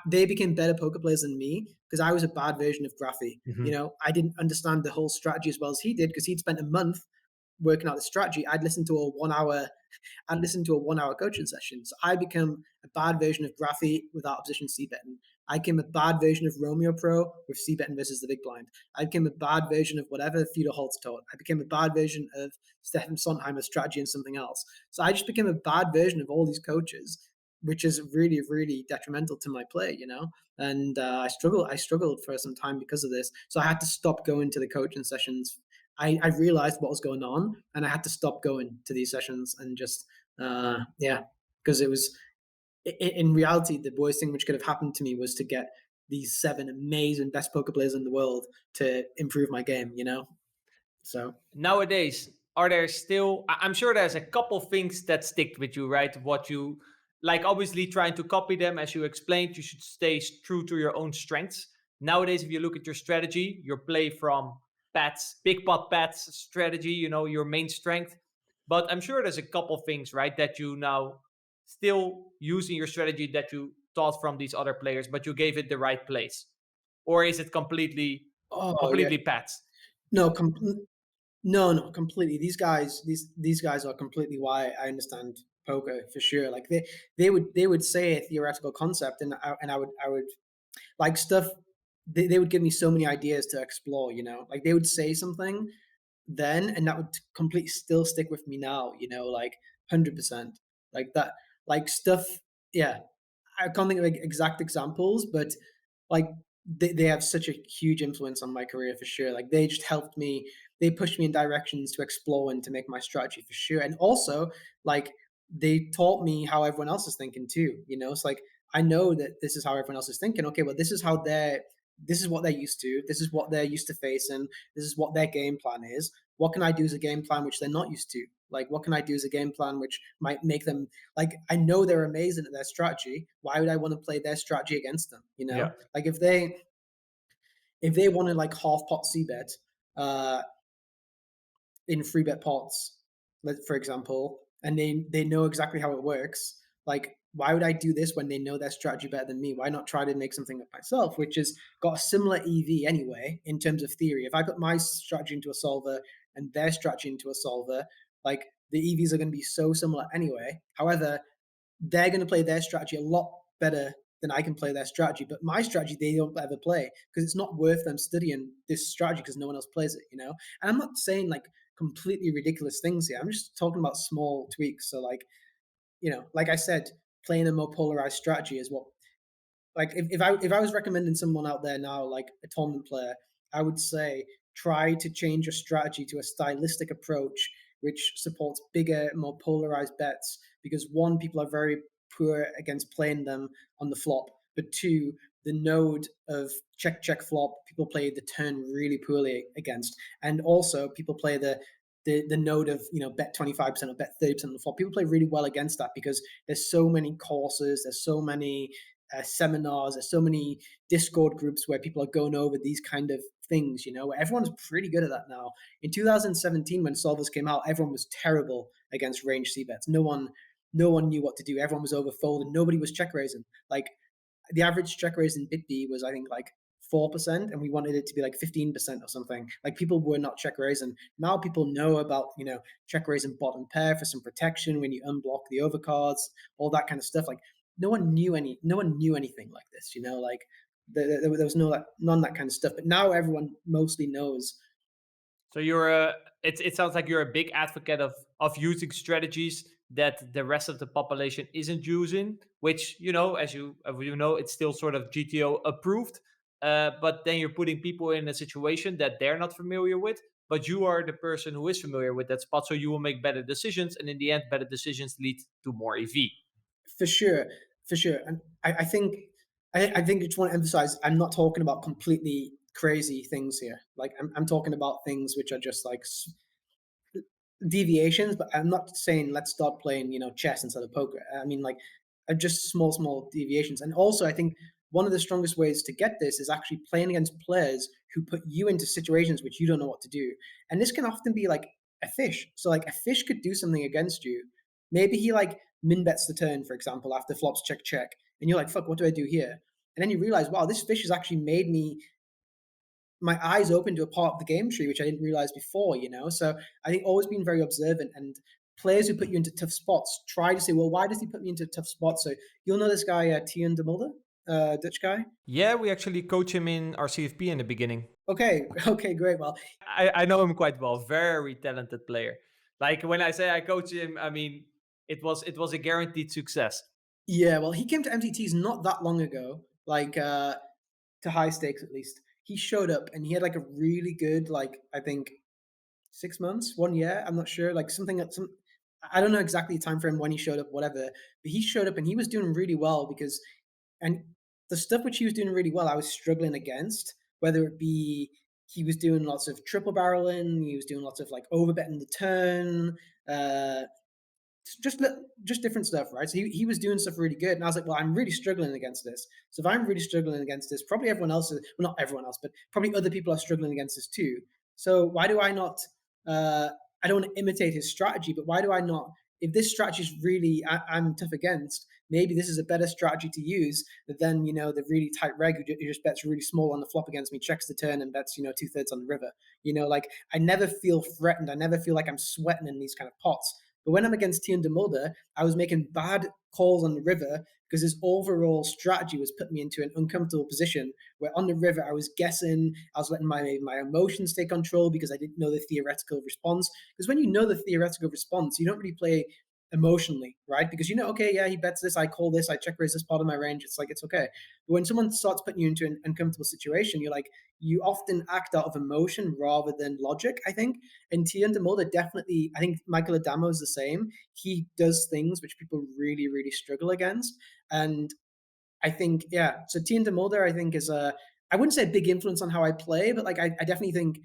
they became better poker players than me because I was a bad version of Graphy. You know, I didn't understand the whole strategy as well as he did because he'd spent a month working out the strategy. I'd listened to a 1 hour coaching session. So I became a bad version of Graphy without opposition c-betting. I became a bad version of Romeo Pro with c-betting versus the big blind. I became a bad version of whatever Theodor Holtz taught. I became a bad version of Stefan Sondheimer's strategy and something else. So I just became a bad version of all these coaches, which is really, really detrimental to my play, you know? And I struggled for some time because of this. So I had to stop going to the coaching sessions. I realized what was going on, and I had to stop going to these sessions and just, because it was, in reality, the worst thing which could have happened to me was to get these 7 amazing best poker players in the world to improve my game, you know? So nowadays, are there still, I'm sure there's a couple things that stick with you, right? What you like, obviously trying to copy them, as you explained, you should stay true to your own strengths. Nowadays, if you look at your strategy, your play from big pot Pats strategy, you know, your main strength. But I'm sure there's a couple things, right, that you now still use in your strategy that you taught from these other players, but you gave it the right place. Or is it completely Pats? No, no, completely. These guys are completely why I understand poker for sure. Like they would say a theoretical concept, and I would like stuff. They would give me so many ideas to explore. You know, like they would say something then, and that would completely still stick with me now. You know, like 100%. Like that, like stuff. Yeah, I can't think of like exact examples, but like they have such a huge influence on my career for sure. Like they just helped me, they pushed me in directions to explore and to make my strategy for sure. And also like they taught me how everyone else is thinking too. You know, it's like I know that this is how everyone else is thinking. Okay, well this is what they're used to. This is what they're used to facing. This is what their game plan is. What can I do as a game plan which they're not used to? Like, what can I do as a game plan which might make them, like, I know they're amazing at their strategy. Why would I want to play their strategy against them? You know, Yeah. like if they wanted like half pot c-bet in free bet pots, for example, and they know exactly how it works, like why would I do this when they know their strategy better than me? Why not try to make something up myself, which has got a similar EV anyway in terms of theory? If I put my strategy into a solver and their strategy into a solver, like the EVs are going to be so similar anyway. However, they're going to play their strategy a lot better than I can play their strategy. But my strategy, they don't ever play because it's not worth them studying this strategy because no one else plays it, you know? And I'm not saying like completely ridiculous things here. I'm just talking about small tweaks. So like, you know, like I said, playing a more polarized strategy is what, like if I was recommending someone out there now, like a tournament player, I would say try to change your strategy to a stylistic approach which supports bigger, more polarized bets, because one, people are very poor against playing them on the flop, but two, the node of check flop, people play the turn really poorly against, and also people play the node of, you know, bet 25% or bet 30% on the flop. People play really well against that because there's so many courses, there's so many seminars, there's so many Discord groups where people are going over these kind of things, you know, where everyone's pretty good at that now. In 2017, when solvers came out, everyone was terrible against range c-bets. No one knew what to do. Everyone was overfolding. Nobody was check raising. Like the average check raise in BitB was, I think, like 4%, and we wanted it to be like 15% or something. Like people were not check raising. Now people know about, you know, check raising bottom pair for some protection when you unblock the overcards, all that kind of stuff. Like no one knew anything like this, you know, like there was none that kind of stuff. But now everyone mostly knows. So it sounds like you're a big advocate of using strategies that the rest of the population isn't using, which, you know, as you know, it's still sort of GTO approved. But then you're putting people in a situation that they're not familiar with. but you are the person who is familiar with that spot, so you will make better decisions, and in the end, better decisions lead to more EV. For sure, for sure. And I think I think I just want to emphasize, I'm not talking about completely crazy things here. Like I'm talking about things which are just like deviations, but I'm not saying let's start playing, chess instead of poker. I mean, like, just small deviations. And also, I think one of the strongest ways to get this is actually playing against players who put you into situations which you don't know what to do. And this can often be like a fish. So, like, a fish could do something against you. Maybe he like min bets the turn, for example, after flops check, and you're like, fuck, what do I do here? And then you realize, wow, this fish has actually made my eyes open to a part of the game tree which I didn't realize before, So I think always being very observant, and players who put you into tough spots try to say, well, why does he put me into tough spots? So you'll know this guy, Tian de Mulder, Dutch guy. Yeah, we actually coach him in our CFP in the beginning. Okay, great. Well, I know him quite well. Very talented player. Like when I say I coach him, I mean it was a guaranteed success. Yeah, well, he came to MTTs not that long ago, like to high stakes at least. He showed up and he had like a really good, like, I think 6 months, 1 year, I'm not sure, like I don't know exactly the time frame when he showed up, whatever, but he showed up and he was doing really well and the stuff which he was doing really well, I was struggling against, whether it be he was doing lots of triple barreling, he was doing lots of like overbetting the turn, just different stuff, right? So he was doing stuff really good, and I was like, well, I'm really struggling against this. So if I'm really struggling against this, probably everyone else is, well, not everyone else, but probably other people are struggling against this too. So why do I not? I don't want to imitate his strategy, but why do I not? If this strategy is really I'm tough against, maybe this is a better strategy to use than the really tight reg who just bets really small on the flop against me, checks the turn, and bets 2/3 on the river. Like I never feel threatened. I never feel like I'm sweating in these kind of pots. But when I'm against Tian de Mulder, I was making bad calls on the river because his overall strategy was putting me into an uncomfortable position where on the river I was guessing, I was letting my emotions take control because I didn't know the theoretical response. Because when you know the theoretical response, you don't really play emotionally, right? Because okay, yeah, he bets this, I call this, I check raise this part of my range. It's like, it's okay. But when someone starts putting you into an uncomfortable situation, you often act out of emotion rather than logic, I think. And Tian de Mulder definitely, I think Michael Adamo is the same. He does things which people really, really struggle against. And I think, yeah, so Tian de Mulder, I think, is I wouldn't say a big influence on how I play, but like I definitely think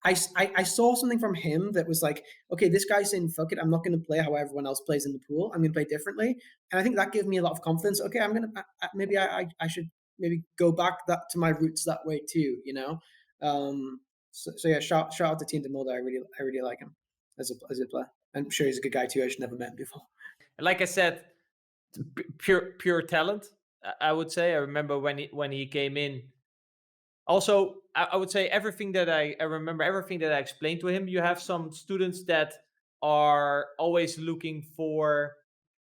I saw something from him that was like, okay, this guy's saying, fuck it, I'm not going to play how everyone else plays in the pool. I'm going to play differently. And I think that gave me a lot of confidence. Okay, I'm going to, maybe I should maybe go back to my roots that way too, So yeah, shout out to Tian de Mulder. I really like him as a player. I'm sure he's a good guy too. I just never met him before. Like I said, pure talent, I would say. I remember when he came in. Also, I would say everything that I remember, everything that I explained to him. You have some students that are always looking for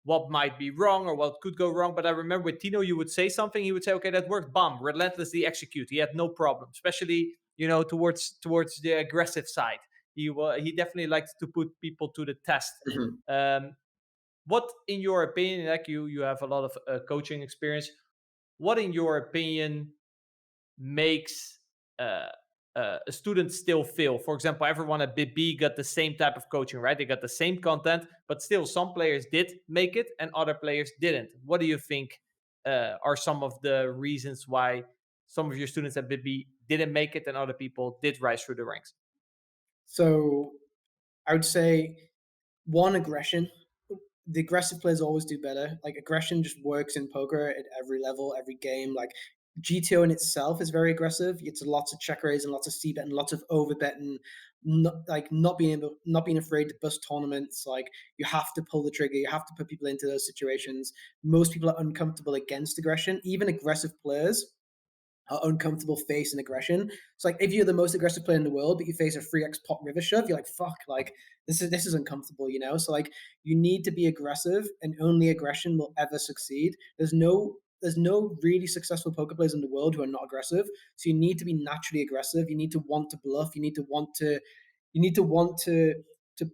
what might be wrong or what could go wrong. But I remember with Tino, you would say something, he would say, okay, that worked, bam, relentlessly execute. He had no problem, especially, towards the aggressive side. He definitely liked to put people to the test. Mm-hmm. What, in your opinion, like you have a lot of coaching experience, what in your opinion makes a student still fail? For example, everyone at BitB got the same type of coaching, right? They got the same content, but still some players did make it and other players didn't. What do you think are some of the reasons why some of your students at BitB didn't make it and other people did rise through the ranks? So I would say, one, aggression. The aggressive players always do better. Like, aggression just works in poker at every level, every game. Like, GTO in itself is very aggressive. It's lots of check raise and lots of c-bet and lots of overbet and not being afraid to bust tournaments. Like, you have to pull the trigger. You have to put people into those situations. Most people are uncomfortable against aggression. Even aggressive players are uncomfortable facing aggression. It's like, if you're the most aggressive player in the world, but you face a 3x pot river shove, you're like, fuck, like this is uncomfortable, So like, you need to be aggressive, and only aggression will ever succeed. There's no really successful poker players in the world who are not aggressive. So you need to be naturally aggressive. You need to want to bluff. You need to want to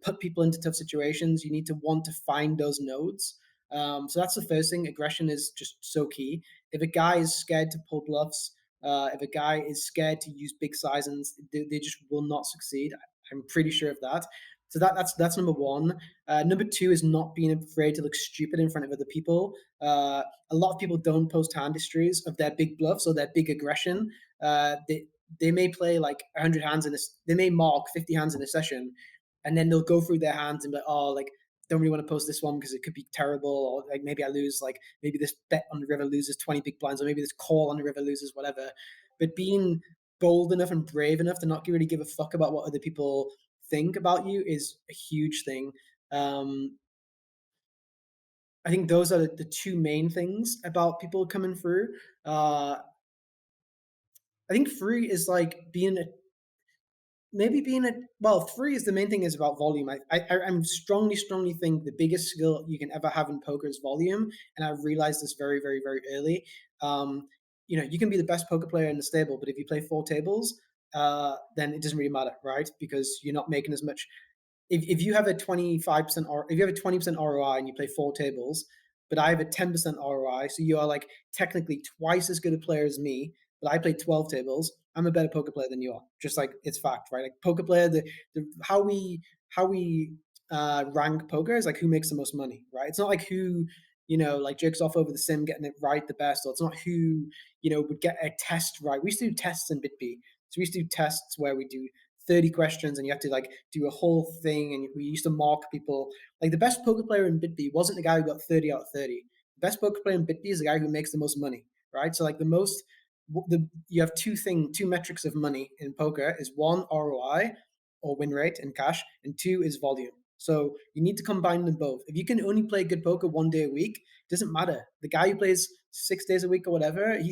put people into tough situations. You need to want to find those nodes. So that's the first thing. Aggression is just so key. If a guy is scared to pull bluffs, If a guy is scared to use big sizings, they just will not succeed. I'm pretty sure of that. So that's number one. Number two is not being afraid to look stupid in front of other people. A lot of people don't post hand histories of their big bluffs or their big aggression. They may play like 100 hands they may mark 50 hands in a session, and then they'll go through their hands and be like, oh, like, don't really want to post this one because it could be terrible, or like maybe I lose, like maybe this bet on the river loses 20 big blinds, or maybe this call on the river loses whatever. But being bold enough and brave enough to not really give a fuck about what other people think about you is a huge thing. I think those are the two main things about people coming through. I think three is like being a three is the main thing is about volume. I'm strongly think the biggest skill you can ever have in poker is volume, and I realized this very, very, very early. You can be the best poker player in the stable, but if you play 4 tables, then it doesn't really matter, right? Because you're not making as much. If you have a 25% or if you have a 20% ROI and you play 4 tables, but I have a 10% ROI, so you are like technically twice as good a player as me, but I play 12 tables, I'm a better poker player than you are. Just like it's fact, right? Like poker player, how we rank poker is like who makes the most money, right? It's not like who like jerks off over the sim getting it right the best, or it's not who would get a test right. We used to do tests in BitB, so we used to do tests where we do 30 questions and you have to like do a whole thing, and we used to mark people. Like the best poker player in BitB wasn't the guy who got 30 out of 30. The best poker player in BitB is the guy who makes the most money, right? So like you have two metrics of money in poker is one, ROI or win rate in cash, and two is volume. So you need to combine them both. If you can only play good poker 1 day a week, it doesn't matter. The guy who plays 6 days a week or whatever, he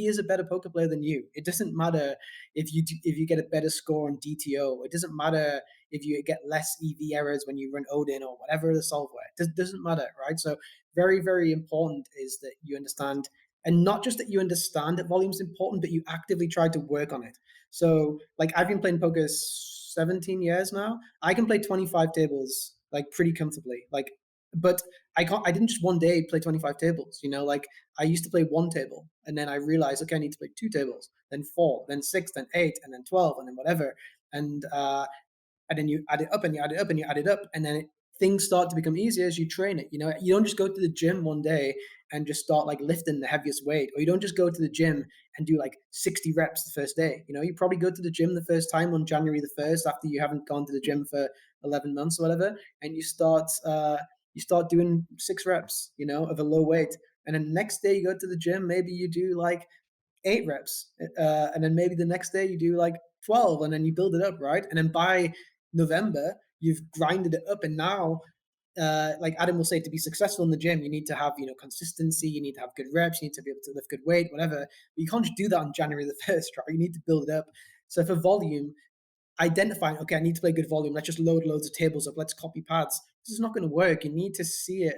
is a better poker player than you. It doesn't matter if you get a better score on DTO. It doesn't matter if you get less EV errors when you run Odin or whatever the software. It doesn't matter, right? So very, very important is that you understand, and not just that you understand that volume is important, but you actively try to work on it. So like I've been playing poker 17 years now. I can play 25 tables like pretty comfortably. But I didn't just one day play 25 tables, like I used to play 1 table, and then I realized, okay, I need to play 2 tables, then 4, then 6, then 8, and then 12, and then whatever. And then you add it up and you add it up and you add it up, and then things start to become easier as you train it. You don't just go to the gym one day and just start like lifting the heaviest weight, or you don't just go to the gym and do like 60 reps the first day. You probably go to the gym the first time on January the 1st after you haven't gone to the gym for 11 months or whatever, and you start doing 6 reps, of a low weight, and then the next day you go to the gym, maybe you do like 8 reps, and then maybe the next day you do like 12, and then you build it up, right? And then by November you've grinded it up, and now like Adam will say, to be successful in the gym, you need to have consistency, you need to have good reps, you need to be able to lift good weight, whatever. But you can't just do that on January the 1st, right? You need to build it up. So for volume, identifying, okay, I need to play good volume, let's just load loads of tables up, let's copy pads. This is not going to work. You need to see it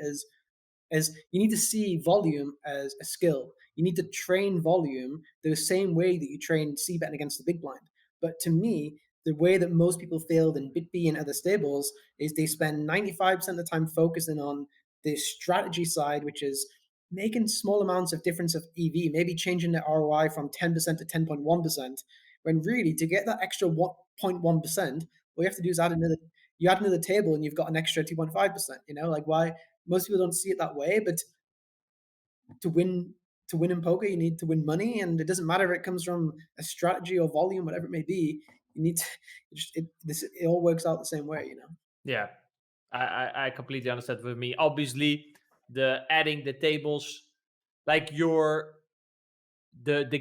as you need to see volume as a skill. You need to train volume the same way that you train c-betting against the big blind. But to me, the way that most people failed in BitB and other stables is they spend 95% of the time focusing on the strategy side, which is making small amounts of difference of EV, maybe changing their ROI from 10% to 10.1%, when really to get that extra 0.1%, all you have to do is add another table and you've got an extra 2.5%. Like why most people don't see it that way, but to win in poker, you need to win money, and it doesn't matter if it comes from a strategy or volume, whatever it may be. You need to it all works out the same way, Yeah, I completely understand. With me, obviously, the adding the tables, like the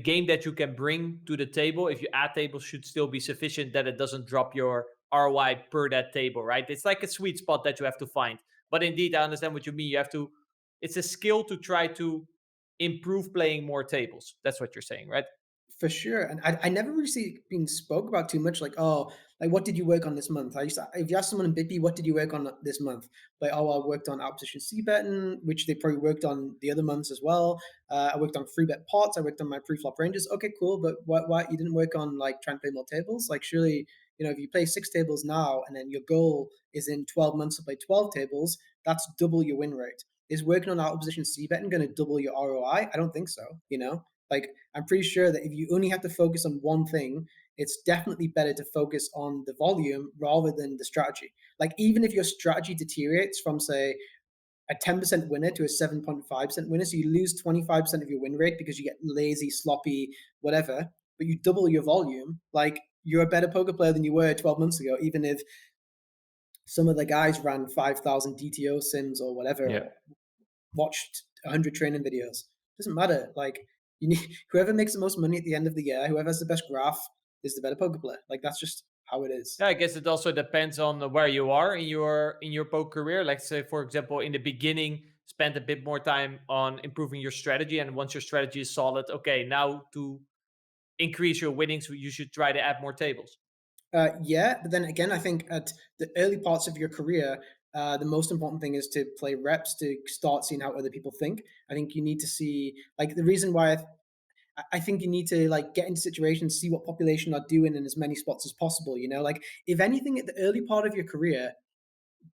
game that you can bring to the table, if you add tables, should still be sufficient that it doesn't drop your ROI per that table, right? It's like a sweet spot that you have to find. But indeed, I understand what you mean. You have to. It's a skill to try to improve playing more tables. That's what you're saying, right? For sure. And I never really see being spoke about too much, like, oh, like what did you work on this month? If you ask someone in BitB, what did you work on this month? Like, oh, I worked on outposition c-betting, which they probably worked on the other months as well. I worked on free bet pots. I worked on my pre-flop ranges. Okay, cool. But why you didn't work on like trying to play more tables? Like surely, if you play 6 tables now and then your goal is in 12 months to play 12 tables, that's double your win rate. Is working on out position c-betting going to double your ROI? I don't think so, Like, I'm pretty sure that if you only have to focus on one thing, it's definitely better to focus on the volume rather than the strategy. Like, even if your strategy deteriorates from, say, a 10% winner to a 7.5% winner, so you lose 25% of your win rate because you get lazy, sloppy, whatever, but you double your volume, like, you're a better poker player than you were 12 months ago, even if some of the guys ran 5,000 DTO sims or whatever, or watched 100 training videos. Doesn't matter. Like, you need whoever makes the most money at the end of the year, whoever has the best graph is the better poker player. Like, that's just how it is. Yeah, I guess it also depends on where you are in your poker career. Like, say, for example, in the beginning, spend a bit more time on improving your strategy, and once your strategy is solid, okay, now to increase your winnings, you should try to add more tables. Yeah, but then again, I think at the early parts of your career, the most important thing is to play reps to start seeing how other people think. I think you need to see, like, the reason why I think you need to, like, get into situations, see what population are doing in as many spots as possible. You know, like, if anything, at the early part of your career,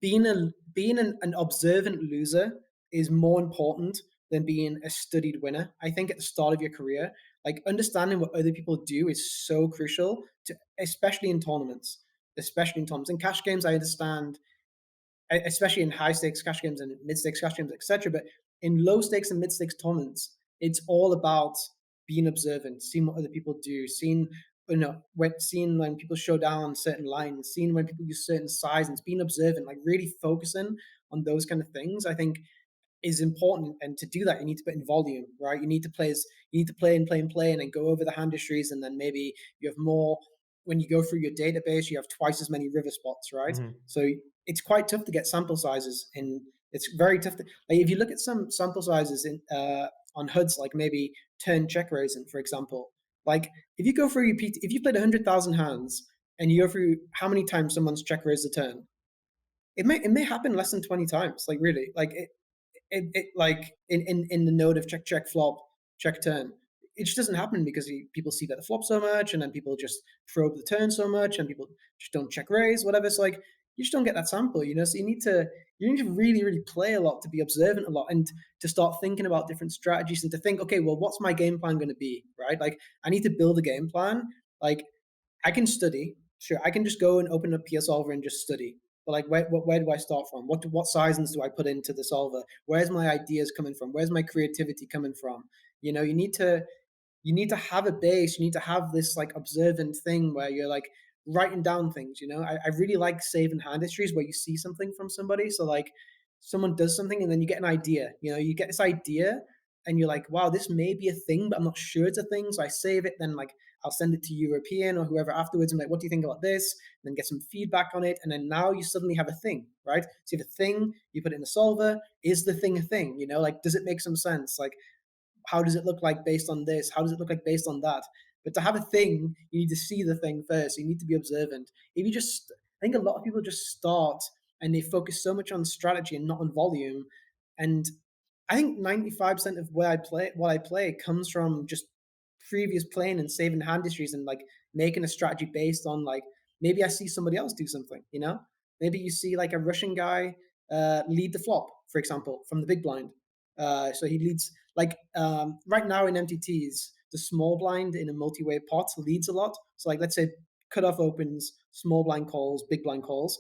being an observant loser is more important than being a studied winner. I think at the start of your career, like, understanding what other people do is so crucial to, especially in tournaments, In cash games, I understand, especially in high stakes cash games and mid stakes cash games, etc. But in low stakes and mid stakes tournaments, it's all about being observant, seeing what other people do, seeing when people show down certain lines, seeing when people use certain sizes, being observant, like really focusing on those kind of things, I think is important. And to do that, you need to put in volume, right? You need to play and then go over the hand histories, and then maybe you have more. When you go through your database, you have twice as many river spots, right? Mm-hmm. So it's quite tough to get sample sizes, and it's very tough to, like, if you look at some sample sizes in on HUDs, like maybe turn check raising, for example. Like, if you go through your PT, if you played 100,000 hands and you go through how many times someone's check raised a turn, it may happen less than 20 times. Like, really, like it like in the node of check check flop check turn, it just doesn't happen because people see that the flop so much, and then people just probe the turn so much, and people just don't check raise, whatever. So, like, you just don't get that sample, you know. So you need to really, really play a lot, to be observant a lot, and to start thinking about different strategies, and to think, okay, well, what's my game plan going to be, right? Like, I need to build a game plan. Like, I can study, sure, I can just go and open up PS Solver and just study. But, like, where do I start from? What sizings do I put into the solver? Where's my ideas coming from? Where's my creativity coming from? You know, you need to have a base. You need to have this, like, observant thing where you're, like, writing down things. You know, I really like saving hand histories where you see something from somebody. So, like, someone does something and then you get an idea. You know, you get this idea and you're like, wow, this may be a thing, but I'm not sure it's a thing. So I save it. Then, like, I'll send it to European or whoever afterwards. I'm like, what do you think about this? And then get some feedback on it. And then now you suddenly have a thing, right? So you have a thing, you put it in the solver. Is the thing a thing? You know, like, does it make some sense? Like, how does it look like based on this? How does it look like based on that? But to have a thing, you need to see the thing first. You need to be observant. If you just, I think a lot of people just start and they focus so much on strategy and not on volume. And I think 95% of what I play comes from just previous playing and saving hand histories and, like, making a strategy based on, like, maybe I see somebody else do something, you know? Maybe you see, like, a Russian guy lead the flop, for example, from the big blind. So he leads, like, right now in MTTs, the small blind in a multi-way pot leads a lot. So, like, let's say cutoff opens, small blind calls, big blind calls.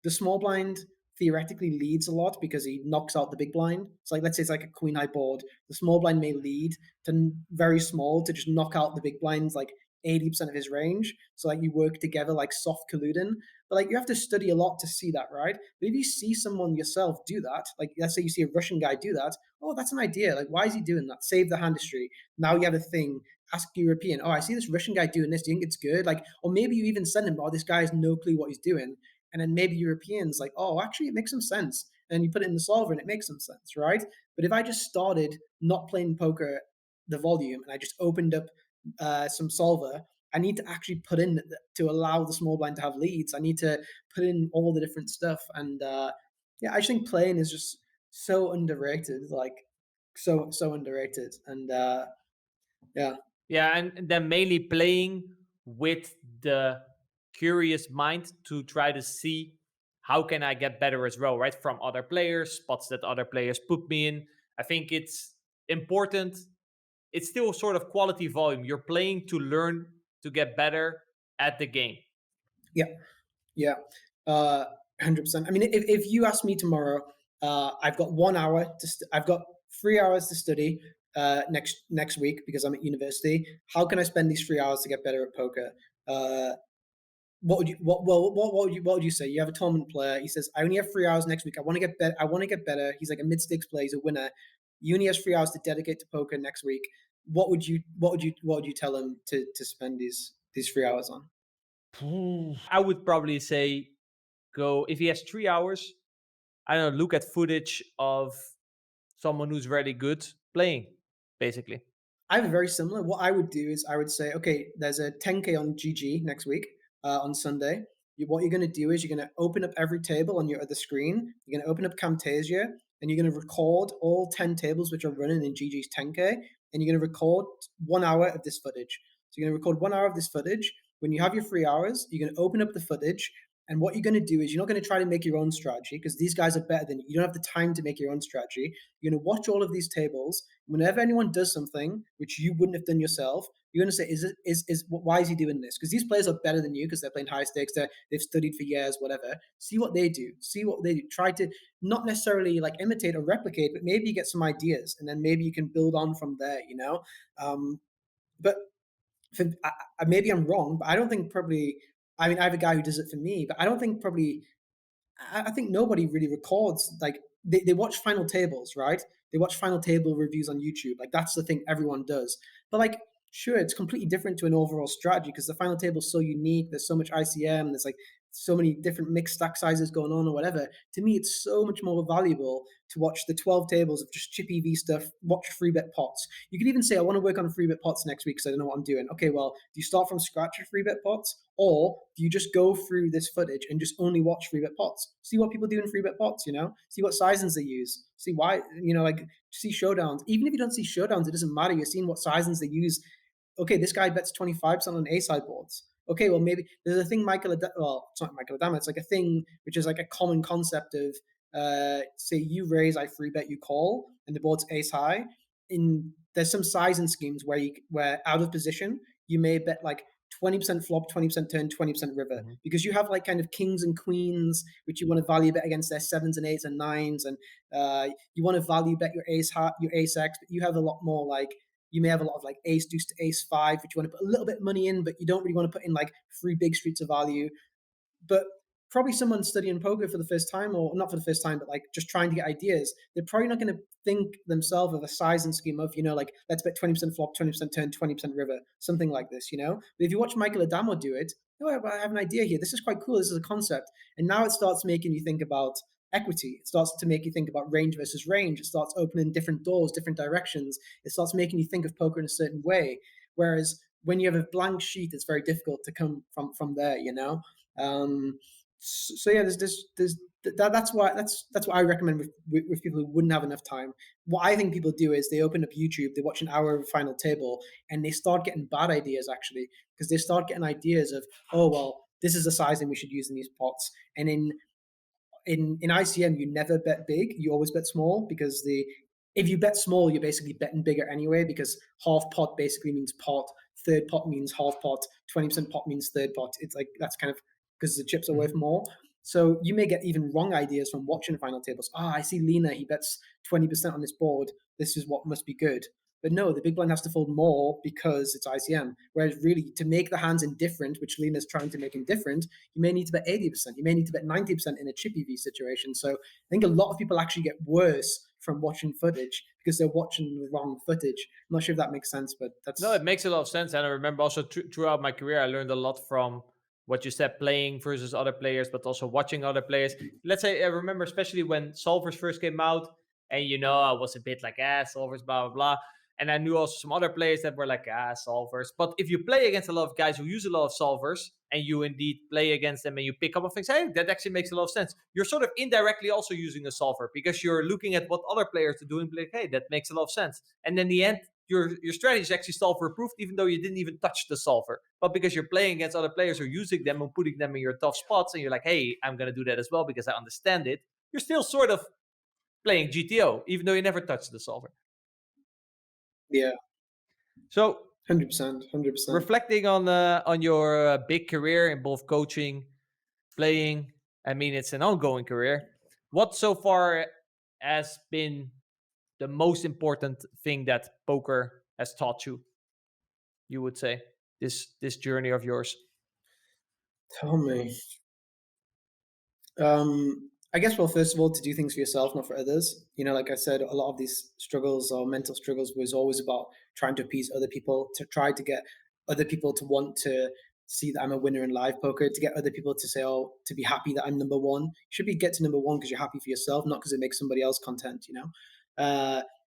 The small blind theoretically leads a lot because he knocks out the big blind. So, like, let's say it's like a queen high board. The small blind may lead to very small to just knock out the big blinds, like 80% of his range. So, like, you work together like soft colluding. But, like, you have to study a lot to see that, right? But if you see someone yourself do that, like, let's say you see a Russian guy do that, oh, that's an idea. Like, why is he doing that? Save the hand history. Now you have a thing. Ask European, oh, I see this Russian guy doing this. Do you think it's good? Like, or maybe you even send him, oh, this guy has no clue what he's doing. And then maybe Europeans, like, oh, actually, it makes some sense. And you put it in the solver and it makes some sense, right? But if I just started not playing poker, the volume, and I just opened up some solver, I need to actually put in to allow the small blind to have leads. I need to put in all the different stuff. And yeah, I just think playing is just so underrated, like so underrated. And yeah. Yeah, and then mainly playing with the curious mind to try to see how can I get better as well, right? From other players, spots that other players put me in. I think it's important it's still sort of quality volume. You're playing to learn to get better at the game. Yeah, 100%. I mean, if you ask me tomorrow, I've got 1 hour I've got 3 hours to study next week because I'm at university. How can I spend these 3 hours to get better at poker? What would you say? You have a tournament player. He says, I only have 3 hours next week. I want to get better. He's like a mid-stakes player. He's a winner. He only has 3 hours to dedicate to poker next week. What would you tell him to spend these 3 hours on? I would probably say go, if he has 3 hours, I don't know, look at footage of someone who's very good playing, basically. I have a very similar. What I would do is I would say, okay, there's a 10K on GG next week on Sunday. What you're going to do is you're going to open up every table on your other screen. You're going to open up Camtasia and you're going to record all 10 tables which are running in GG's 10K, and you're going to record 1 hour of this footage. So you're going to record 1 hour of this footage. When you have your 3 hours, you're going to open up the footage. And what you're going to do is you're not going to try to make your own strategy because these guys are better than you. You don't have the time to make your own strategy. You're going to watch all of these tables. Whenever anyone does something which you wouldn't have done yourself, you're going to say, why is he doing this? Because these players are better than you because they're playing high stakes. They've studied for years, whatever. See what they do. Try to not necessarily like imitate or replicate, but maybe you get some ideas and then maybe you can build on from there, you know? But maybe I'm wrong, but I don't think probably, I mean, I have a guy who does it for me, but I don't think probably, I think nobody really records, like they watch final tables, right? They watch final table reviews on YouTube. Like that's the thing everyone does. But like, sure, it's completely different to an overall strategy because the final table is so unique. There's so much ICM. There's like so many different mixed stack sizes going on or whatever. To me, it's so much more valuable to watch the 12 tables of just chip EV stuff, watch free bet pots. You could even say, I want to work on free bet pots next week because I don't know what I'm doing. Okay, well, do you start from scratch with free bet pots, or do you just go through this footage and just only watch free bet pots? See what people do in free bet pots, you know? See what sizings they use. See why, you know, like see showdowns. Even if you don't see showdowns, it doesn't matter. You're seeing what sizings they use. Okay, this guy bets 25% on A-side boards. Okay, well, maybe there's a thing it's not Michael Adama, it's like a thing which is like a common concept of, say you raise, I free bet, you call, and the board's ace high. There's some sizing schemes where out of position, you may bet like 20% flop, 20% turn, 20% river, because you have like kind of kings and queens, which you want to value bet against their 7s and 8s and 9s, and you want to value bet your ace X, but you have a lot more like, you may have a lot of like ace deuce to ace 5, which you want to put a little bit of money in, but you don't really want to put in like 3 big streets of value. But probably someone studying poker for the first time, or not for the first time, but like just trying to get ideas, they're probably not going to think themselves of a sizing scheme of, you know, like let's bet 20% flop, 20% turn, 20% river, something like this, you know? But if you watch Michael Adamo do it, oh, I have an idea here. This is quite cool. This is a concept. And now it starts making you think about equity. It starts to make you think about range versus range. It starts opening different doors, different directions. It starts making you think of poker in a certain way. Whereas when you have a blank sheet, it's very difficult to come from there, you know? So yeah, that's what I recommend with people who wouldn't have enough time. What I think people do is they open up YouTube, they watch an hour of a final table, and they start getting bad ideas actually, because they start getting ideas of, oh well, this is the sizing we should use in these pots. And in ICM, you never bet big, you always bet small, because if you bet small, you're basically betting bigger anyway, because half pot basically means pot, third pot means half pot, 20% pot means third pot. It's like, that's kind of because the chips are worth more. So you may get even wrong ideas from watching final tables. I see Lena, he bets 20% on this board. This is what must be good. But no, the big blind has to fold more because it's ICM. Whereas really, to make the hands indifferent, which Lena's trying to make indifferent, you may need to bet 80%. You may need to bet 90% in a chip EV situation. So I think a lot of people actually get worse from watching footage because they're watching the wrong footage. I'm not sure if that makes sense, but that's... No, it makes a lot of sense. And I remember also throughout my career, I learned a lot from what you said, playing versus other players, but also watching other players. Let's say, I remember especially when solvers first came out, and you know, I was a bit like, solvers, blah, blah, blah. And I knew also some other players that were like, solvers. But if you play against a lot of guys who use a lot of solvers, and you indeed play against them and you pick up on things, hey, that actually makes a lot of sense. You're sort of indirectly also using a solver because you're looking at what other players are doing, like, hey, that makes a lot of sense. And in the end, your strategy is actually solver approved, even though you didn't even touch the solver. But because you're playing against other players who are using them and putting them in your tough spots, and you're like, hey, I'm going to do that as well because I understand it, you're still sort of playing GTO, even though you never touched the solver. Yeah. So 100%, 100%. reflecting on your big career in both coaching, playing, I mean, it's an ongoing career. What so far has been the most important thing that poker has taught you? You would say this journey of yours. Tell me. I guess, well, first of all, to do things for yourself, not for others. Like I said, a lot of these struggles or mental struggles was always about trying to appease other people, to try to get other people to want to see that I'm a winner in live poker, to get other people to say, oh, to be happy that I'm number one. You should get to number one because you're happy for yourself, not because it makes somebody else content,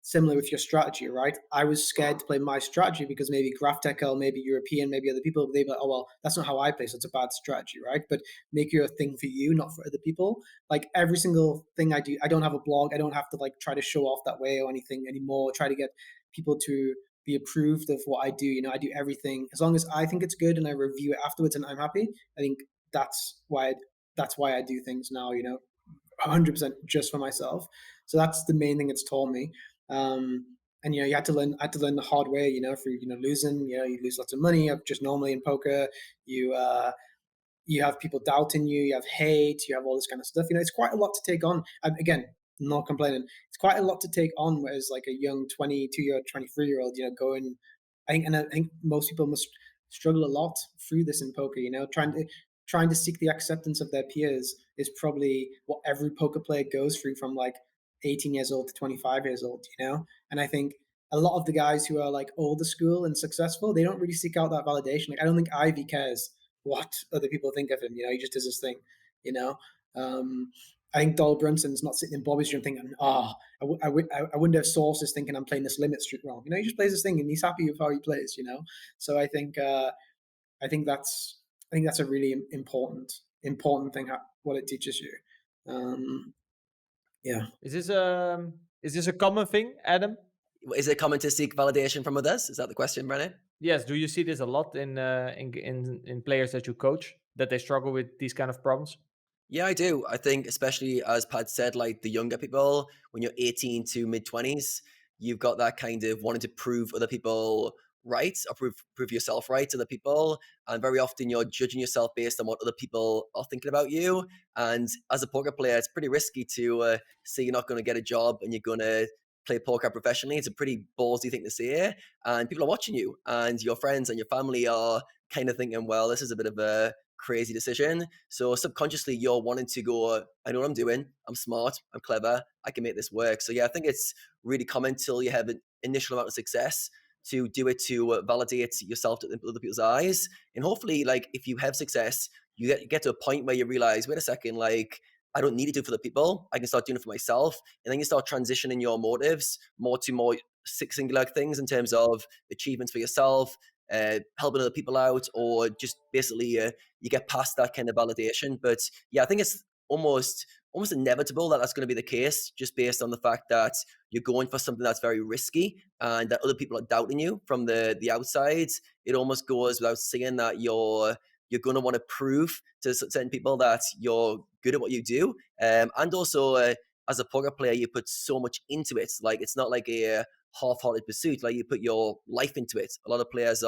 Similar with your strategy, right? I was scared to play my strategy because maybe GraphTech, maybe European, maybe other people, they'd be like, oh, well, that's not how I play, so it's a bad strategy, right? But make your thing for you, not for other people. Like every single thing I do, I don't have a blog. I don't have to like try to show off that way or anything anymore. Try to get people to be approved of what I do. I do everything as long as I think it's good and I review it afterwards and I'm happy. I think that's why I do things now, 100% just for myself. So that's the main thing it's taught me. And you had to learn. I had to learn the hard way. Through losing. You lose lots of money. Just normally in poker, you have people doubting you. You have hate. You have all this kind of stuff. It's quite a lot to take on. Again, not complaining. It's quite a lot to take on. Whereas like a young 22-year-old, 23-year-old, going. I think most people must struggle a lot through this in poker. Trying to seek the acceptance of their peers is probably what every poker player goes through from like 18 years old to 25 years old, And I think a lot of the guys who are like older school and successful, they don't really seek out that validation. Like I don't think Ivy cares what other people think of him. He just does his thing, I think Donald Brunson's not sitting in Bobby's room thinking, I wonder if Source is thinking I'm playing this limit street wrong. He just plays his thing and he's happy with how he plays, So I think that's a really important thing, what it teaches you. Yeah. Is this a common thing, Adam? Is it common to seek validation from others? Is that the question, Rene? Yes. Do you see this a lot in players that you coach, that they struggle with these kind of problems? Yeah, I do. I think especially as Pad said, like the younger people, when you're 18 to mid-20s, you've got that kind of wanting to prove other people right or prove yourself right to the people. And very often you're judging yourself based on what other people are thinking about you. And as a poker player, it's pretty risky to say you're not going to get a job and you're going to play poker professionally. It's a pretty ballsy thing to say. And people are watching you, and your friends and your family are kind of thinking, well, this is a bit of a crazy decision. So subconsciously you're wanting to go, I know what I'm doing. I'm smart. I'm clever. I can make this work. So yeah, I think it's really common till you have an initial amount of success to do it to validate yourself to other people's eyes. And hopefully, like if you have success, you get to a point where you realize, wait a second, like I don't need to do it for the people. I can start doing it for myself. And then you start transitioning your motives more singular things in terms of achievements for yourself, helping other people out, or just basically you get past that kind of validation. But yeah, I think it's almost inevitable that that's going to be the case, just based on the fact that you're going for something that's very risky and that other people are doubting you from the outside. It almost goes without saying that you're going to want to prove to certain people that you're good at what you do. And also as a poker player, you put so much into it. Like it's not like a half-hearted pursuit. Like you put your life into it. A lot of players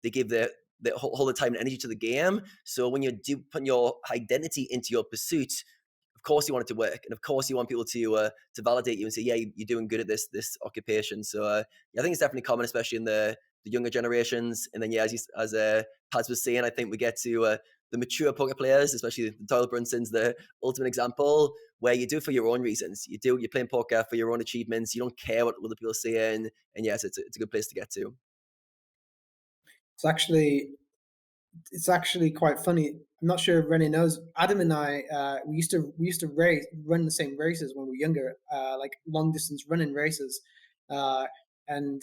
they give their whole the time and energy to the game. So when you do put your identity into your pursuit, of course you want it to work, and of course you want people to validate you and say, yeah, you're doing good at this occupation. So yeah, I think it's definitely common, especially in the younger generations. And then yeah, as Pads was saying, I think we get to the mature poker players, especially Donald Brunson's the ultimate example, where you do it for your own reasons. You're playing poker for your own achievements. You don't care what other people are saying. And yes, it's a good place to get to. It's actually quite funny. I'm not sure if Rene knows. Adam and I, we used to run the same races when we were younger, like long distance running races. And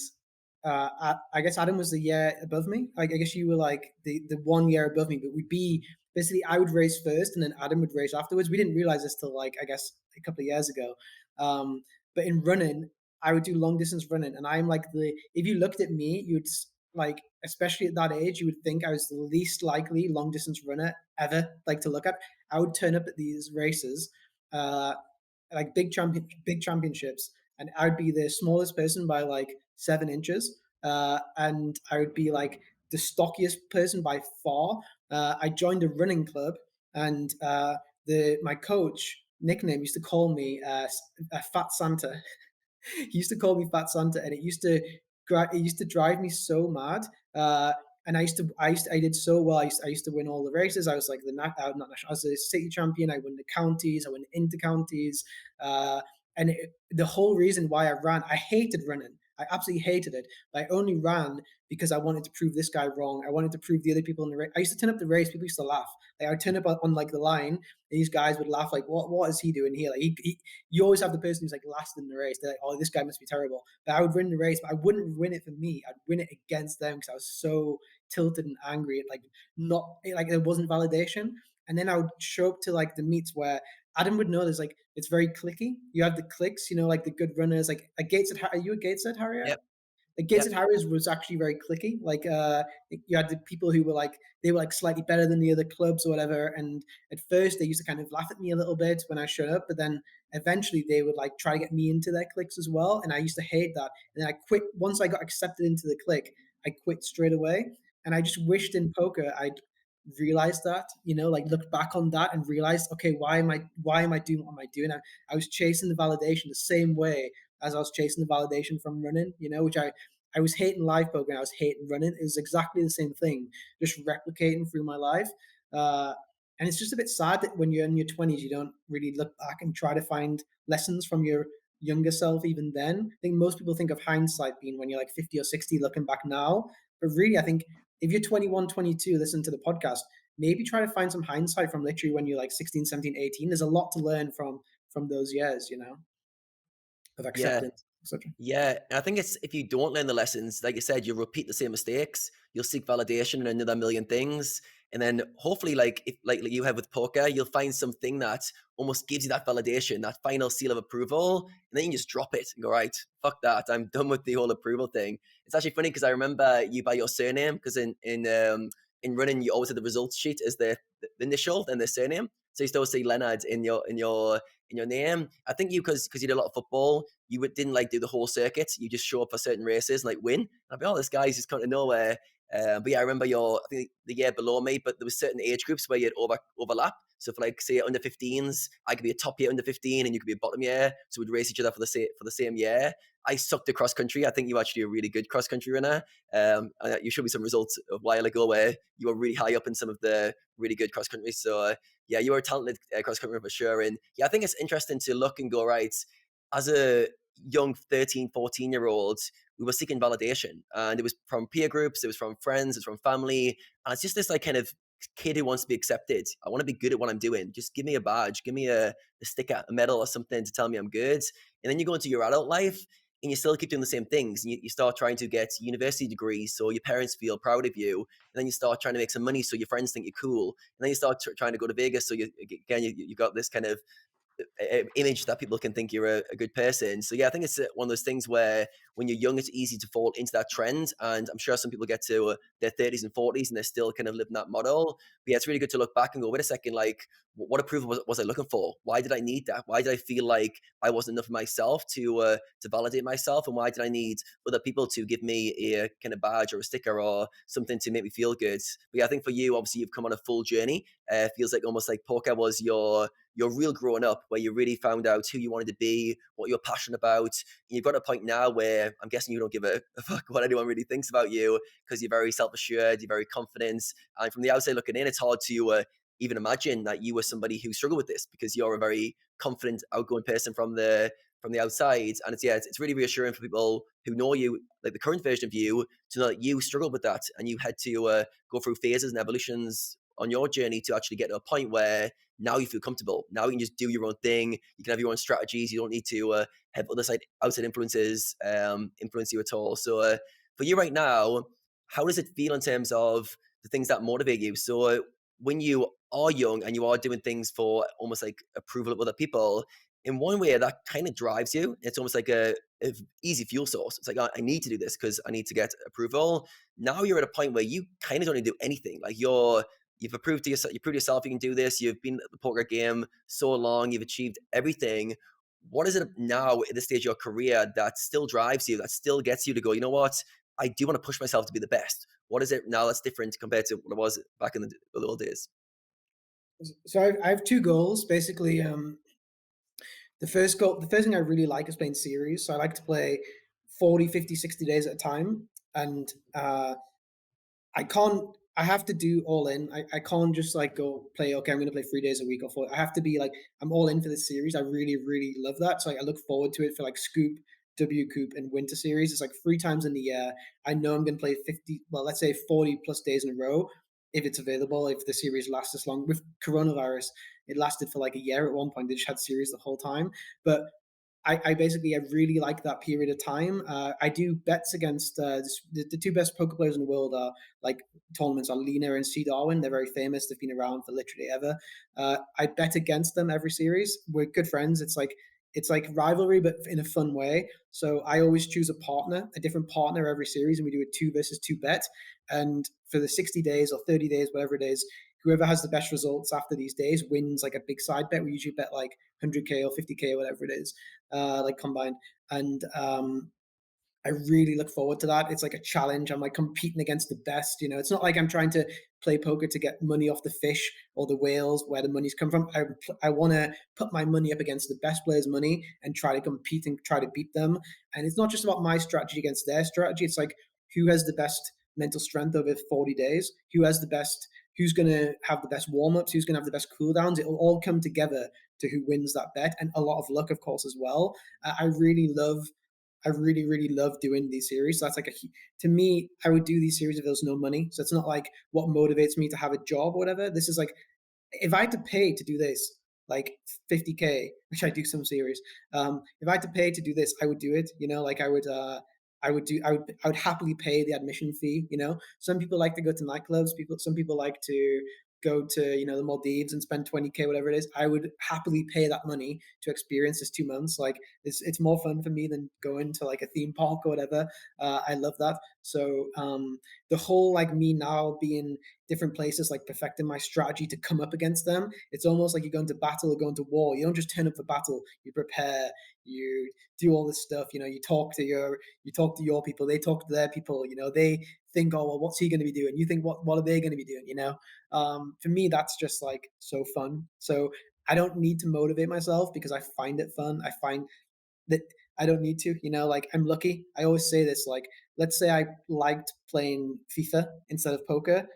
I guess Adam was the year above me. Like I guess you were like the 1 year above me. But we'd be basically, I would race first, and then Adam would race afterwards. We didn't realize this till like I guess a couple of years ago. But in running, I would do long distance running, and I'm like if you looked at me, you'd like, especially at that age, you would think I was the least likely long distance runner ever, like to look at. I would turn up at these races, like big championships, and I would be the smallest person by like 7 inches. and I would be like the stockiest person by far. I joined a running club, and my coach nickname used to call me Fat Santa. He used to call me Fat Santa, and it used to drive me so mad. And I did so well. I used to win all the races. I was like I was a city champion. I won the counties. I won the inter-counties. The whole reason why I ran, I hated running. I absolutely hated it. But I only ran because I wanted to prove this guy wrong. I wanted to prove the other people in the race. I used to turn up the race. People used to laugh. Like I would turn up on like the line, and these guys would laugh like, "What is he doing here?" Like you always have the person who's like last in the race. They're like, "Oh, this guy must be terrible." But I would win the race, but I wouldn't win it for me. I'd win it against them because I was so tilted and angry at like there wasn't validation. And then I would show up to like the meets where Adam would know there's like it's very clicky. You have the clicks, like the good runners, like a Gateshead. Are you a Gateshead Harrier? Yep. The Gateshead Harriers was actually very clicky. Like you had the people who were like they were like slightly better than the other clubs or whatever. And at first they used to kind of laugh at me a little bit when I showed up, but then eventually they would like try to get me into their cliques as well. And I used to hate that. And then I quit once I got accepted into the clique. I quit straight away. And I just wished in poker I'd realized that, like looked back on that and realized, okay, why am I doing what am I doing? I was chasing the validation the same way as I was chasing the validation from running, which I was hating live poker and I was hating running. It was exactly the same thing, just replicating through my life. And it's just a bit sad that when you're in your 20s, you don't really look back and try to find lessons from your younger self even then. I think most people think of hindsight being when you're like 50 or 60 looking back now. But really, I think if you're 21, 22, listen to the podcast, maybe try to find some hindsight from literally when you're like 16, 17, 18. There's a lot to learn from those years, of acceptance, etc. Yeah, and I think it's if you don't learn the lessons, like you said, you repeat the same mistakes. You'll seek validation in another million things, and then hopefully, like you have with poker, you'll find something that almost gives you that validation, that final seal of approval, and then you just drop it and go, right, fuck that, I'm done with the whole approval thing. It's actually funny because I remember you by your surname, because in running you always had the results sheet as the initial and the surname, so you still say Leonard in your name. I think you because you did a lot of football, you didn't like do the whole circuit. You just show up for certain races and like win. And I'd be, oh, this guy's just come to nowhere. But yeah, I remember I think the year below me, but there was certain age groups where you'd overlap. So for like say under 15s, I could be a top year under 15 and you could be a bottom year. So we'd race each other for the same year. I sucked at cross country. I think you were actually a really good cross country runner. You showed me some results a while ago where you were really high up in some of the really good cross country. So yeah, you were a talented cross country for sure. And yeah, I think it's interesting to look and go, right, as a young 13, 14-year-old, we were seeking validation, and it was from peer groups, it was from friends, it's from family, and it's just this like kind of kid who wants to be accepted. I want to be good at what I'm doing. Just give me a badge, give me a sticker, a medal or something to tell me I'm good. And then you go into your adult life and you still keep doing the same things. You start trying to get university degrees so your parents feel proud of you. And then you start trying to make some money so your friends think you're cool. And then you start trying to go to Vegas so you got this kind of image that people can think you're a good person. So yeah, I think it's one of those things where when you're young, it's easy to fall into that trend. And I'm sure some people get to their 30s and 40s and they're still kind of living that model. But yeah, it's really good to look back and go, wait a second, like what approval was I looking for? Why did I need that? Why did I feel like I wasn't enough of myself to validate myself? And why did I need other people to give me a kind of badge or a sticker or something to make me feel good? But yeah, I think for you, obviously you've come on a full journey. Feels like almost like poker was your real growing up, where you really found out who you wanted to be, what you're passionate about. And you've got a point now where I'm guessing you don't give a fuck what anyone really thinks about you, because you're very self-assured, you're very confident. And from the outside looking in, it's hard to even imagine that you were somebody who struggled with this, because you're a very confident, outgoing person from the outside. And it's really reassuring for people who know you, like the current version of you, to know that you struggled with that and you had to go through phases and evolutions on your journey to actually get to a point where now you feel comfortable. Now you can just do your own thing. You can have your own strategies. You don't need to have outside influences influence you at all. So for you right now, how does it feel in terms of the things that motivate you? So when you are young and you are doing things for almost like approval of other people, in one way that kind of drives you. It's almost like a easy fuel source. It's like, I need to do this because I need to get approval. Now you're at a point where you kind of don't need to do anything. Like you've proved yourself you can do this. You've been at the poker game so long. You've achieved everything. What is it now at this stage of your career that still drives you, that still gets you to go, you know what? I do want to push myself to be the best. What is it now that's different compared to what it was back in the old days? So I have two goals. Basically, the first thing I really like is playing series. So I like to play 40, 50, 60 days at a time. And I have to do all in. I can't just like go play, okay, I'm going to play 3 days a week or 4. I have to be like, I'm all in for this series. I really, really love that. So I look forward to it for like Scoop, W Coop, and Winter Series. It's like 3 times in the year. I know I'm going to play 50, well, let's say 40 plus days in a row if it's available, if the series lasts this long. With coronavirus, it lasted for like a year at one point. They just had series the whole time. But I really like that period of time. I do bets against the two best poker players in the world are like tournaments are Lena and C. Darwin. They're very famous. They've been around for literally ever. I bet against them every series. We're good friends. It's like rivalry, but in a fun way. So I always choose a different partner every series, and we do a 2 versus 2 bet. And for the 60 days or 30 days, whatever it is, whoever has the best results after these days wins like a big side bet. We usually bet like 100K or 50K or whatever it is, like combined. And I really look forward to that. It's like a challenge. I'm like competing against the best. It's not like I'm trying to play poker to get money off the fish or the whales where the money's come from. I want to put my money up against the best players' money and try to compete and try to beat them. And it's not just about my strategy against their strategy. It's like who has the best mental strength over 40 days, who's going to have the best warm-ups, who's going to have the best cooldowns. It will all come together to who wins that bet, and a lot of luck, of course, as well. I really, really love doing these series. So that's like to me, I would do these series if there was no money. So it's not like what motivates me to have a job or whatever. This is like, if I had to pay to do this, like 50K, which I do some series. If I had to pay to do this, I would do it. Like I would happily pay the admission fee. Some people like to go to nightclubs. Some people like to go to the Maldives and spend 20K, whatever it is. I would happily pay that money to experience this 2 months. Like it's more fun for me than going to like a theme park or whatever. I love that. So the whole like me now being different places, like perfecting my strategy to come up against them. It's almost like you're going to battle or going to war. You don't just turn up for battle. You prepare. You do all this stuff. You talk to your people. They talk to their people. They think, oh well, what's he going to be doing? You think, what are they going to be doing? For me, that's just like so fun. So I don't need to motivate myself because I find it fun. I find that I don't need to, like I'm lucky. I always say this, like, let's say I liked playing FIFA instead of poker.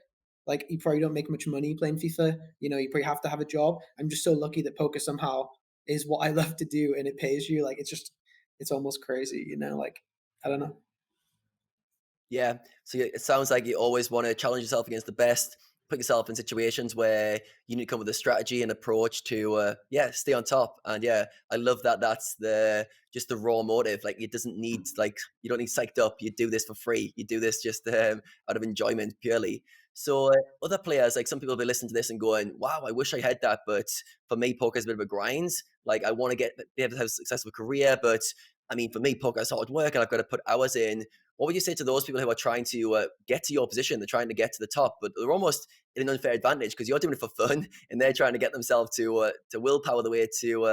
Like you probably don't make much money playing FIFA. You probably have to have a job. I'm just so lucky that poker somehow is what I love to do and it pays you. Like it's almost crazy, like, I don't know. Yeah. So it sounds like you always want to challenge yourself against the best, put yourself in situations where you need to come with a strategy and approach to, stay on top. And yeah, I love that. That's just the raw motive. Like it doesn't need, like, you don't need psyched up. You do this for free. You do this just out of enjoyment purely. So other players, like some people will be listening to this and going, wow, I wish I had that. But for me, poker is a bit of a grind. Like I want to be able to have a successful career. But I mean, for me, poker is hard work and I've got to put hours in. What would you say to those people who are trying to get to your position? They're trying to get to the top, but they're almost in an unfair advantage because you're doing it for fun and they're trying to get themselves to willpower the way to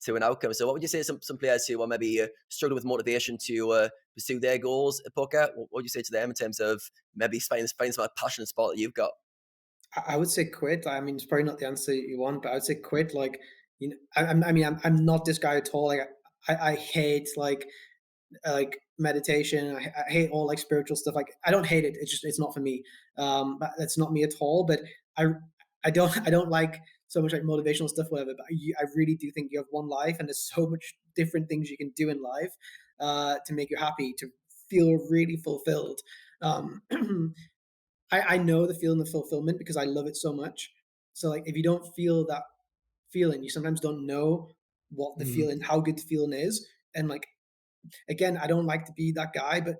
an outcome. So what would you say to some players who are maybe struggling with motivation to pursue their goals at poker? What would you say to them in terms of maybe finding some passionate sport that you've got? I would say quit. I mean, it's probably not the answer you want, but I would say quit. Like, I'm not this guy at all. Like, I hate like meditation. I hate all like spiritual stuff. Like, I don't hate it. It's not for me. But that's not me at all. But I don't like so much like motivational stuff, whatever. But I really do think you have one life, and there's so much different things you can do in life to make you happy, to feel really fulfilled. I know the feeling of fulfillment because I love it so much. So like, if you don't feel that feeling, you sometimes don't know what the feeling, how good the feeling is. And like, again, I don't like to be that guy, but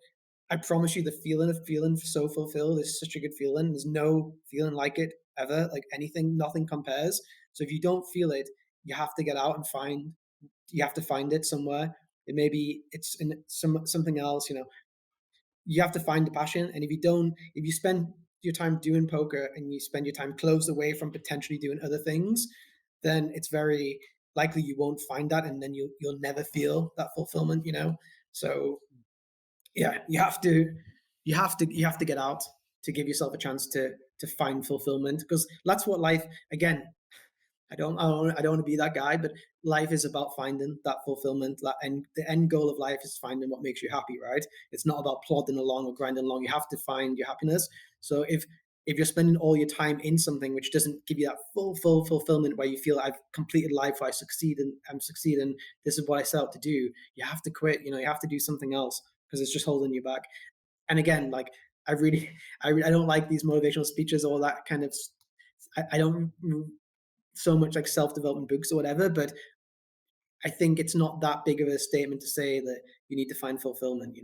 I promise you the feeling of feeling so fulfilled is such a good feeling. There's no feeling like it ever, like anything, nothing compares. So if you don't feel it, you have to get out and you have to find it somewhere. It maybe it's in something else, you have to find the passion. And if you spend your time doing poker and you spend your time closed away from potentially doing other things, then it's very likely you won't find that, and then you'll never feel that fulfillment. So yeah, you have to you have to get out to give yourself a chance to find fulfillment, because that's what life, again, I don't want to be that guy, but life is about finding that fulfillment. And the end goal of life is finding what makes you happy, right? It's not about plodding along or grinding along. You have to find your happiness. So if you're spending all your time in something which doesn't give you that full fulfillment, where you feel I've completed life, I'm succeeding, this is what I set out to do, you have to quit. You have to do something else, because it's just holding you back. And again, like, I don't like these motivational speeches or that kind of. I don't so much like self-development books or whatever, but I think it's not that big of a statement to say that you need to find fulfillment.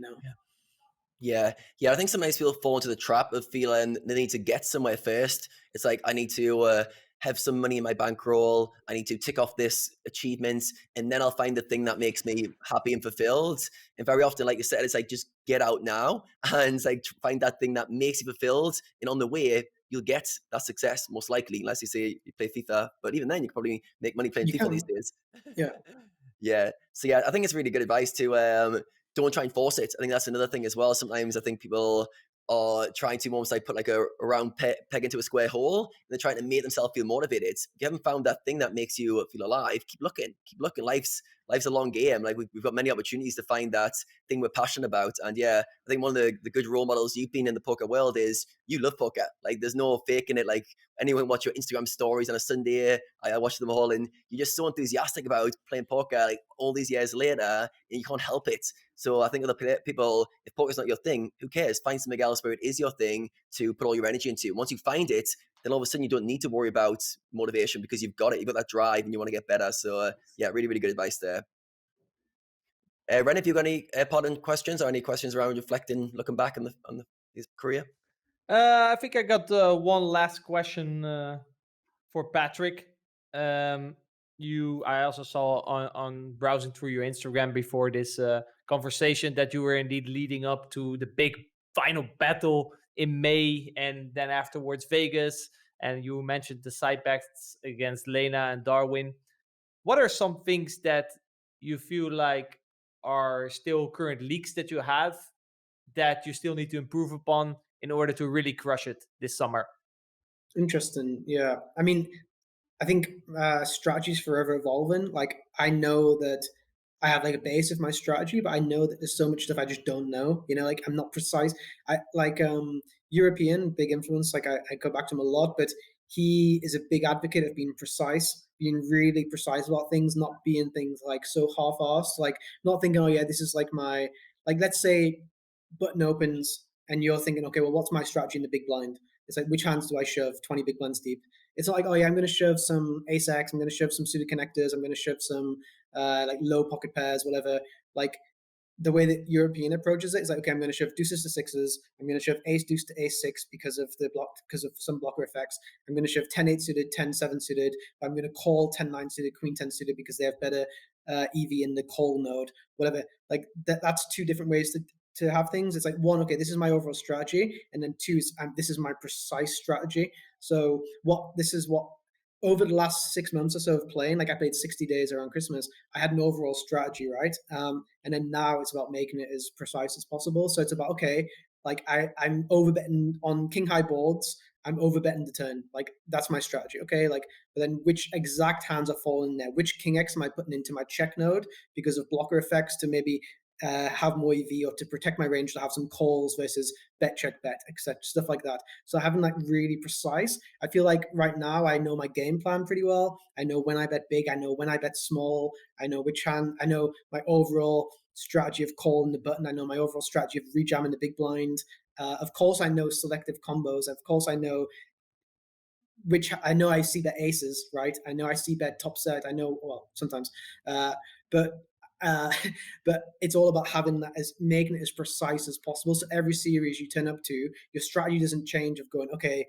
Yeah, I think sometimes people fall into the trap of feeling they need to get somewhere first. It's like, I need to have some money in my bankroll, I need to tick off this achievement, and then I'll find the thing that makes me happy and fulfilled. And very often, like you said, it's like, just get out now and like find that thing that makes you fulfilled, and on the way you'll get that success, most likely, unless you say you play FIFA. But even then, you can probably make money playing FIFA these days. Yeah. Yeah. So yeah, I think it's really good advice to don't try and force it. I think that's another thing as well. Sometimes I think people are trying to almost like put like a round peg into a square hole, and they're trying to make themselves feel motivated. If you haven't found that thing that makes you feel alive, keep looking. Life's a long game. Like we've got many opportunities to find that thing we're passionate about. And yeah, I think one of the good role models you've been in the poker world is you love poker. Like there's no faking it. Like anyone watch your Instagram stories on a Sunday, I watch them all, and you're just so enthusiastic about playing poker like all these years later, and you can't help it. So I think other people, if poker's not your thing, who cares? Find something else where it is your thing to put all your energy into. Once you find it, then all of a sudden you don't need to worry about motivation, because you've got it. You've got that drive and you want to get better. So yeah, really, really good advice there. Ren, have you got any pardon questions or any questions around reflecting, looking back on his career? I think I got one last question for Patrick. I also saw on browsing through your Instagram before this conversation that you were indeed leading up to the big final battle in May, and then afterwards Vegas, and you mentioned the side bets against Lena and Darwin. What are some things that you feel like are still current leaks that you have that you still need to improve upon in order to really crush it this summer? Interesting. Yeah. I mean, I think strategy's forever evolving. Like, I know that I have like a base of my strategy, but I know that there's so much stuff I just don't know. Like, I'm not precise. I like European, big influence. Like, I go back to him a lot, but he is a big advocate of being precise, being really precise about things, not being things like so half-assed, like not thinking, oh yeah, this is like my, like, let's say button opens and you're thinking, okay, well, what's my strategy in the big blind? It's like, which hands do I shove 20 big blinds deep? It's not like, oh yeah, I'm going to shove some ace X, I'm going to shove some suited connectors, I'm going to shove some like low pocket pairs, whatever. Like, the way that European approaches it is like, okay, I'm going to shove deuces to sixes, I'm going to shove ace deuce to ace six because of some blocker effects. I'm going to shove 10-8 suited, 10-7 suited. I'm going to call 10-9 suited, queen 10 suited because they have better EV in the call node, whatever. Like that's two different ways to have things. It's like, one, okay, this is my overall strategy, and then two is this is my precise strategy. So this is what over the last 6 months or so of playing, like I played 60 days around Christmas, I had an overall strategy, right? And then now it's about making it as precise as possible. So it's about, okay, like I'm overbetting on king high boards, I'm overbetting the turn. Like that's my strategy, okay? Like, but then which exact hands are falling there? Which king X am I putting into my check node because of blocker effects to maybe have more EV, or to protect my range to have some calls versus bet, check, bet, etc. Stuff like that. So having like really precise, I feel like right now I know my game plan pretty well. I know when I bet big, I know when I bet small, I know which hand, I know my overall strategy of calling the button, I know my overall strategy of rejamming the big blind. Of course, I know selective combos. Of course, I know I see bet aces, right? I know I see bet top set. I know, well, sometimes, but but it's all about having that, as making it as precise as possible. So every series you turn up to, your strategy doesn't change of going, okay,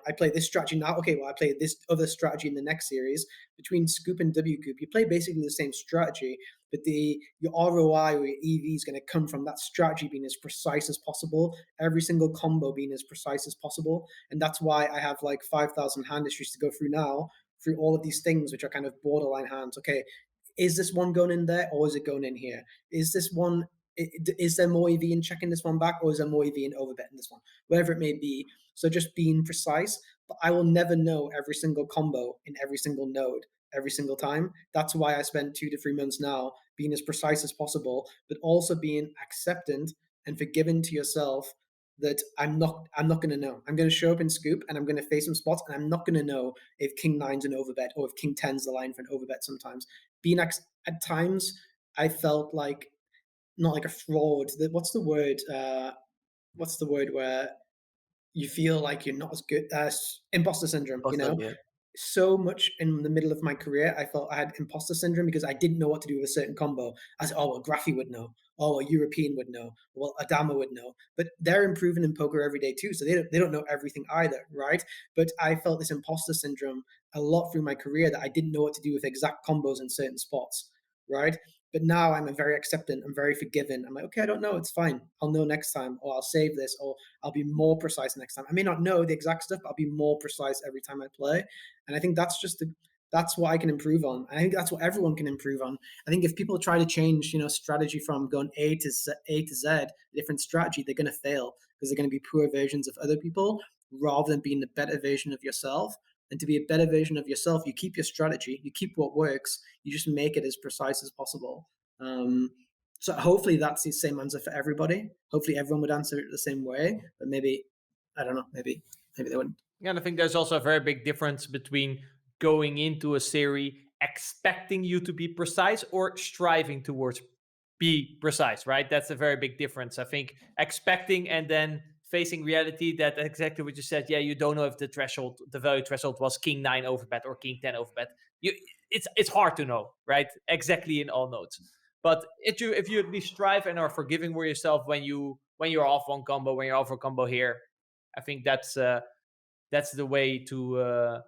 I play this strategy now. Okay, well, I play this other strategy in the next series. Between Scoop and W Coop, you play basically the same strategy, but your ROI or your EV is going to come from that strategy being as precise as possible, every single combo being as precise as possible. And that's why I have like 5,000 hand histories to go through now, through all of these things, which are kind of borderline hands. Okay, is this one going in there, or is it going in here? Is this one is there more EV in checking this one back, or is there more EV in overbetting this one? Whatever it may be. So just being precise, but I will never know every single combo in every single node every single time. That's why I spent 2 to 3 months now being as precise as possible, but also being acceptant and forgiving to yourself that I'm not going to know. I'm going to show up in scoop and I'm going to face some spots, and I'm not going to know if king 9's an overbet or if king 10's the line for an overbet sometimes. At times, I felt like, not like a fraud. What's the word? What's the word where you feel like you're not as good? Imposter syndrome. Yeah. So much in the middle of my career, I felt I had imposter syndrome because I didn't know what to do with a certain combo. I said, oh, well, Graphy would know. Oh, a European would know. Well, Adama would know. But they're improving in poker every day too, so they don't know everything either, right? But I felt this imposter syndrome a lot through my career, that I didn't know what to do with exact combos in certain spots, right? But now I'm very acceptant. I'm very forgiving. I'm like, okay, I don't know. It's fine. I'll know next time, or I'll save this, or I'll be more precise next time. I may not know the exact stuff, but I'll be more precise every time I play. And I think that's what I can improve on. I think that's what everyone can improve on. I think if people try to change, strategy from going A to Z, a different strategy, they're going to fail, because they're going to be poor versions of other people rather than being the better version of yourself. And to be a better version of yourself, you keep your strategy, you keep what works, you just make it as precise as possible. So hopefully that's the same answer for everybody. Hopefully everyone would answer it the same way, but maybe, I don't know, maybe they wouldn't. Yeah, and I think there's also a very big difference between going into a series expecting you to be precise or striving towards be precise, right? That's a very big difference. I think expecting and then facing reality, that exactly what you said. Yeah, you don't know if the value threshold was king 9 overbet or king 10 overbet. It's hard to know, right? Exactly in all nodes. But if you at least strive and are forgiving with yourself when you're off one combo, when you're off a combo here, I think that's the way to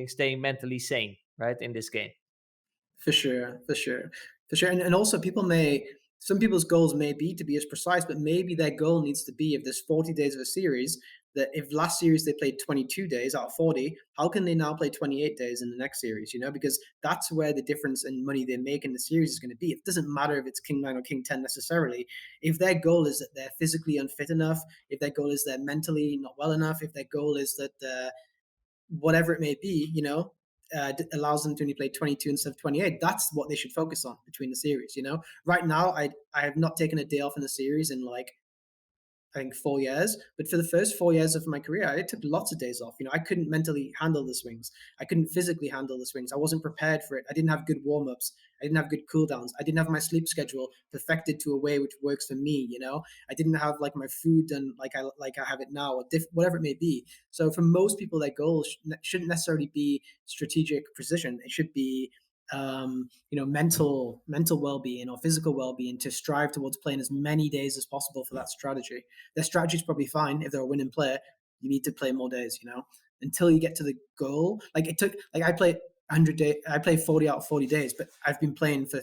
stay mentally sane, right, in this game. For sure. And also some people's goals may be to be as precise, but maybe their goal needs to be, if there's 40 days of a series, that if last series they played 22 days out of 40, how can they now play 28 days in the next series? Because that's where the difference in money they make in the series is going to be. It doesn't matter if it's king 9 or king 10 necessarily. If their goal is that they're physically unfit enough, if their goal is they're mentally not well enough, if their goal is that whatever it may be, allows them to only play 22 instead of 28. That's what they should focus on between the series. Right now, I have not taken a day off in the series in I think 4 years, but for the first 4 years of my career, I took lots of days off. I couldn't mentally handle the swings. I couldn't physically handle the swings. I wasn't prepared for it. I didn't have good warm-ups. I didn't have good cooldowns. I didn't have my sleep schedule perfected to a way which works for me. I didn't have my food done like I have it now, or whatever it may be. So for most people, their goal shouldn't necessarily be strategic precision. It should be mental well-being or physical well-being, to strive towards playing as many days as possible for that strategy. Their strategy is probably fine if they're a winning player. You need to play more days, until you get to the goal. I played 100 days. I played 40 out of 40 days, but I've been playing for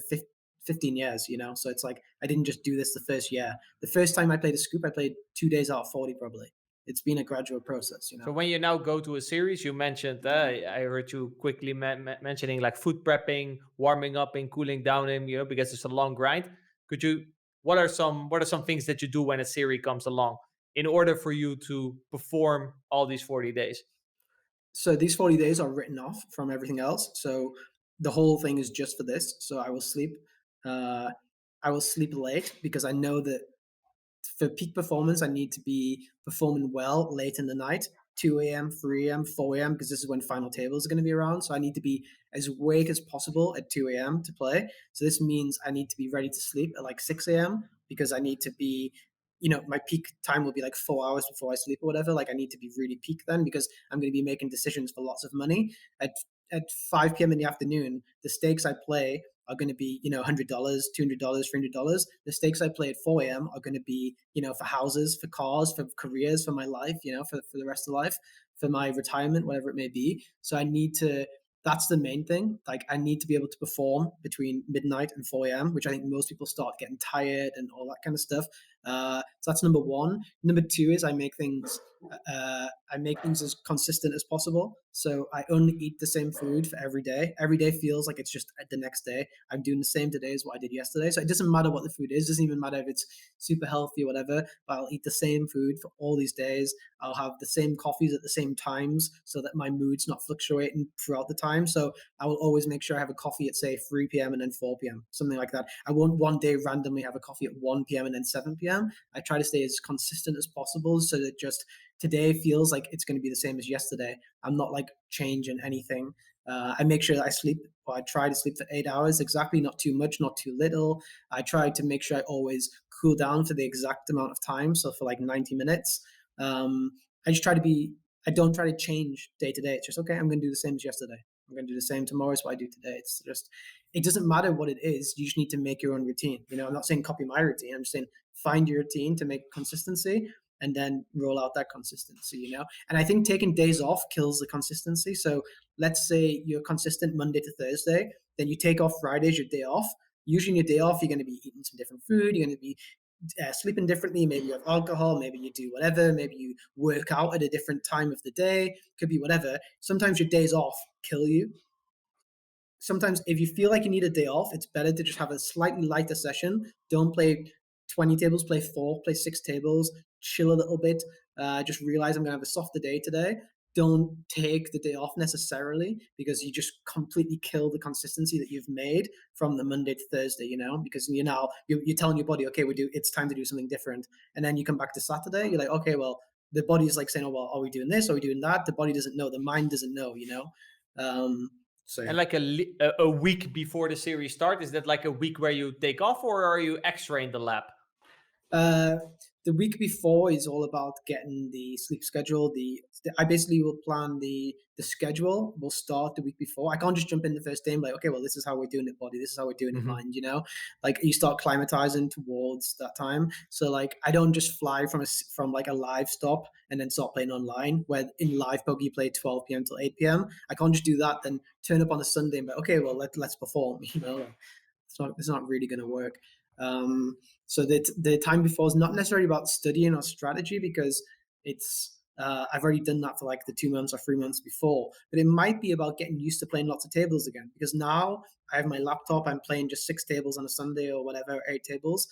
15 years, so it's I didn't just do this the first year. The first time I played a scoop, I played 2 days out of 40 probably. It's been a gradual process, So when you now go to a series, you mentioned, I heard you quickly mentioning food prepping, warming up and cooling down in, because it's a long grind. What are some things that you do when a series comes along in order for you to perform all these 40 days? So these 40 days are written off from everything else. So the whole thing is just for this. So I will sleep late, because I know that for peak performance, I need to be performing well late in the night, 2 a.m., 3 a.m., 4 a.m., because this is when final tables are going to be around. So I need to be as awake as possible at 2 a.m. to play. So this means I need to be ready to sleep at 6 a.m. because I need to be, my peak time will be 4 hours before I sleep or whatever. I need to be really peak then, because I'm going to be making decisions for lots of money. At 5 p.m. in the afternoon, the stakes I play are going to be, $100, $200, $300. The stakes I play at 4 a.m. are going to be, for houses, for cars, for careers, for my life, for the rest of life, for my retirement, whatever it may be. So that's the main thing. I need to be able to perform between midnight and 4 a.m., which I think most people start getting tired and all that kind of stuff. So that's number one. Number two is I make things I make things as consistent as possible. So I only eat the same food for every day. Every day feels like it's just the next day. I'm doing the same today as what I did yesterday. So it doesn't matter what the food is. It doesn't even matter if it's super healthy or whatever, but I'll eat the same food for all these days. I'll have the same coffees at the same times so that my mood's not fluctuating throughout the time. So I will always make sure I have a coffee at, say, 3 p.m. and then 4 p.m., something like that. I won't one day randomly have a coffee at 1 p.m. and then 7 p.m. I try to stay as consistent as possible so that just today feels like it's going to be the same as yesterday. I'm not like changing anything. I make sure that I sleep, or I try to sleep for 8 hours exactly, not too much, not too little. I try to make sure I always cool down for the exact amount of time. So for like 90 minutes, I just try to be, I don't try to change day to day. It's just, okay, I'm going to do the same as yesterday. I'm going to do the same tomorrow as what I do today. It's just, it doesn't matter what it is. You just need to make your own routine. I'm not saying copy my routine. I'm just saying find your routine to make consistency and then roll out that consistency. And I think taking days off kills the consistency. So let's say you're consistent Monday to Thursday, then you take off Friday as your day off. Usually in your day off, you're going to be eating some different food. You're going to be sleeping differently. Maybe you have alcohol. Maybe you do whatever. Maybe you work out at a different time of the day. Could be whatever. Sometimes your days off kill you. Sometimes if you feel like you need a day off, it's better to just have a slightly lighter session. Don't play 20 tables, play 4, play 6 tables, chill a little bit. Just realize I'm going to have a softer day today. Don't take the day off necessarily, because you just completely kill the consistency that you've made from the Monday to Thursday, because you're telling your body, okay, it's time to do something different. And then you come back to Saturday, you're like, okay, well, the body's like saying, oh, well, are we doing this? Are we doing that? The body doesn't know. The mind doesn't know, So, yeah. And like a week before the series start, is that like a week where you take off, or are you extra in the lab? The week before is all about getting the sleep schedule. I basically will plan the schedule. We'll start the week before. I can't just jump in the first day and be like, okay, well, this is how we're doing it, body. This is how we're doing it, mind. Like you start climatizing towards that time. So like I don't just fly from like a live stop and then start playing online. Where in live poker you play 12 p.m. till 8 p.m. I can't just do that. Then turn up on a Sunday and be like, okay, well let's perform. It's not really going to work. So the time before is not necessarily about studying or strategy, because it's I've already done that for like the 2 months or 3 months before. But it might be about getting used to playing lots of tables again, because now I have my laptop. I'm playing just 6 tables on a Sunday or whatever, 8 tables.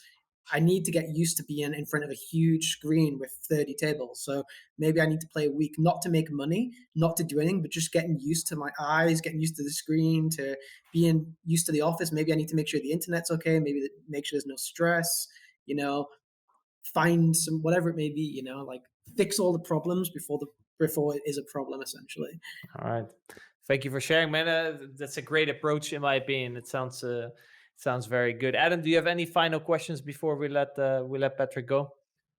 I need to get used to being in front of a huge screen with 30 tables. So maybe I need to play a week, not to make money, not to do anything, but just getting used to my eyes, getting used to the screen, to being used to the office. Maybe I need to make sure the internet's okay. Maybe make sure there's no stress, find some, whatever it may be, like fix all the problems before it is a problem, essentially. All right. Thank you for sharing, man. That's a great approach, in my opinion. It sounds very good. Adam, do you have any final questions before we let Patrick go?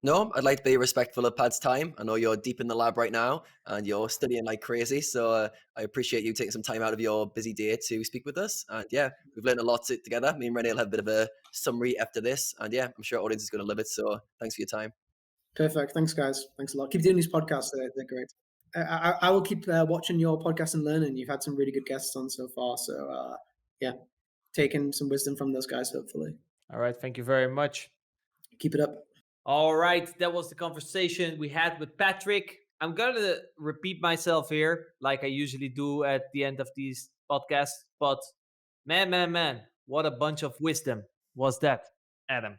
No, I'd like to be respectful of Pad's time. I know you're deep in the lab right now and you're studying like crazy. So I appreciate you taking some time out of your busy day to speak with us. And yeah, we've learned a lot together. Me and Rene will have a bit of a summary after this. And yeah, I'm sure our audience is going to love it. So thanks for your time. Perfect. Thanks, guys. Thanks a lot. Keep doing these podcasts. They're great. I will keep watching your podcast and learning. You've had some really good guests on so far. So yeah, taking some wisdom from those guys, hopefully. All right. Thank you very much. Keep it up. All right. That was the conversation we had with Patrick. I'm going to repeat myself here, like I usually do at the end of these podcasts. But man, what a bunch of wisdom was that, Adam.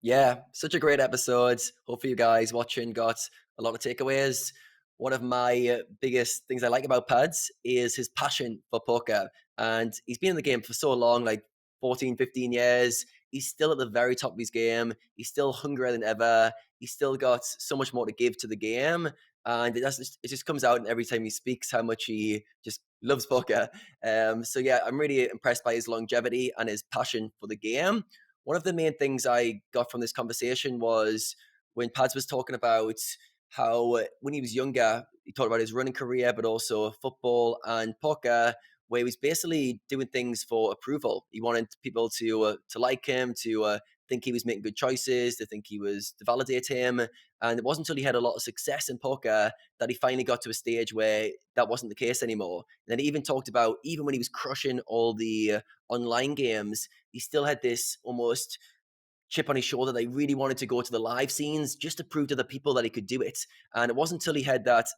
Yeah, such a great episode. Hopefully you guys watching got a lot of takeaways. One of my biggest things I like about Pads is his passion for poker. And he's been in the game for so long, like 14, 15 years. He's still at the very top of his game. He's still hungrier than ever. He's still got so much more to give to the game. And it just comes out every time he speaks how much he just loves poker. So yeah, I'm really impressed by his longevity and his passion for the game. One of the main things I got from this conversation was when Pads was talking about how when he was younger, he talked about his running career, but also football and poker, where he was basically doing things for approval. He wanted people to like him, to think he was making good choices, to validate him. And it wasn't until he had a lot of success in poker that he finally got to a stage where that wasn't the case anymore. And then he even talked about, even when he was crushing all the online games, he still had this almost chip on his shoulder that he really wanted to go to the live scenes just to prove to the people that he could do it. And it wasn't until he had that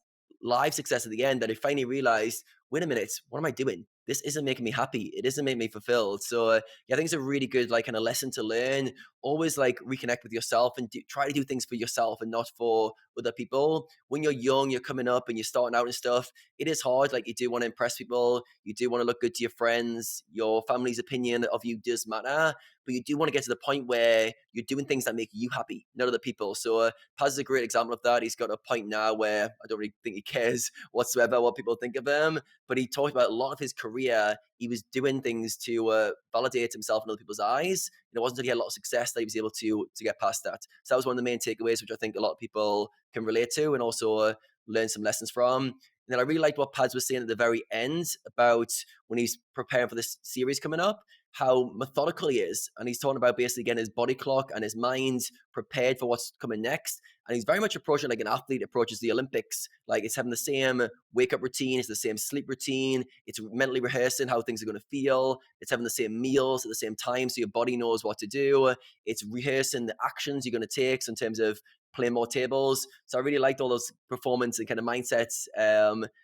live success at the end that he finally realized, wait a minute, what am I doing? This isn't making me happy. It isn't making me fulfilled. So yeah, I think it's a really good like kind of lesson to learn. Always like reconnect with yourself and try to do things for yourself and not for other people. When you're young, you're coming up and you're starting out and stuff, it is hard. Like you do want to impress people. You do want to look good to your friends. Your family's opinion of you does matter. But you do want to get to the point where you're doing things that make you happy, not other people. So Paz is a great example of that. He's got a point now where I don't really think he cares whatsoever what people think of him. But he talked about a lot of his career. He was doing things to validate himself in other people's eyes. And it wasn't until he had a lot of success that he was able to get past that. So that was one of the main takeaways, which I think a lot of people can relate to and also learn some lessons from. And then I really liked what Pads was saying at the very end about when he's preparing for this series coming up, how methodical he is. And he's talking about basically getting his body clock and his mind prepared for what's coming next. And he's very much approaching like an athlete approaches the Olympics. Like it's having the same wake up routine, it's the same sleep routine, it's mentally rehearsing how things are going to feel, it's having the same meals at the same time so your body knows what to do, it's rehearsing the actions you're going to take in terms of playing more tables. So I really liked all those performance and kind of mindsets,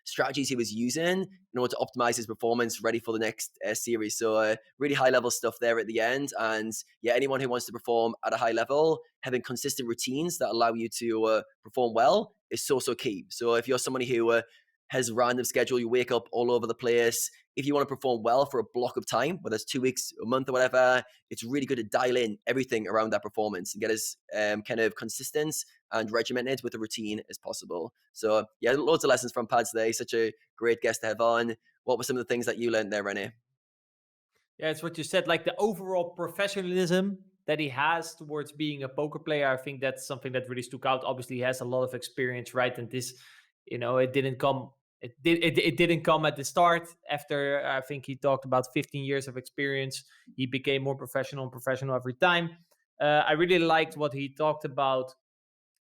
strategies he was using in order to optimize his performance ready for the next series. So really high level stuff there at the end. And yeah, anyone who wants to perform at a high level, having consistent routines that allow you to perform well is so key. So if you're somebody who has a random schedule, you wake up all over the place, if you want to perform well for a block of time, whether it's 2 weeks, a month or whatever, it's really good to dial in everything around that performance and get as kind of consistent and regimented with a routine as possible. So yeah, loads of lessons from Pads today. Such a great guest to have on. What were some of the things that you learned there, Rene? Yeah, it's what you said, like the overall professionalism that he has towards being a poker player. I think that's something that really stuck out. Obviously, he has a lot of experience, right? And this, it didn't come. It didn't come at the start. After I think he talked about 15 years of experience, he became more professional every time. I really liked what he talked about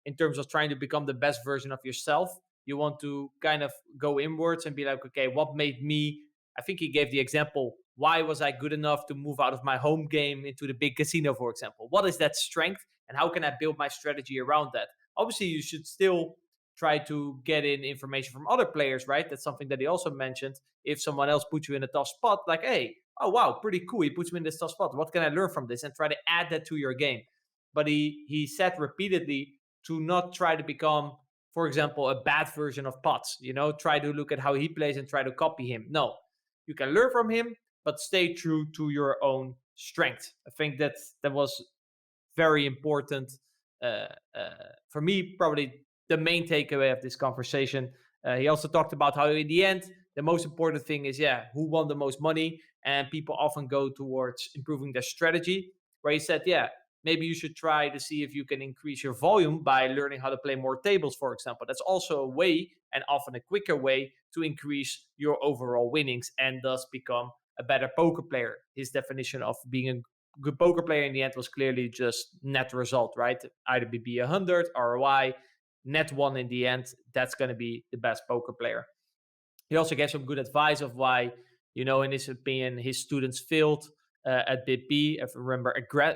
in terms of trying to become the best version of yourself. You want to kind of go inwards and be like, okay, what made me? I think he gave the example. Why was I good enough to move out of my home game into the big casino, for example? What is that strength, and how can I build my strategy around that? Obviously, you should still try to get in information from other players, right? That's something that he also mentioned. If someone else puts you in a tough spot, like, hey, oh, wow, pretty cool. He puts me in this tough spot. What can I learn from this? And try to add that to your game. But he said repeatedly to not try to become, for example, a bad version of Potts. Try to look at how he plays and try to copy him. No, you can learn from him, but stay true to your own strength. I think that was very important for me, probably the main takeaway of this conversation. He also talked about how in the end, the most important thing is, who won the most money? And people often go towards improving their strategy, where he said, maybe you should try to see if you can increase your volume by learning how to play more tables, for example. That's also a way, and often a quicker way, to increase your overall winnings and thus become a better poker player. His definition of being a good poker player in the end was clearly just net result, right? Either BB 100, ROI, net one in the end. That's going to be the best poker player. He also gave some good advice of why, in his opinion, his students failed at BitB. If you remember,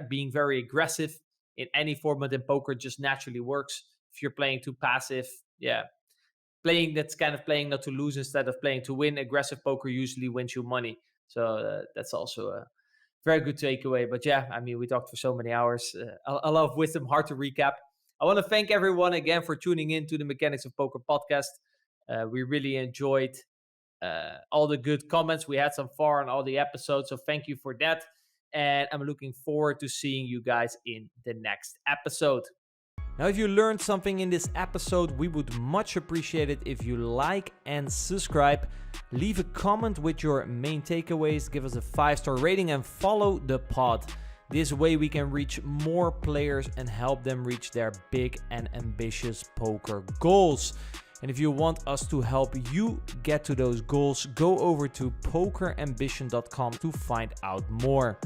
being very aggressive in any format in poker just naturally works. If you're playing too passive, playing not to lose instead of playing to win, aggressive poker usually wins you money. So that's also a very good takeaway. But we talked for so many hours. A lot of wisdom, hard to recap. I want to thank everyone again for tuning in to the Mechanics of Poker podcast. We really enjoyed all the good comments we had so far on all the episodes. So thank you for that. And I'm looking forward to seeing you guys in the next episode. Now, if you learned something in this episode, we would much appreciate it if you like and subscribe. Leave a comment with your main takeaways, give us a 5-star rating, and follow the pod. This way we can reach more players and help them reach their big and ambitious poker goals. And if you want us to help you get to those goals, go over to pokerambition.com to find out more.